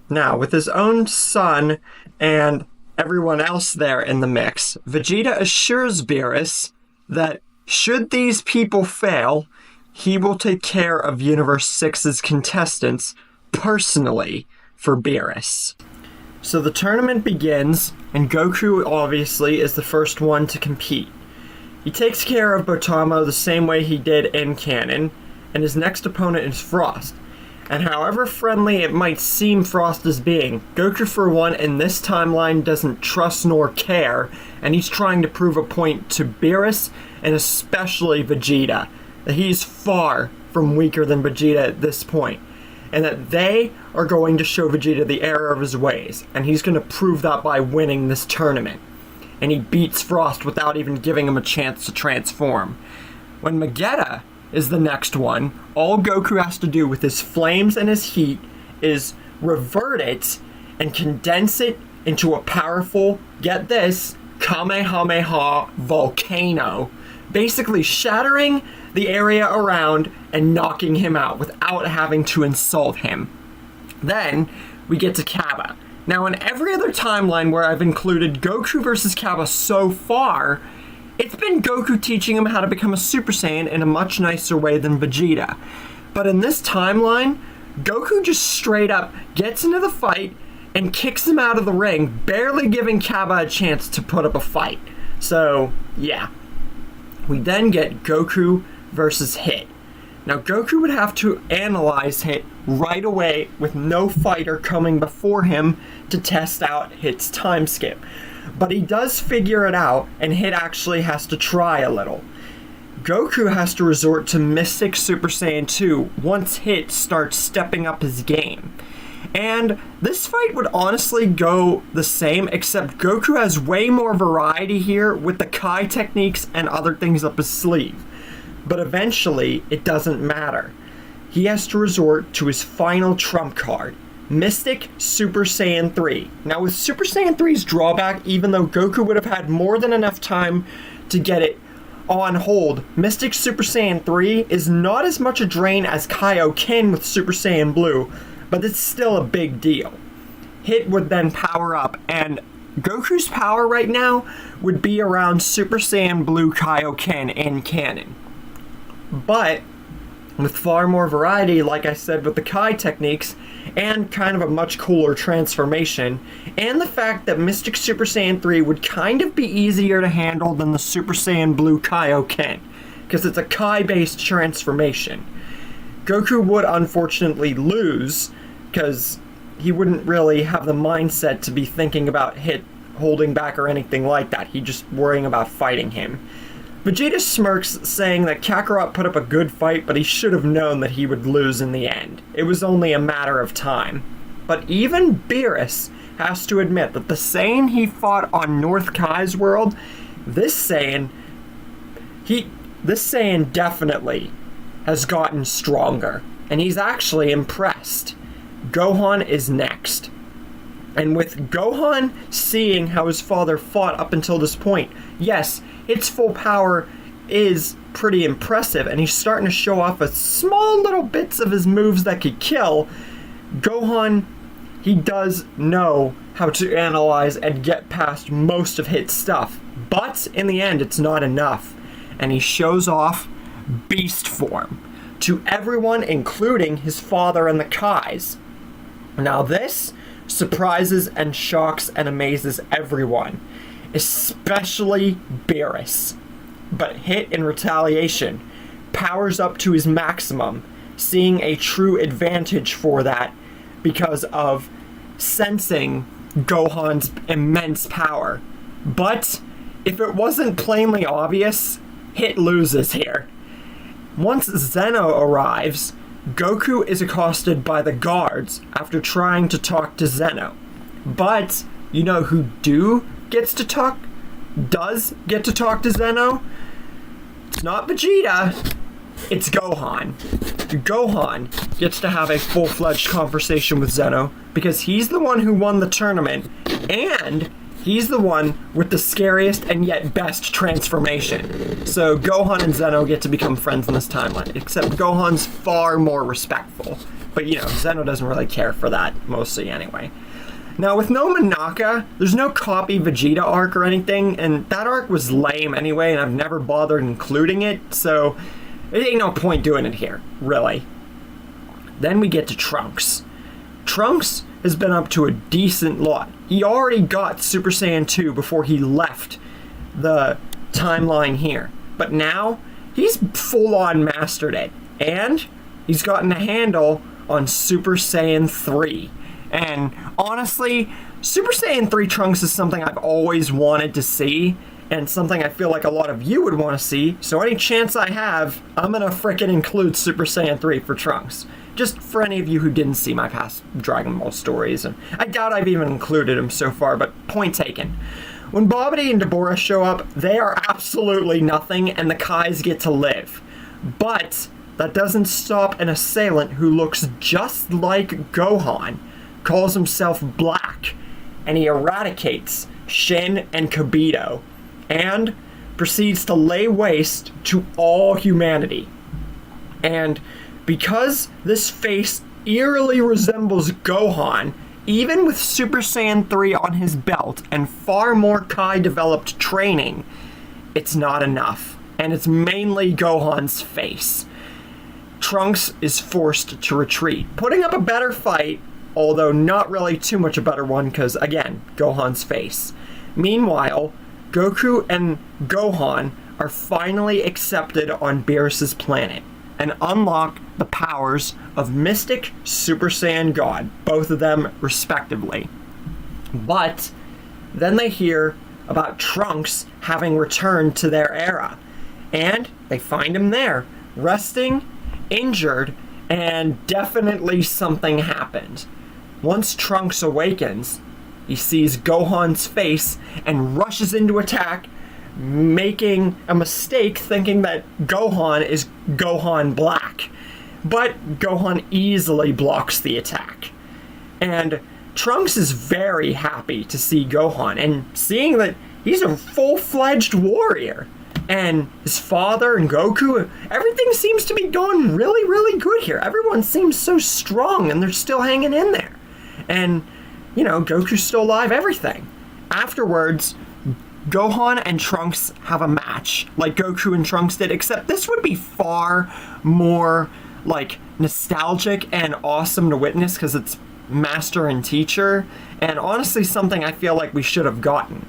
Now, with his own son and everyone else there in the mix, Vegeta assures Beerus that should these people fail, he will take care of Universe 6's contestants personally for Beerus. So the tournament begins, and Goku obviously is the first one to compete. He takes care of Botamo the same way he did in canon, and his next opponent is Frost. And however friendly it might seem Frost is being, Goku for one in this timeline doesn't trust nor care, and he's trying to prove a point to Beerus and especially Vegeta, that he's far from weaker than Vegeta at this point, and that they are going to show Vegeta the error of his ways, and he's going to prove that by winning this tournament. And he beats Frost without even giving him a chance to transform. When Vegeta is the next one, all Goku has to do with his flames and his heat is revert it and condense it into a powerful, get this, Kamehameha volcano, basically shattering the area around and knocking him out without having to insult him. Then we get to Kaba. Now, in every other timeline where I've included Goku versus Kaba so far, it's been Goku teaching him how to become a Super Saiyan in a much nicer way than Vegeta. But in this timeline, Goku just straight up gets into the fight and kicks him out of the ring, barely giving Kaba a chance to put up a fight. So, yeah. We then get Goku versus Hit. Now, Goku would have to analyze Hit right away with no fighter coming before him to test out Hit's time skip. But he does figure it out, and Hit actually has to try a little. Goku has to resort to Mystic Super Saiyan 2 once Hit starts stepping up his game. And this fight would honestly go the same, except Goku has way more variety here with the Kai techniques and other things up his sleeve. But eventually, it doesn't matter. He has to resort to his final trump card, Mystic Super Saiyan 3. Now with Super Saiyan 3's drawback, even though Goku would have had more than enough time to get it on hold, Mystic Super Saiyan 3 is not as much a drain as Kaioken with Super Saiyan Blue, but it's still a big deal. Hit would then power up, and Goku's power right now would be around Super Saiyan Blue Kaioken in canon. But with far more variety, like I said, with the Kai techniques, and kind of a much cooler transformation, and the fact that Mystic Super Saiyan 3 would kind of be easier to handle than the Super Saiyan Blue Kaioken, because it's a Kai-based transformation. Goku would unfortunately lose, because he wouldn't really have the mindset to be thinking about Hit holding back or anything like that. He'd just worrying about fighting him. Vegeta smirks, saying that Kakarot put up a good fight, but he should have known that he would lose in the end. It was only a matter of time. But even Beerus has to admit that the Saiyan he fought on North Kai's world, this Saiyan definitely has gotten stronger. And he's actually impressed. Gohan is next. And with Gohan seeing how his father fought up until this point, yes, its full power is pretty impressive, and he's starting to show off a small little bits of his moves that could kill. Gohan, he does know how to analyze and get past most of Hit's stuff, but in the end, it's not enough, and he shows off Beast Form to everyone, including his father and the Kais. Now this surprises and shocks and amazes everyone, especially Beerus. But Hit, in retaliation, powers up to his maximum, seeing a true advantage for that because of sensing Gohan's immense power. But if it wasn't plainly obvious, Hit loses here. Once Zeno arrives, Goku is accosted by the guards after trying to talk to Zeno. But you know who does get to talk to Zeno? It's not Vegeta, it's Gohan. Gohan gets to have a full-fledged conversation with Zeno because he's the one who won the tournament, and he's the one with the scariest and yet best transformation. So Gohan and Zeno get to become friends in this timeline, except Gohan's far more respectful. But you know, Zeno doesn't really care for that, mostly anyway. Now, with no Monaka, there's no copy Vegeta arc or anything, and that arc was lame anyway, and I've never bothered including it, so it ain't no point doing it here, really. Then we get to Trunks. Trunks has been up to a decent lot. He already got Super Saiyan 2 before he left the timeline here, but now he's full-on mastered it, and he's gotten a handle on Super Saiyan 3. And honestly, Super Saiyan 3 Trunks is something I've always wanted to see, and something I feel like a lot of you would want to see, so any chance I have, I'm gonna frickin' include Super Saiyan 3 for Trunks. Just for any of you who didn't see my past Dragon Ball stories, and I doubt I've even included them so far, but point taken. When Babidi and Deborah show up, they are absolutely nothing, and the Kais get to live. But that doesn't stop an assailant who looks just like Gohan, calls himself Black, and he eradicates Shin and Kibito, and proceeds to lay waste to all humanity. And because this face eerily resembles Gohan, even with Super Saiyan 3 on his belt and far more Kai-developed training, it's not enough, and it's mainly Gohan's face. Trunks is forced to retreat, putting up a better fight, although not really too much a better one because, again, Gohan's face. Meanwhile, Goku and Gohan are finally accepted on Beerus's planet and unlock the powers of Mystic, Super Saiyan God, both of them respectively. But then they hear about Trunks having returned to their era, and they find him there, resting, injured, and definitely something happened. Once Trunks awakens, he sees Gohan's face and rushes into attack, making a mistake thinking that Gohan is Gohan Black. But Gohan easily blocks the attack. And Trunks is very happy to see Gohan and seeing that he's a full-fledged warrior. And his father and Goku, everything seems to be going really, really good here. Everyone seems so strong and they're still hanging in there. And, you know, Goku's still alive, everything. Afterwards, Gohan and Trunks have a match, like Goku and Trunks did, except this would be far more, like, nostalgic and awesome to witness because it's master and teacher, and honestly something I feel like we should have gotten.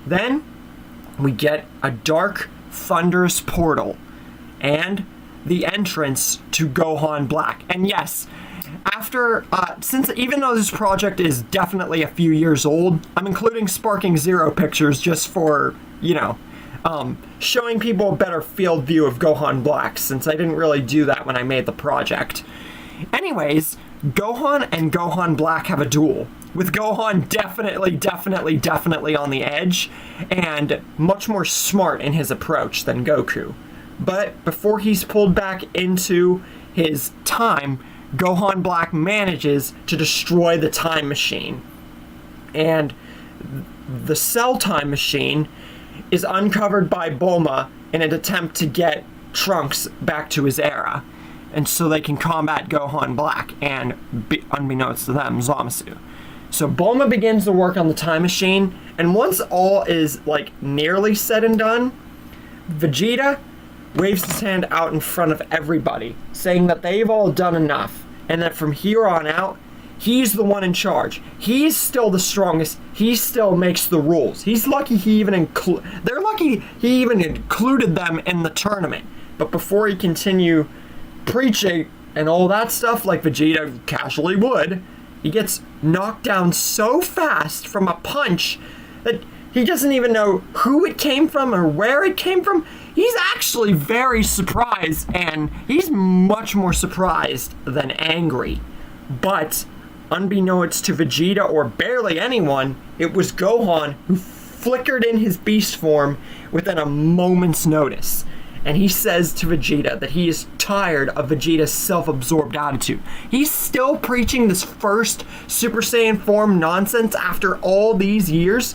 Then, we get a dark, thunderous portal, and the entrance to Gohan Black. And yes, after, since even though this project is definitely a few years old, I'm including Sparking Zero pictures just for, you know, showing people a better field view of Gohan Black, since I didn't really do that when I made the project. Anyways, Gohan and Gohan Black have a duel, with Gohan definitely on the edge, and much more smart in his approach than Goku. But before he's pulled back into his time, Gohan Black manages to destroy the time machine. And the Cell Time Machine is uncovered by Bulma in an attempt to get Trunks back to his era, and so they can combat Gohan Black and, unbeknownst to them, Zamasu. So Bulma begins to work on the time machine, and once all is, like, nearly said and done, Vegeta waves his hand out in front of everybody, saying that they've all done enough, and that from here on out, he's the one in charge. He's still the strongest. He still makes the rules. He's lucky he even they're lucky he even included them in the tournament. But before he continue preaching and all that stuff like Vegeta casually would, He gets knocked down so fast from a punch that he doesn't even know who it came from or where it came from. He's actually very surprised, and he's much more surprised than angry. But unbeknownst to Vegeta or barely anyone, it was Gohan who flickered in his beast form within a moment's notice. And he says to Vegeta that he is tired of Vegeta's self-absorbed attitude. He's still preaching this first Super Saiyan form nonsense after all these years.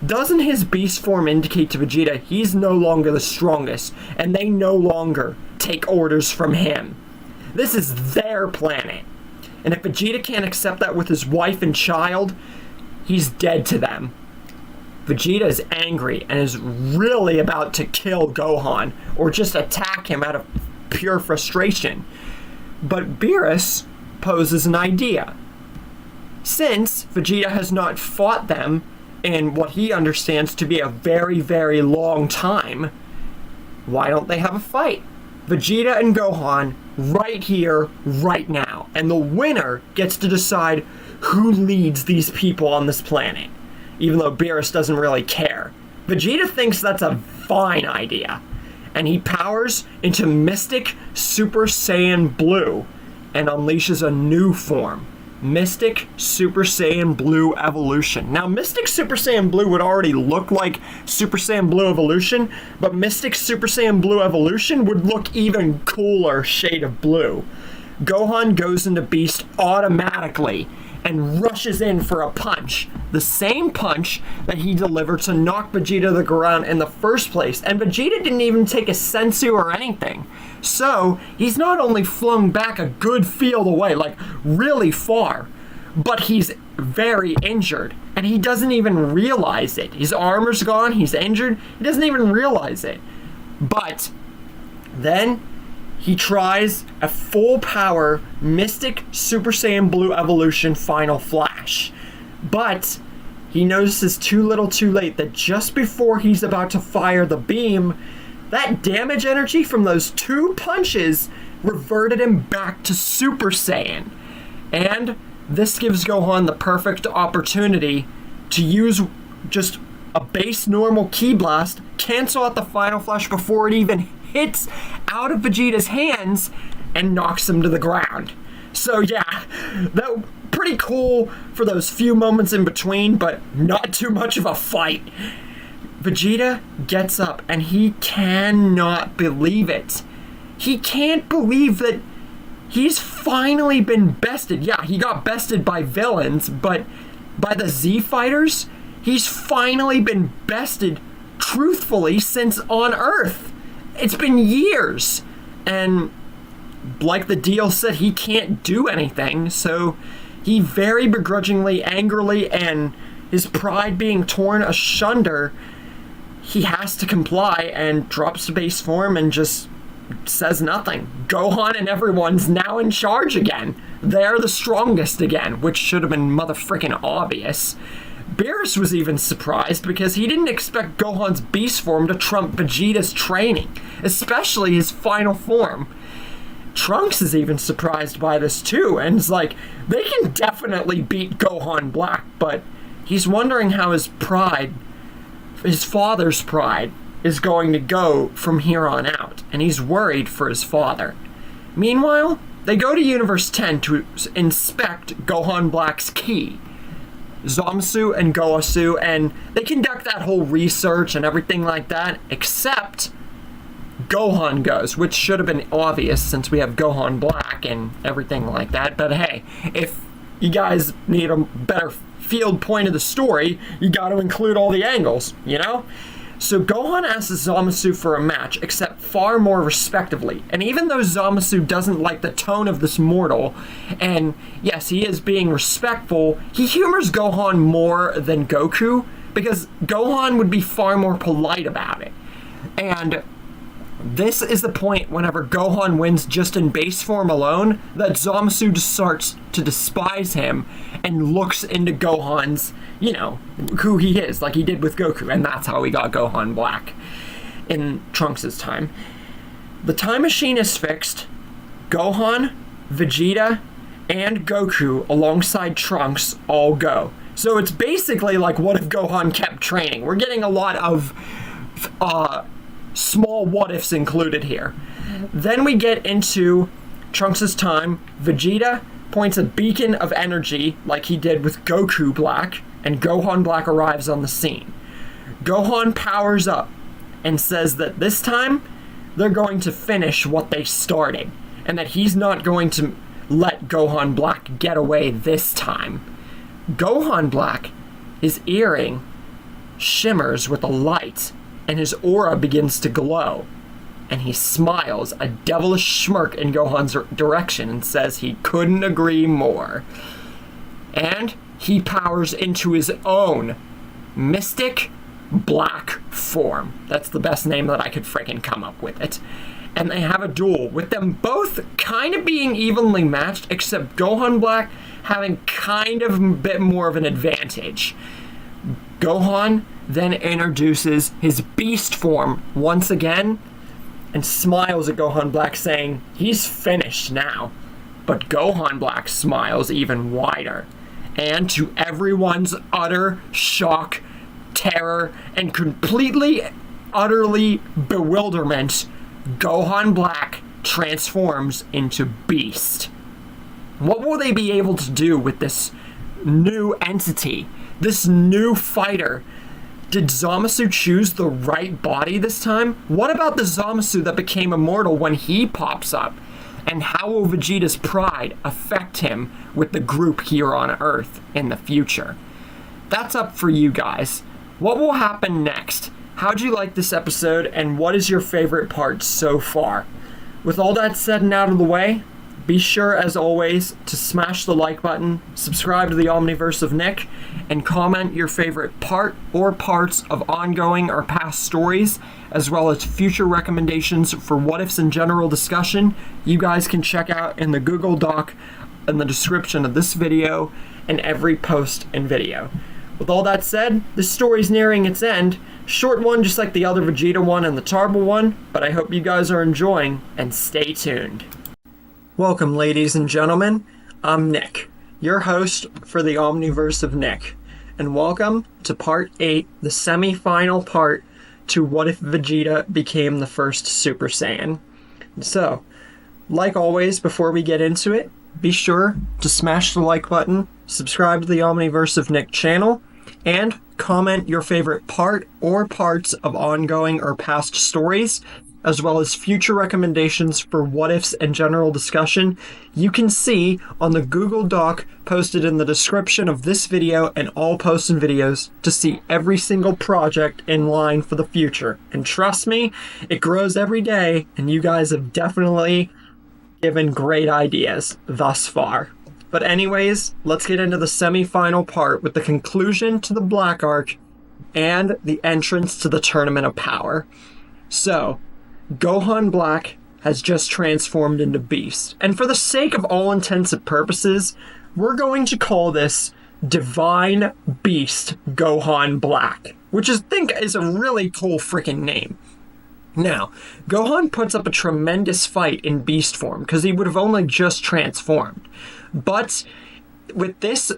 Doesn't his beast form indicate to Vegeta he's no longer the strongest, and they no longer take orders from him? This is their planet. And if Vegeta can't accept that with his wife and child, he's dead to them. Vegeta is angry and is really about to kill Gohan or just attack him out of pure frustration. But Beerus poses an idea. Since Vegeta has not fought them in what he understands to be a very, very long time, why don't they have a fight? Vegeta and Gohan right here, right now. And the winner gets to decide who leads these people on this planet. Even though Beerus doesn't really care. Vegeta thinks that's a fine idea. And he powers into Mystic Super Saiyan Blue and unleashes a new form. Mystic Super Saiyan Blue Evolution. Now, Mystic Super Saiyan Blue would already look like Super Saiyan Blue Evolution, but Mystic Super Saiyan Blue Evolution would look even cooler shade of blue. Gohan goes into Beast automatically and rushes in for a punch. The same punch that he delivered to knock Vegeta to the ground in the first place. And Vegeta didn't even take a sensu or anything. So, he's not only flung back a good field away, like really far, but he's very injured. And he doesn't even realize it. His armor's gone, he's injured, he doesn't even realize it. But then he tries a full power Mystic Super Saiyan Blue Evolution Final Flash. But he notices too little too late that just before he's about to fire the beam, that damage energy from those two punches reverted him back to Super Saiyan. And this gives Gohan the perfect opportunity to use just a base normal Ki Blast, cancel out the Final Flash before it even hits out of Vegeta's hands and knocks him to the ground. So yeah, that pretty cool for those few moments in between, but not too much of a fight. Vegeta gets up and he cannot believe it. He can't believe that he's finally been bested. Yeah, he got bested by villains, but by the Z Fighters, he's finally been bested truthfully since on Earth. It's been years, and like the deal said, he can't do anything, so he very begrudgingly, angrily, and his pride being torn asunder, he has to comply and drops to base form and just says nothing. Gohan and everyone's now in charge again. They're the strongest again, which should have been motherfrickin' obvious. Beerus was even surprised because he didn't expect Gohan's beast form to trump Vegeta's training, especially his final form. Trunks is even surprised by this too, and is like, they can definitely beat Gohan Black, but he's wondering how his pride, his father's pride, is going to go from here on out, and he's worried for his father. Meanwhile, they go to Universe 10 to inspect Gohan Black's ki. Zamasu and Goasu, and they conduct that whole research and everything like that, except Gohan goes, which should have been obvious since we have Gohan Black and everything like that. But hey, if you guys need a better field point of the story, you got to include all the angles, you know? So Gohan asks Zamasu for a match, except far more respectively. And even though Zamasu doesn't like the tone of this mortal, and yes, he is being respectful, he humors Gohan more than Goku, because Gohan would be far more polite about it. And this is the point whenever Gohan wins just in base form alone, that Zamasu just starts to despise him and looks into Gohan's, you know, who he is, like he did with Goku, and that's how we got Gohan Black in Trunks' time. The time machine is fixed. Gohan, Vegeta, and Goku alongside Trunks all go. So it's basically like, what if Gohan kept training? We're getting a lot of small what ifs included here. Then we get into Trunks' time. Vegeta points a beacon of energy like he did with Goku Black, and Gohan Black arrives on the scene. Gohan powers up and says that this time they're going to finish what they started, and that he's not going to let Gohan Black get away this time. Gohan Black, his earring shimmers with a light, and his aura begins to glow, and he smiles a devilish smirk in Gohan's direction and says he couldn't agree more. And he powers into his own mystic black form. That's the best name that I could freaking come up with it. And they have a duel with them both kind of being evenly matched, except Gohan Black having kind of a bit more of an advantage. Gohan then introduces his beast form once again and smiles at Gohan Black, saying he's finished now. But Gohan Black smiles even wider, and to everyone's utter shock, terror, and completely, utterly bewilderment, Gohan Black transforms into Beast. What will they be able to do with this new entity, this new fighter? Did Zamasu choose the right body this time? What about the Zamasu that became immortal when he pops up? And how will Vegeta's pride affect him with the group here on Earth in the future? That's up for you guys. What will happen next? How'd you like this episode, and what is your favorite part so far? With all that said and out of the way, be sure, as always, to smash the like button, subscribe to the Omniverse of Nick, and comment your favorite part or parts of ongoing or past stories, as well as future recommendations for what-ifs and general discussion. You guys can check out in the Google Doc in the description of this video and every post and video. With all that said, this story's nearing its end. Short one, just like the other Vegeta one and the Tarble one, but I hope you guys are enjoying, and stay tuned. Welcome, ladies and gentlemen. I'm Nick, your host for the Omniverse of Nick, and welcome to Part 8, the semi-final part to What If Vegeta Became the First Super Saiyan. So, like always, before we get into it, be sure to smash the like button, subscribe to the Omniverse of Nick channel, and comment your favorite part or parts of ongoing or past stories, as well as future recommendations for what-ifs and general discussion. You can see on the Google Doc posted in the description of this video and all posts and videos to see every single project in line for the future. And trust me, it grows every day, and you guys have definitely given great ideas thus far. But anyways, let's get into the semi-final part with the conclusion to the Black Arc and the entrance to the Tournament of Power. So, Gohan Black has just transformed into Beast, and for the sake of all intents and purposes, we're going to call this Divine Beast Gohan Black, which I think is a really cool freaking name. Now, Gohan puts up a tremendous fight in Beast form, because he would have only just transformed. But with this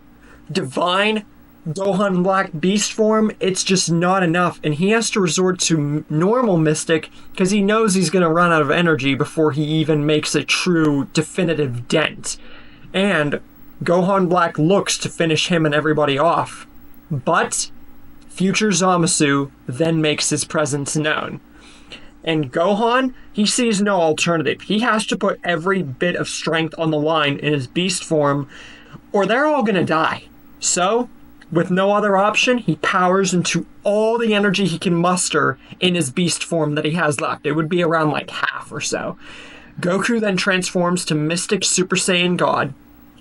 Divine Gohan Black Beast form, it's just not enough, and he has to resort to normal Mystic because he knows he's going to run out of energy before he even makes a true definitive dent. And Gohan Black looks to finish him and everybody off, but future Zamasu then makes his presence known. And Gohan, he sees no alternative. He has to put every bit of strength on the line in his Beast form, or they're all going to die. So, with no other option, he powers into all the energy he can muster in his Beast form that he has left. It would be around like half or so. Goku then transforms to Mystic Super Saiyan God,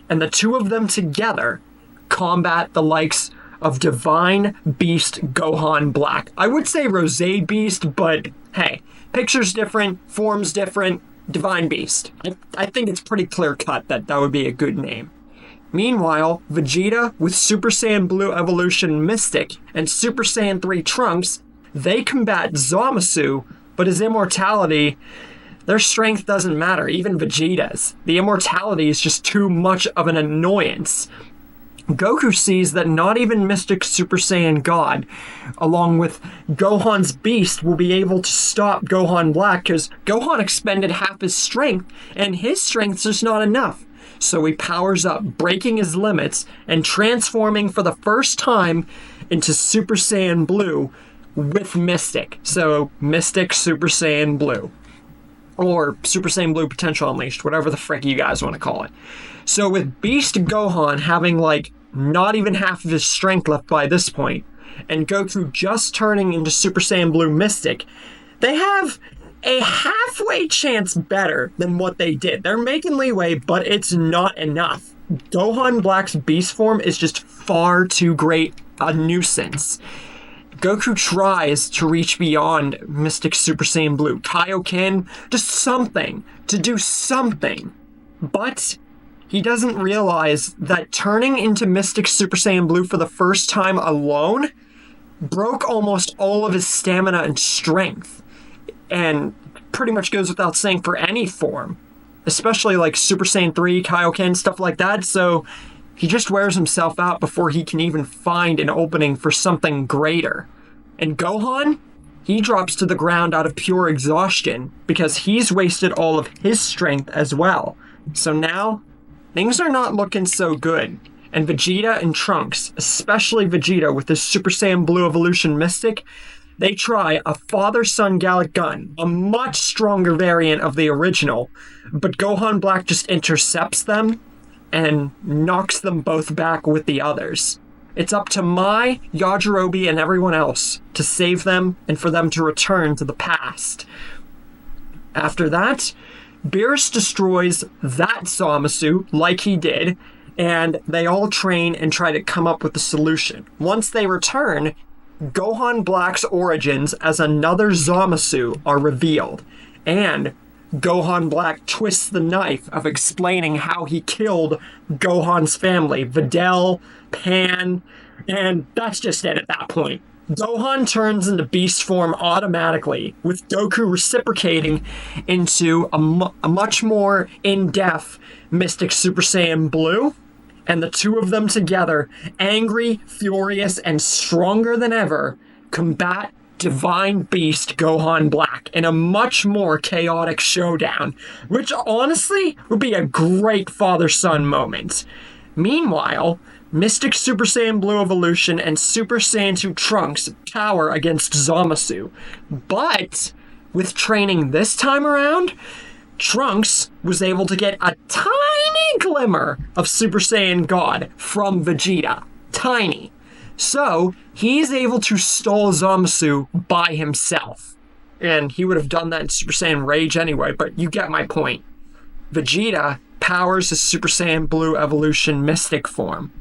and the two of them together combat the likes of Divine Beast Gohan Black. I would say Rosé Beast, but hey, picture's different, form's different, Divine Beast. I think it's pretty clear cut that that would be a good name. Meanwhile, Vegeta, with Super Saiyan Blue Evolution Mystic and Super Saiyan 3 Trunks, they combat Zamasu, but his immortality Their strength doesn't matter, even Vegeta's. The immortality is just too much of an annoyance. Goku sees that not even Mystic Super Saiyan God, along with Gohan's Beast, will be able to stop Gohan Black, because Gohan expended half his strength, and his strength's just not enough. So he powers up, breaking his limits, and transforming for the first time into Super Saiyan Blue with Mystic. So, Mystic Super Saiyan Blue. Or Super Saiyan Blue Potential Unleashed, whatever the frick you guys want to call it. So with Beast Gohan having, like, not even half of his strength left by this point, and Goku just turning into Super Saiyan Blue Mystic, they have a halfway chance better than what they did. They're making leeway, but it's not enough. Gohan Black's Beast form is just far too great a nuisance. Goku tries to reach beyond Mystic Super Saiyan Blue, Kaioken, just something, to do something. But he doesn't realize that turning into Mystic Super Saiyan Blue for the first time alone broke almost all of his stamina and strength. And pretty much goes without saying for any form. Especially like Super Saiyan 3, Kaioken, stuff like that, so he just wears himself out before he can even find an opening for something greater. And Gohan, he drops to the ground out of pure exhaustion because he's wasted all of his strength as well. So now, things are not looking so good. And Vegeta and Trunks, especially Vegeta with his Super Saiyan Blue Evolution Mystic, they try a father-son Gallic Gun, a much stronger variant of the original, but Gohan Black just intercepts them and knocks them both back with the others. It's up to Mai, Yajirobe, and everyone else to save them and for them to return to the past. After that, Beerus destroys that Zamasu like he did, and they all train and try to come up with a solution. Once they return, Gohan Black's origins as another Zamasu are revealed, and Gohan Black twists the knife of explaining how he killed Gohan's family, Videl, Pan, and that's just it at that point. Gohan turns into beast form automatically, with Goku reciprocating into a much more in-depth Mystic Super Saiyan Blue, and the two of them together, angry, furious, and stronger than ever, combat Divine Beast Gohan Black in a much more chaotic showdown, which honestly would be a great father-son moment. Meanwhile, Mystic Super Saiyan Blue Evolution and Super Saiyan 2 Trunks cower against Zamasu. But with training this time around, Trunks was able to get a tiny glimmer of Super Saiyan God from Vegeta. Tiny. So, he's able to stall Zamasu by himself. And he would have done that in Super Saiyan Rage anyway, but you get my point. Vegeta powers his Super Saiyan Blue Evolution Mystic form,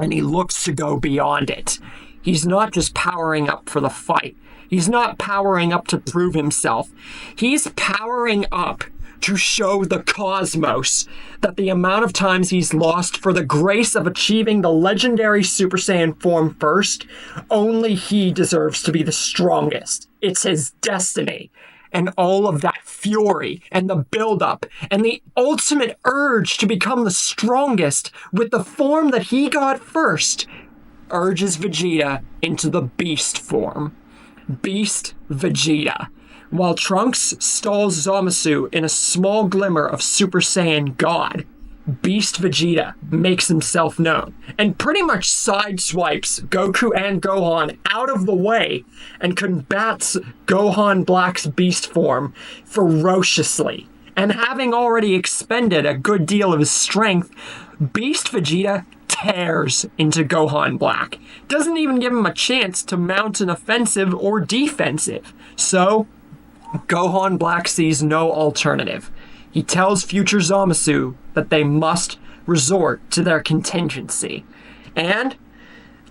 and he looks to go beyond it. He's not just powering up for the fight. He's not powering up to prove himself. He's powering up to show the cosmos that the amount of times he's lost for the grace of achieving the legendary Super Saiyan form first, only he deserves to be the strongest. It's his destiny. And all of that fury and the buildup and the ultimate urge to become the strongest with the form that he got first urges Vegeta into the Beast form. Beast Vegeta. While Trunks stalls Zamasu in a small glimmer of Super Saiyan God, Beast Vegeta makes himself known and pretty much sideswipes Goku and Gohan out of the way and combats Gohan Black's Beast form ferociously. And having already expended a good deal of his strength, Beast Vegeta tears into Gohan Black. Doesn't even give him a chance to mount an offensive or defensive. So, Gohan Black sees no alternative. He tells future Zamasu that they must resort to their contingency. And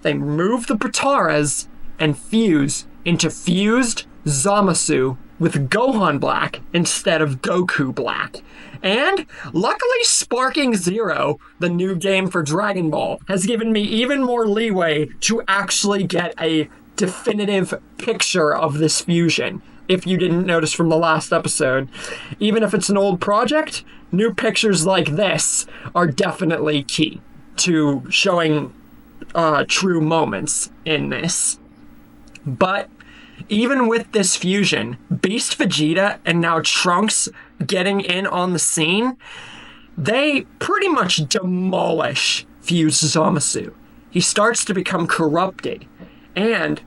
they move the Pataras and fuse into fused Zamasu with Gohan Black instead of Goku Black. And luckily Sparking Zero, the new game for Dragon Ball, has given me even more leeway to actually get a definitive picture of this fusion. if you didn't notice from the last episode. Even if it's an old project, new pictures like this are definitely key to showing true moments in this. But even with this fusion, Beast Vegeta and now Trunks getting in on the scene, they pretty much demolish Fused Zamasu. He starts to become corrupted, and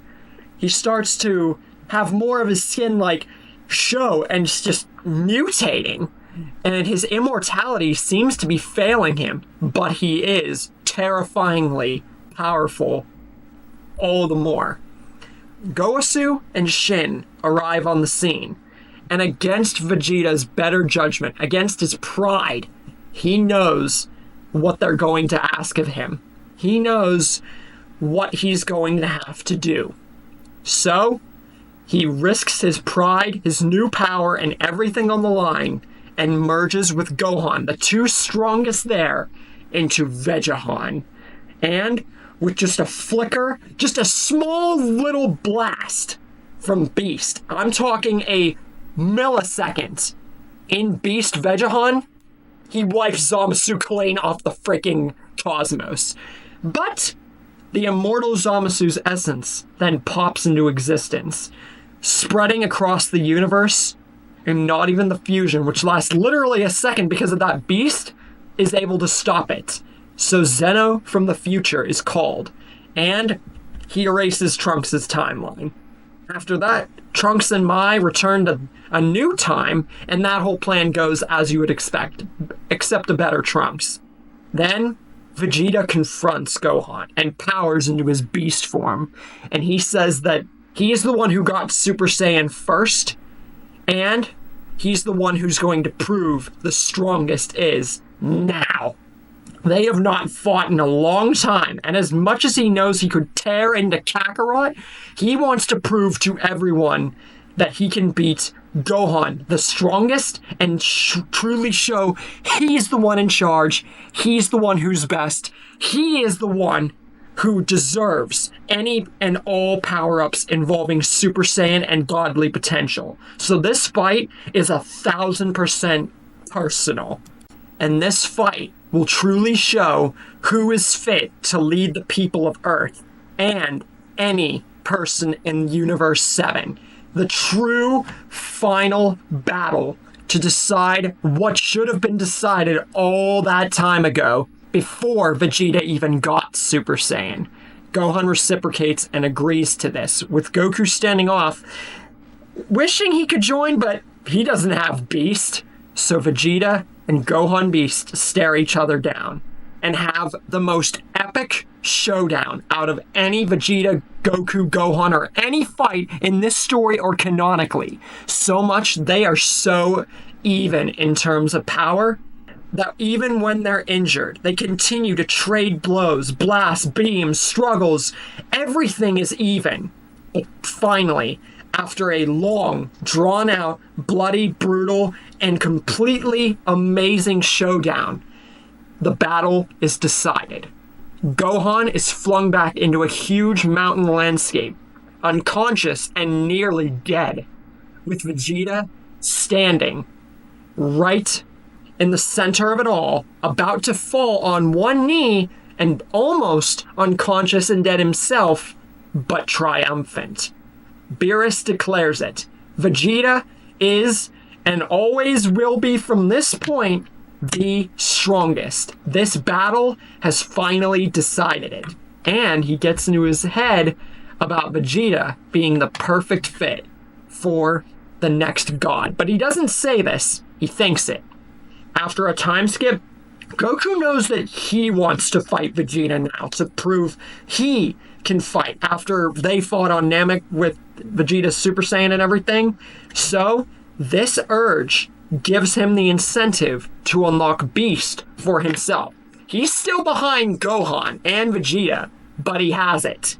he starts to have more of his skin like show and just mutating, and his immortality seems to be failing him, but he is terrifyingly powerful all the more. Gowasu and Shin arrive on the scene, and against Vegeta's better judgment, against his pride, he knows what they're going to ask of him. He knows what he's going to have to do. So, he risks his pride, his new power, and everything on the line, and merges with Gohan, the two strongest there, into Vegahan. And with just a flicker, just a small little blast from Beast, I'm talking a millisecond, in Beast Vegahan, he wipes Zamasu clean off the freaking cosmos. But the immortal Zamasu's essence then pops into existence, spreading across the universe, and not even the fusion, which lasts literally a second because of that Beast, is able to stop it. So Zeno from the future is called, and he erases Trunks' timeline. After that, Trunks and Mai return to a new time, and that whole plan goes as you would expect, except a better Trunks. Then, Vegeta confronts Gohan and powers into his beast form, and he says that he is the one who got Super Saiyan first, and he's the one who's going to prove the strongest is now. They have not fought in a long time, and as much as he knows he could tear into Kakarot, he wants to prove to everyone that he can beat Gohan, the strongest, and truly show he's the one in charge, he's the one who's best, he is the one who deserves any and all power-ups involving Super Saiyan and godly potential. So this fight is 1,000% personal. And this fight will truly show who is fit to lead the people of Earth and any person in Universe 7. The true final battle to decide what should have been decided all that time ago before Vegeta even got Super Saiyan. Gohan reciprocates and agrees to this, with Goku standing off, wishing he could join, but he doesn't have Beast. So Vegeta and Gohan Beast stare each other down and have the most epic showdown out of any Vegeta, Goku, Gohan, or any fight in this story or canonically. So much they are so even in terms of power that even when they're injured, they continue to trade blows, blasts, beams, struggles. Everything is even. But finally, after a long, drawn-out, bloody, brutal, and completely amazing showdown, the battle is decided. Gohan is flung back into a huge mountain landscape, unconscious and nearly dead, with Vegeta standing right in the center of it all, about to fall on one knee and almost unconscious and dead himself, but triumphant. Beerus declares it. Vegeta is, and always will be from this point, the strongest. This battle has finally decided it. And he gets into his head about Vegeta being the perfect fit for the next god. But he doesn't say this, he thinks it. After a time skip, Goku knows that he wants to fight Vegeta now to prove he can fight after they fought on Namek with Vegeta's Super Saiyan and everything. So, this urge gives him the incentive to unlock Beast for himself. He's still behind Gohan and Vegeta, but he has it.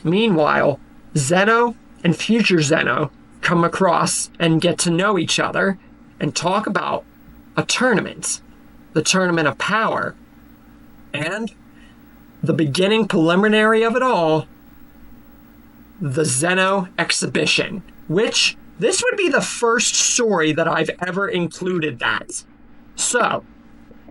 Meanwhile, Zeno and future Zeno come across and get to know each other and talk about a tournament, the Tournament of Power, and the beginning preliminary of it all, the Zeno Exhibition, which this would be the first story that I've ever included that. So,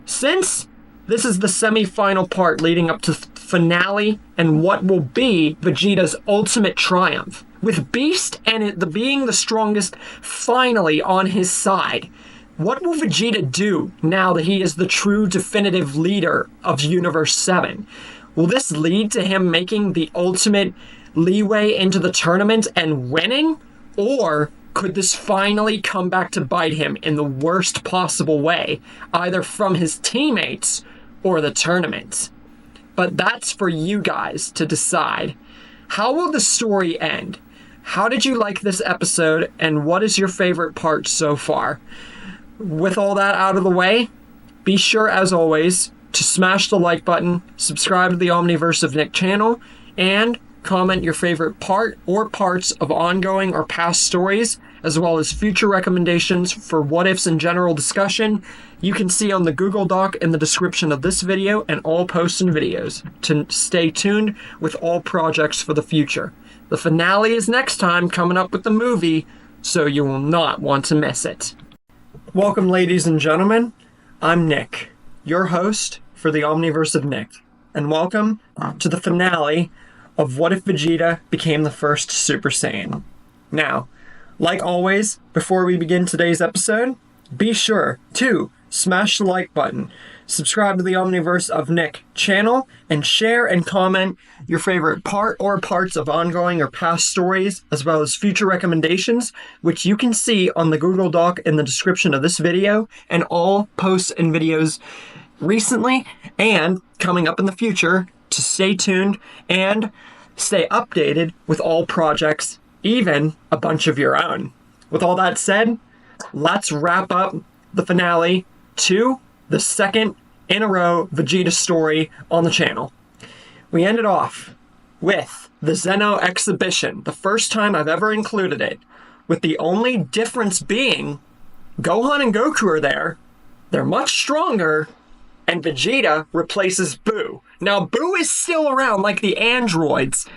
since this is the semi-final part leading up to finale and what will be Vegeta's ultimate triumph, with Beast and being the strongest finally on his side, what will Vegeta do now that he is the true definitive leader of Universe 7? Will this lead to him making the ultimate leeway into the tournament and winning? Or could this finally come back to bite him in the worst possible way, either from his teammates or the tournament? But that's for you guys to decide. How will the story end? How did you like this episode, and what is your favorite part so far? With all that out of the way, be sure, as always, to smash the like button, subscribe to the Omniverse of Nick channel, and comment your favorite part or parts of ongoing or past stories, as well as future recommendations for what-ifs and general discussion. You can see on the Google Doc in the description of this video and all posts and videos to stay tuned with all projects for the future. The finale is next time, coming up with the movie, so you will not want to miss it. Welcome, ladies and gentlemen. I'm Nick, your host for the Omniverse of Nick, and welcome to the finale of What If Vegeta Became the First Super Saiyan. Now, like always, before we begin today's episode, be sure to smash the like button, subscribe to the Omniverse of Nick channel, and share and comment your favorite part or parts of ongoing or past stories, as well as future recommendations, which you can see on the Google Doc in the description of this video, and all posts and videos recently and coming up in the future, to stay tuned and stay updated with all projects, even a bunch of your own. With all that said, let's wrap up the finale to the second in a row Vegeta story on the channel. We ended off with the Zeno exhibition, the first time I've ever included it, with the only difference being Gohan and Goku are there, they're much stronger, and Vegeta replaces Buu. Now, Buu is still around like the androids,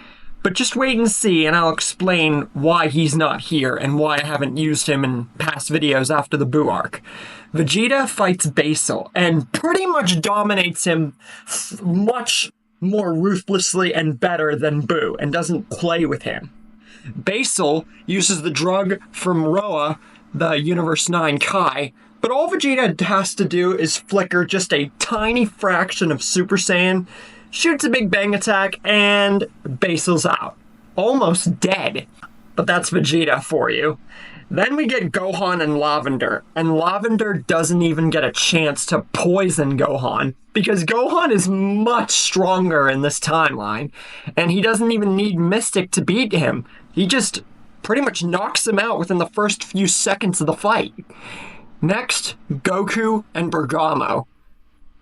but just wait and see, and I'll explain why he's not here and why I haven't used him in past videos after the Buu arc. Vegeta fights Basal and pretty much dominates him much more ruthlessly and better than Buu, and doesn't play with him. Basal uses the drug from Roa, the Universe 9 Kai, but all Vegeta has to do is flicker just a tiny fraction of Super Saiyan, shoots a big bang attack, and Basal's out. Almost dead. But that's Vegeta for you. Then we get Gohan and Lavender doesn't even get a chance to poison Gohan, because Gohan is much stronger in this timeline, and he doesn't even need Mystic to beat him. He just pretty much knocks him out within the first few seconds of the fight. Next, Goku and Bergamo.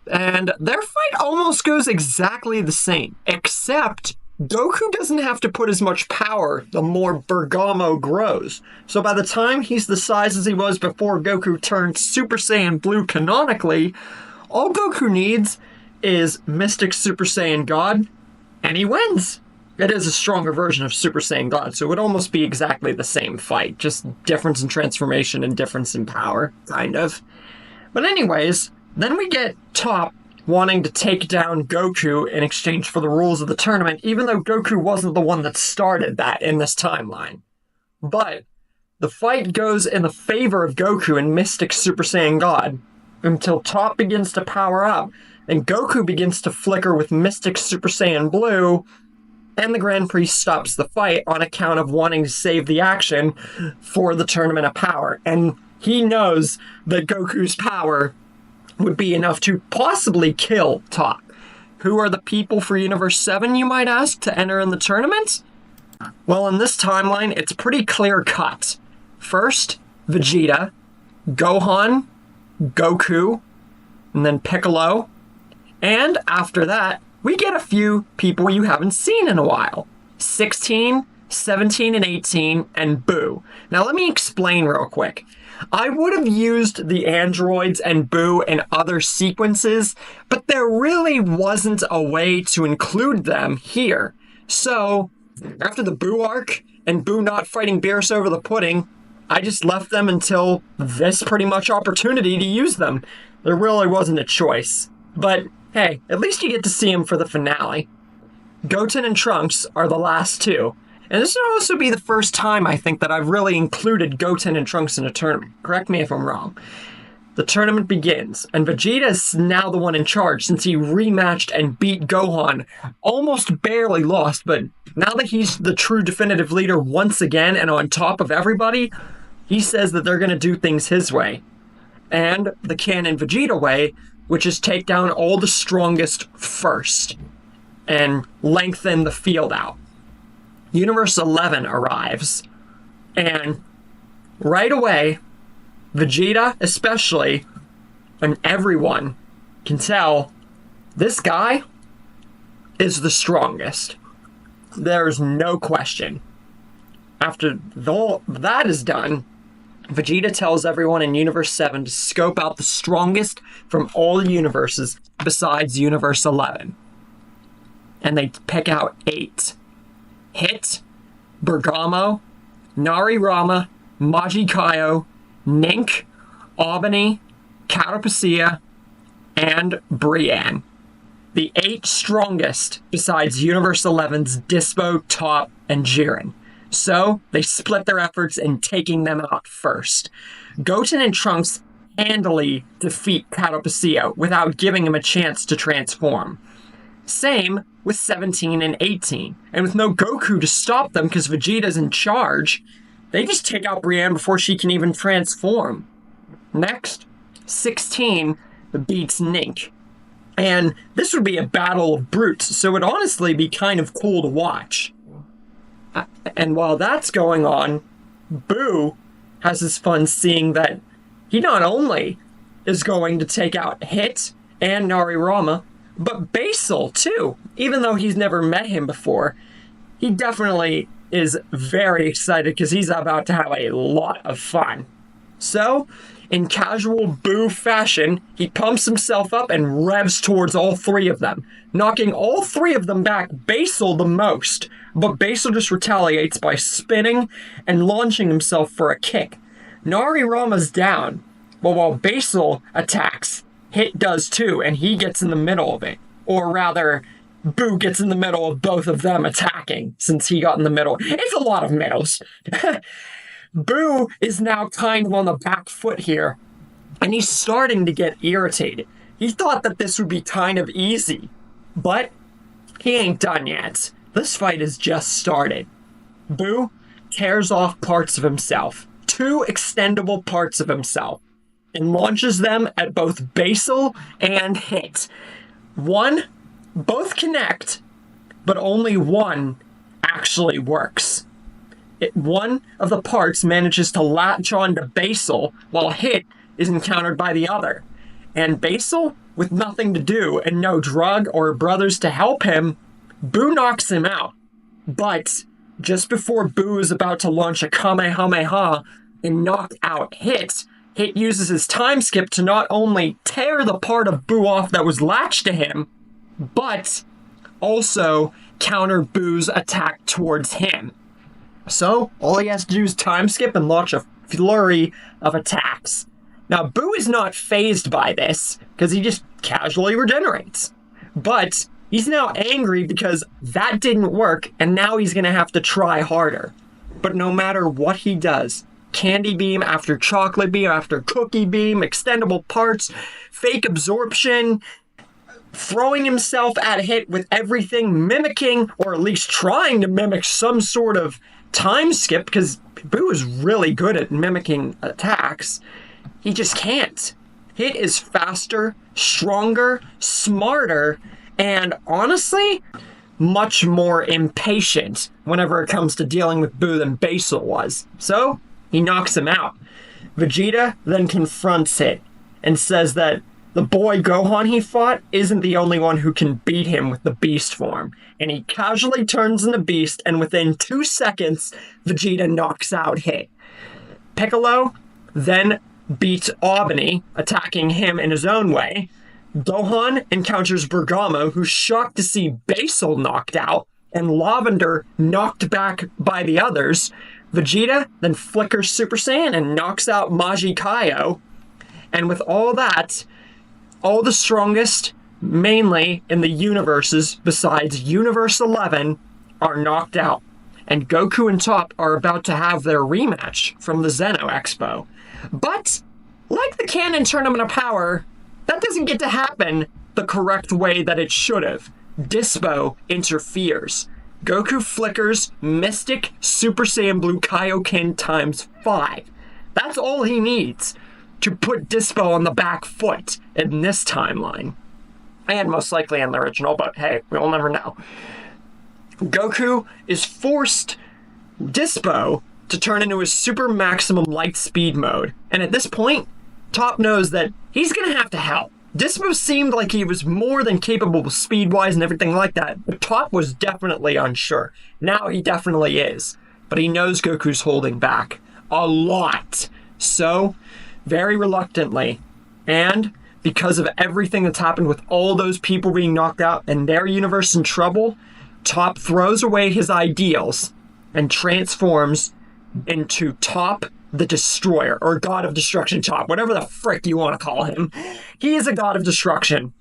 And their fight almost goes exactly the same, except Goku doesn't have to put as much power the more Bergamo grows. So by the time he's the size as he was before Goku turned Super Saiyan Blue canonically, all Goku needs is Mystic Super Saiyan God, and he wins. It is a stronger version of Super Saiyan God, so it would almost be exactly the same fight, just difference in transformation and difference in power, kind of. But anyways, then we get Top wanting to take down Goku in exchange for the rules of the tournament, even though Goku wasn't the one that started that in this timeline. But the fight goes in the favor of Goku and Mystic Super Saiyan God until Top begins to power up, and Goku begins to flicker with Mystic Super Saiyan Blue, and the Grand Priest stops the fight on account of wanting to save the action for the Tournament of Power. And he knows that Goku's power would be enough to possibly kill Top. Who are the people for Universe 7, you might ask, to enter in the tournament? Well, in this timeline, it's pretty clear-cut. First, Vegeta, Gohan, Goku, and then Piccolo. And after that, we get a few people you haven't seen in a while. 16, 17, and 18, and Buu. Now let me explain real quick. I would have used the androids and Buu in other sequences, but there really wasn't a way to include them here. So, after the Buu arc, and Buu not fighting Beerus over the pudding, I just left them until this pretty much opportunity to use them. There really wasn't a choice. But hey, at least you get to see them for the finale. Goten and Trunks are the last two. And this will also be the first time, I think, that I've really included Goten and Trunks in a tournament. Correct me if I'm wrong. The tournament begins, and Vegeta is now the one in charge since he rematched and beat Gohan. Almost barely lost, but now that he's the true definitive leader once again and on top of everybody, he says that they're going to do things his way. And the canon Vegeta way, which is take down all the strongest first and lengthen the field out. Universe 11 arrives, and right away, Vegeta especially, and everyone can tell this guy is the strongest. There's no question. After that is done, Vegeta tells everyone in Universe 7 to scope out the strongest from all the universes besides Universe 11. And they pick out 8. Hit, Bergamo, Narirama, Majikayo, Nink, Albany, Catapacia, and Brienne. The 8 strongest besides Universe 11's Dispo, Top, and Jiren. So, they split their efforts in taking them out first. Goten and Trunks handily defeat Catapacia without giving him a chance to transform. Same with 17 and 18. And with no Goku to stop them because Vegeta's in charge, they just take out Brienne before she can even transform. Next, 16 beats Nink. And this would be a battle of brutes, so it would honestly be kind of cool to watch. And while that's going on, Boo has his fun seeing that he not only is going to take out Hit and Narirama, but Basil too. Even though he's never met him before, he definitely is very excited because he's about to have a lot of fun. So, in casual Boo fashion, he pumps himself up and revs towards all 3 of them, knocking all 3 of them back, Basil the most. But Basil just retaliates by spinning and launching himself for a kick. Narirama's down, but while Basil attacks, Hit does too, and he gets in the middle of it. Or rather, Boo gets in the middle of both of them attacking, since he got in the middle. It's a lot of middles. Boo is now kind of on the back foot here, and he's starting to get irritated. He thought that this would be kind of easy, but he ain't done yet. This fight has just started. Boo tears off parts of himself, 2 extendable parts of himself, and launches them at both Basil and Hit. Both connect, but only one actually works. One of the parts manages to latch on to Basil, while Hit is encountered by the other. And Basil, with nothing to do and no drug or brothers to help him, Boo knocks him out. But just before Boo is about to launch a Kamehameha and knock out Hit, Hit uses his time skip to not only tear the part of Boo off that was latched to him, but also counter Boo's attack towards him. So, all he has to do is time skip and launch a flurry of attacks. Now, Boo is not fazed by this, because he just casually regenerates. But he's now angry because that didn't work, and now he's going to have to try harder. But no matter what he does, Candy Beam after Chocolate Beam after Cookie Beam, extendable parts, fake absorption, throwing himself at Hit with everything, mimicking, or at least trying to mimic some sort of time skip, because Boo is really good at mimicking attacks. He just can't. Hit is faster, stronger, smarter, and honestly, much more impatient whenever it comes to dealing with Boo than Basil was. So, he knocks him out. Vegeta then confronts Hit and says that the boy Gohan he fought isn't the only one who can beat him with the beast form. And he casually turns into Beast, and within 2 seconds, Vegeta knocks out Hit. Piccolo then beats Albany, attacking him in his own way. Gohan encounters Bergamo, who's shocked to see Basil knocked out, and Lavender knocked back by the others. Vegeta then flickers Super Saiyan and knocks out Magi Kaio. And with all that, all the strongest, mainly in the universes besides Universe 11, are knocked out. And Goku and Toph are about to have their rematch from the Zeno Expo. But, like the Canon Tournament of Power, that doesn't get to happen the correct way that it should have. Dispo interferes. Goku flickers Mystic Super Saiyan Blue Kaioken times 5. That's all he needs to put Dispo on the back foot in this timeline. And most likely in the original, but hey, we'll never know. Goku is forced Dispo to turn into his super maximum light speed mode. And at this point, Toph knows that he's gonna have to help. Dispo seemed like he was more than capable speed-wise and everything like that, but Toph was definitely unsure. Now he definitely is, but he knows Goku's holding back a lot. So, very reluctantly, and because of everything that's happened with all those people being knocked out and their universe in trouble, Toph throws away his ideals and transforms into Toph the Destroyer, or God of Destruction Toph, whatever the frick you want to call him. He is a God of Destruction.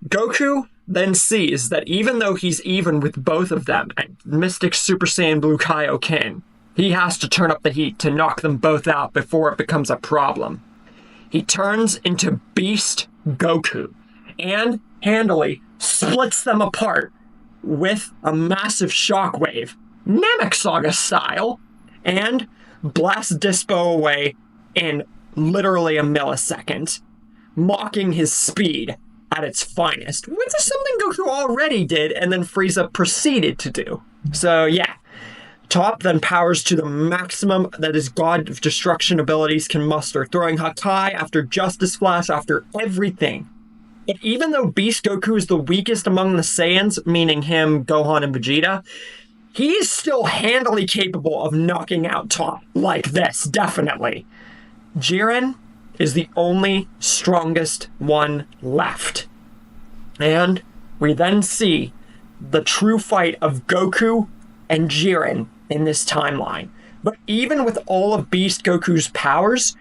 Goku then sees that even though he's even with both of them at Mystic Super Saiyan Blue Kaioken, he has to turn up the heat to knock them both out before it becomes a problem. He turns into Beast Goku and handily splits them apart with a massive shockwave, Namek Saga style, and blasts Dispo away in literally a millisecond, mocking his speed at its finest, which is something Goku already did and then Frieza proceeded to do. So yeah, Toph then powers to the maximum that his God of Destruction abilities can muster, throwing Hakai after Justice Flash after everything. But even though Beast Goku is the weakest among the Saiyans, meaning him, Gohan, and Vegeta, he is still handily capable of knocking out Toph like this, definitely. Jiren is the only strongest one left. And we then see the true fight of Goku and Jiren in this timeline. But even with all of Beast Goku's powers,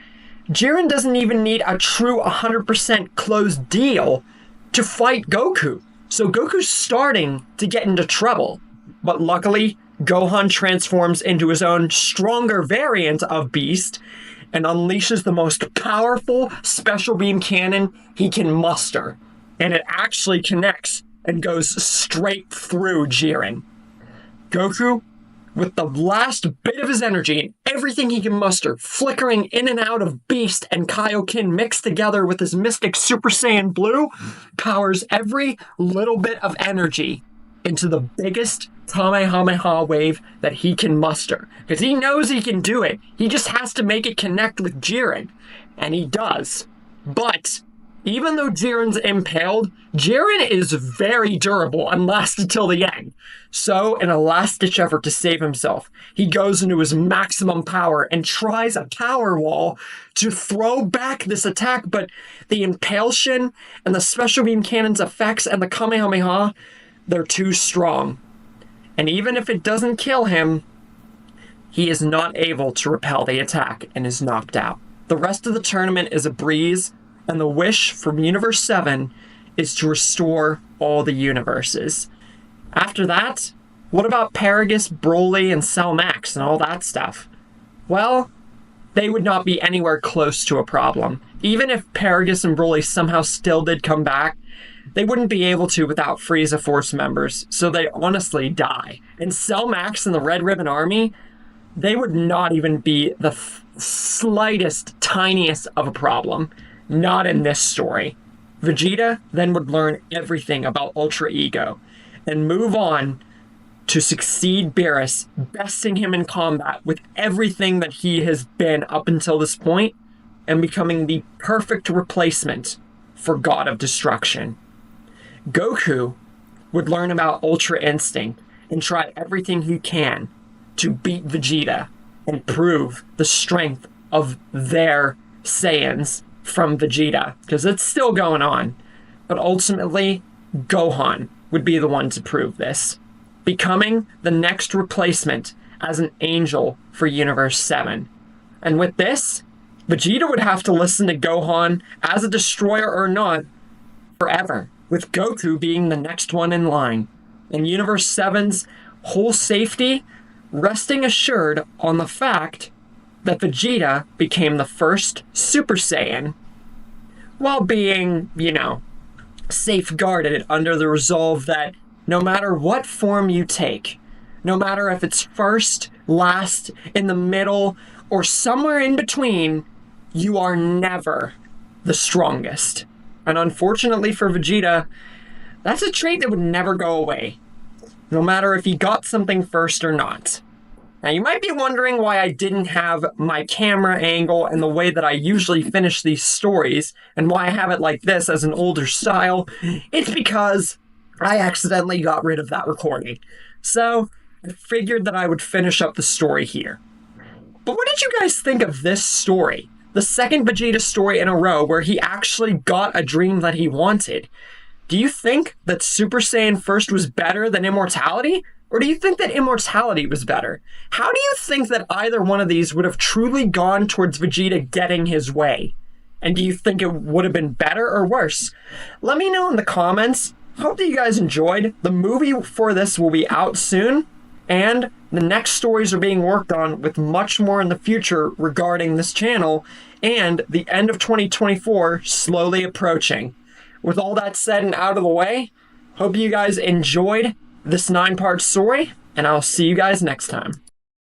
Jiren doesn't even need a true 100% closed deal to fight Goku. So Goku's starting to get into trouble. But luckily, Gohan transforms into his own stronger variant of Beast and unleashes the most powerful special beam cannon he can muster. And it actually connects and goes straight through Jiren. Goku, with the last bit of his energy and everything he can muster, flickering in and out of Beast and Kaioken mixed together with his Mystic Super Saiyan Blue, powers every little bit of energy into the biggest Kamehameha wave that he can muster. Because he knows he can do it. He just has to make it connect with Jiren. And he does. But even though Jiren's impaled, Jiren is very durable and lasts until the end. So, in a last-ditch effort to save himself, he goes into his maximum power and tries a power wall to throw back this attack, but the impulsion and the special beam cannon's effects and the Kamehameha, they're too strong. And even if it doesn't kill him, he is not able to repel the attack and is knocked out. The rest of the tournament is a breeze, and the wish from Universe 7 is to restore all the universes. After that, what about Paragus, Broly, and Cell Max and all that stuff? Well, they would not be anywhere close to a problem. Even if Paragus and Broly somehow still did come back, they wouldn't be able to without Frieza Force members, so they honestly die. And Cell Max and the Red Ribbon Army, they would not even be the slightest, tiniest of a problem. Not in this story. Vegeta then would learn everything about Ultra Ego and move on to succeed Beerus, besting him in combat with everything that he has been up until this point and becoming the perfect replacement for God of Destruction. Goku would learn about Ultra Instinct and try everything he can to beat Vegeta and prove the strength of their Saiyans from Vegeta, because it's still going on. But ultimately, Gohan would be the one to prove this, becoming the next replacement as an angel for Universe 7. And with this, Vegeta would have to listen to Gohan as a destroyer or not forever, with Goku being the next one in line. And Universe 7's whole safety resting assured on the fact that Vegeta became the first Super Saiyan, while being, safeguarded under the resolve that no matter what form you take, no matter if it's first, last, in the middle, or somewhere in between, you are never the strongest. And unfortunately for Vegeta, that's a trait that would never go away, no matter if he got something first or not. Now, you might be wondering why I didn't have my camera angle and the way that I usually finish these stories, and why I have it like this as an older style. It's because I accidentally got rid of that recording. So, I figured that I would finish up the story here. But what did you guys think of this story? The second Vegeta story in a row where he actually got a dream that he wanted. Do you think that Super Saiyan First was better than Immortality? Or do you think that Immortality was better? How do you think that either one of these would have truly gone towards Vegeta getting his way? And do you think it would have been better or worse? Let me know in the comments. Hope that you guys enjoyed. The movie for this will be out soon. And the next stories are being worked on with much more in the future regarding this channel. And the end of 2024 slowly approaching. With all that said and out of the way, hope you guys enjoyed this 9-part story, and I'll see you guys next time.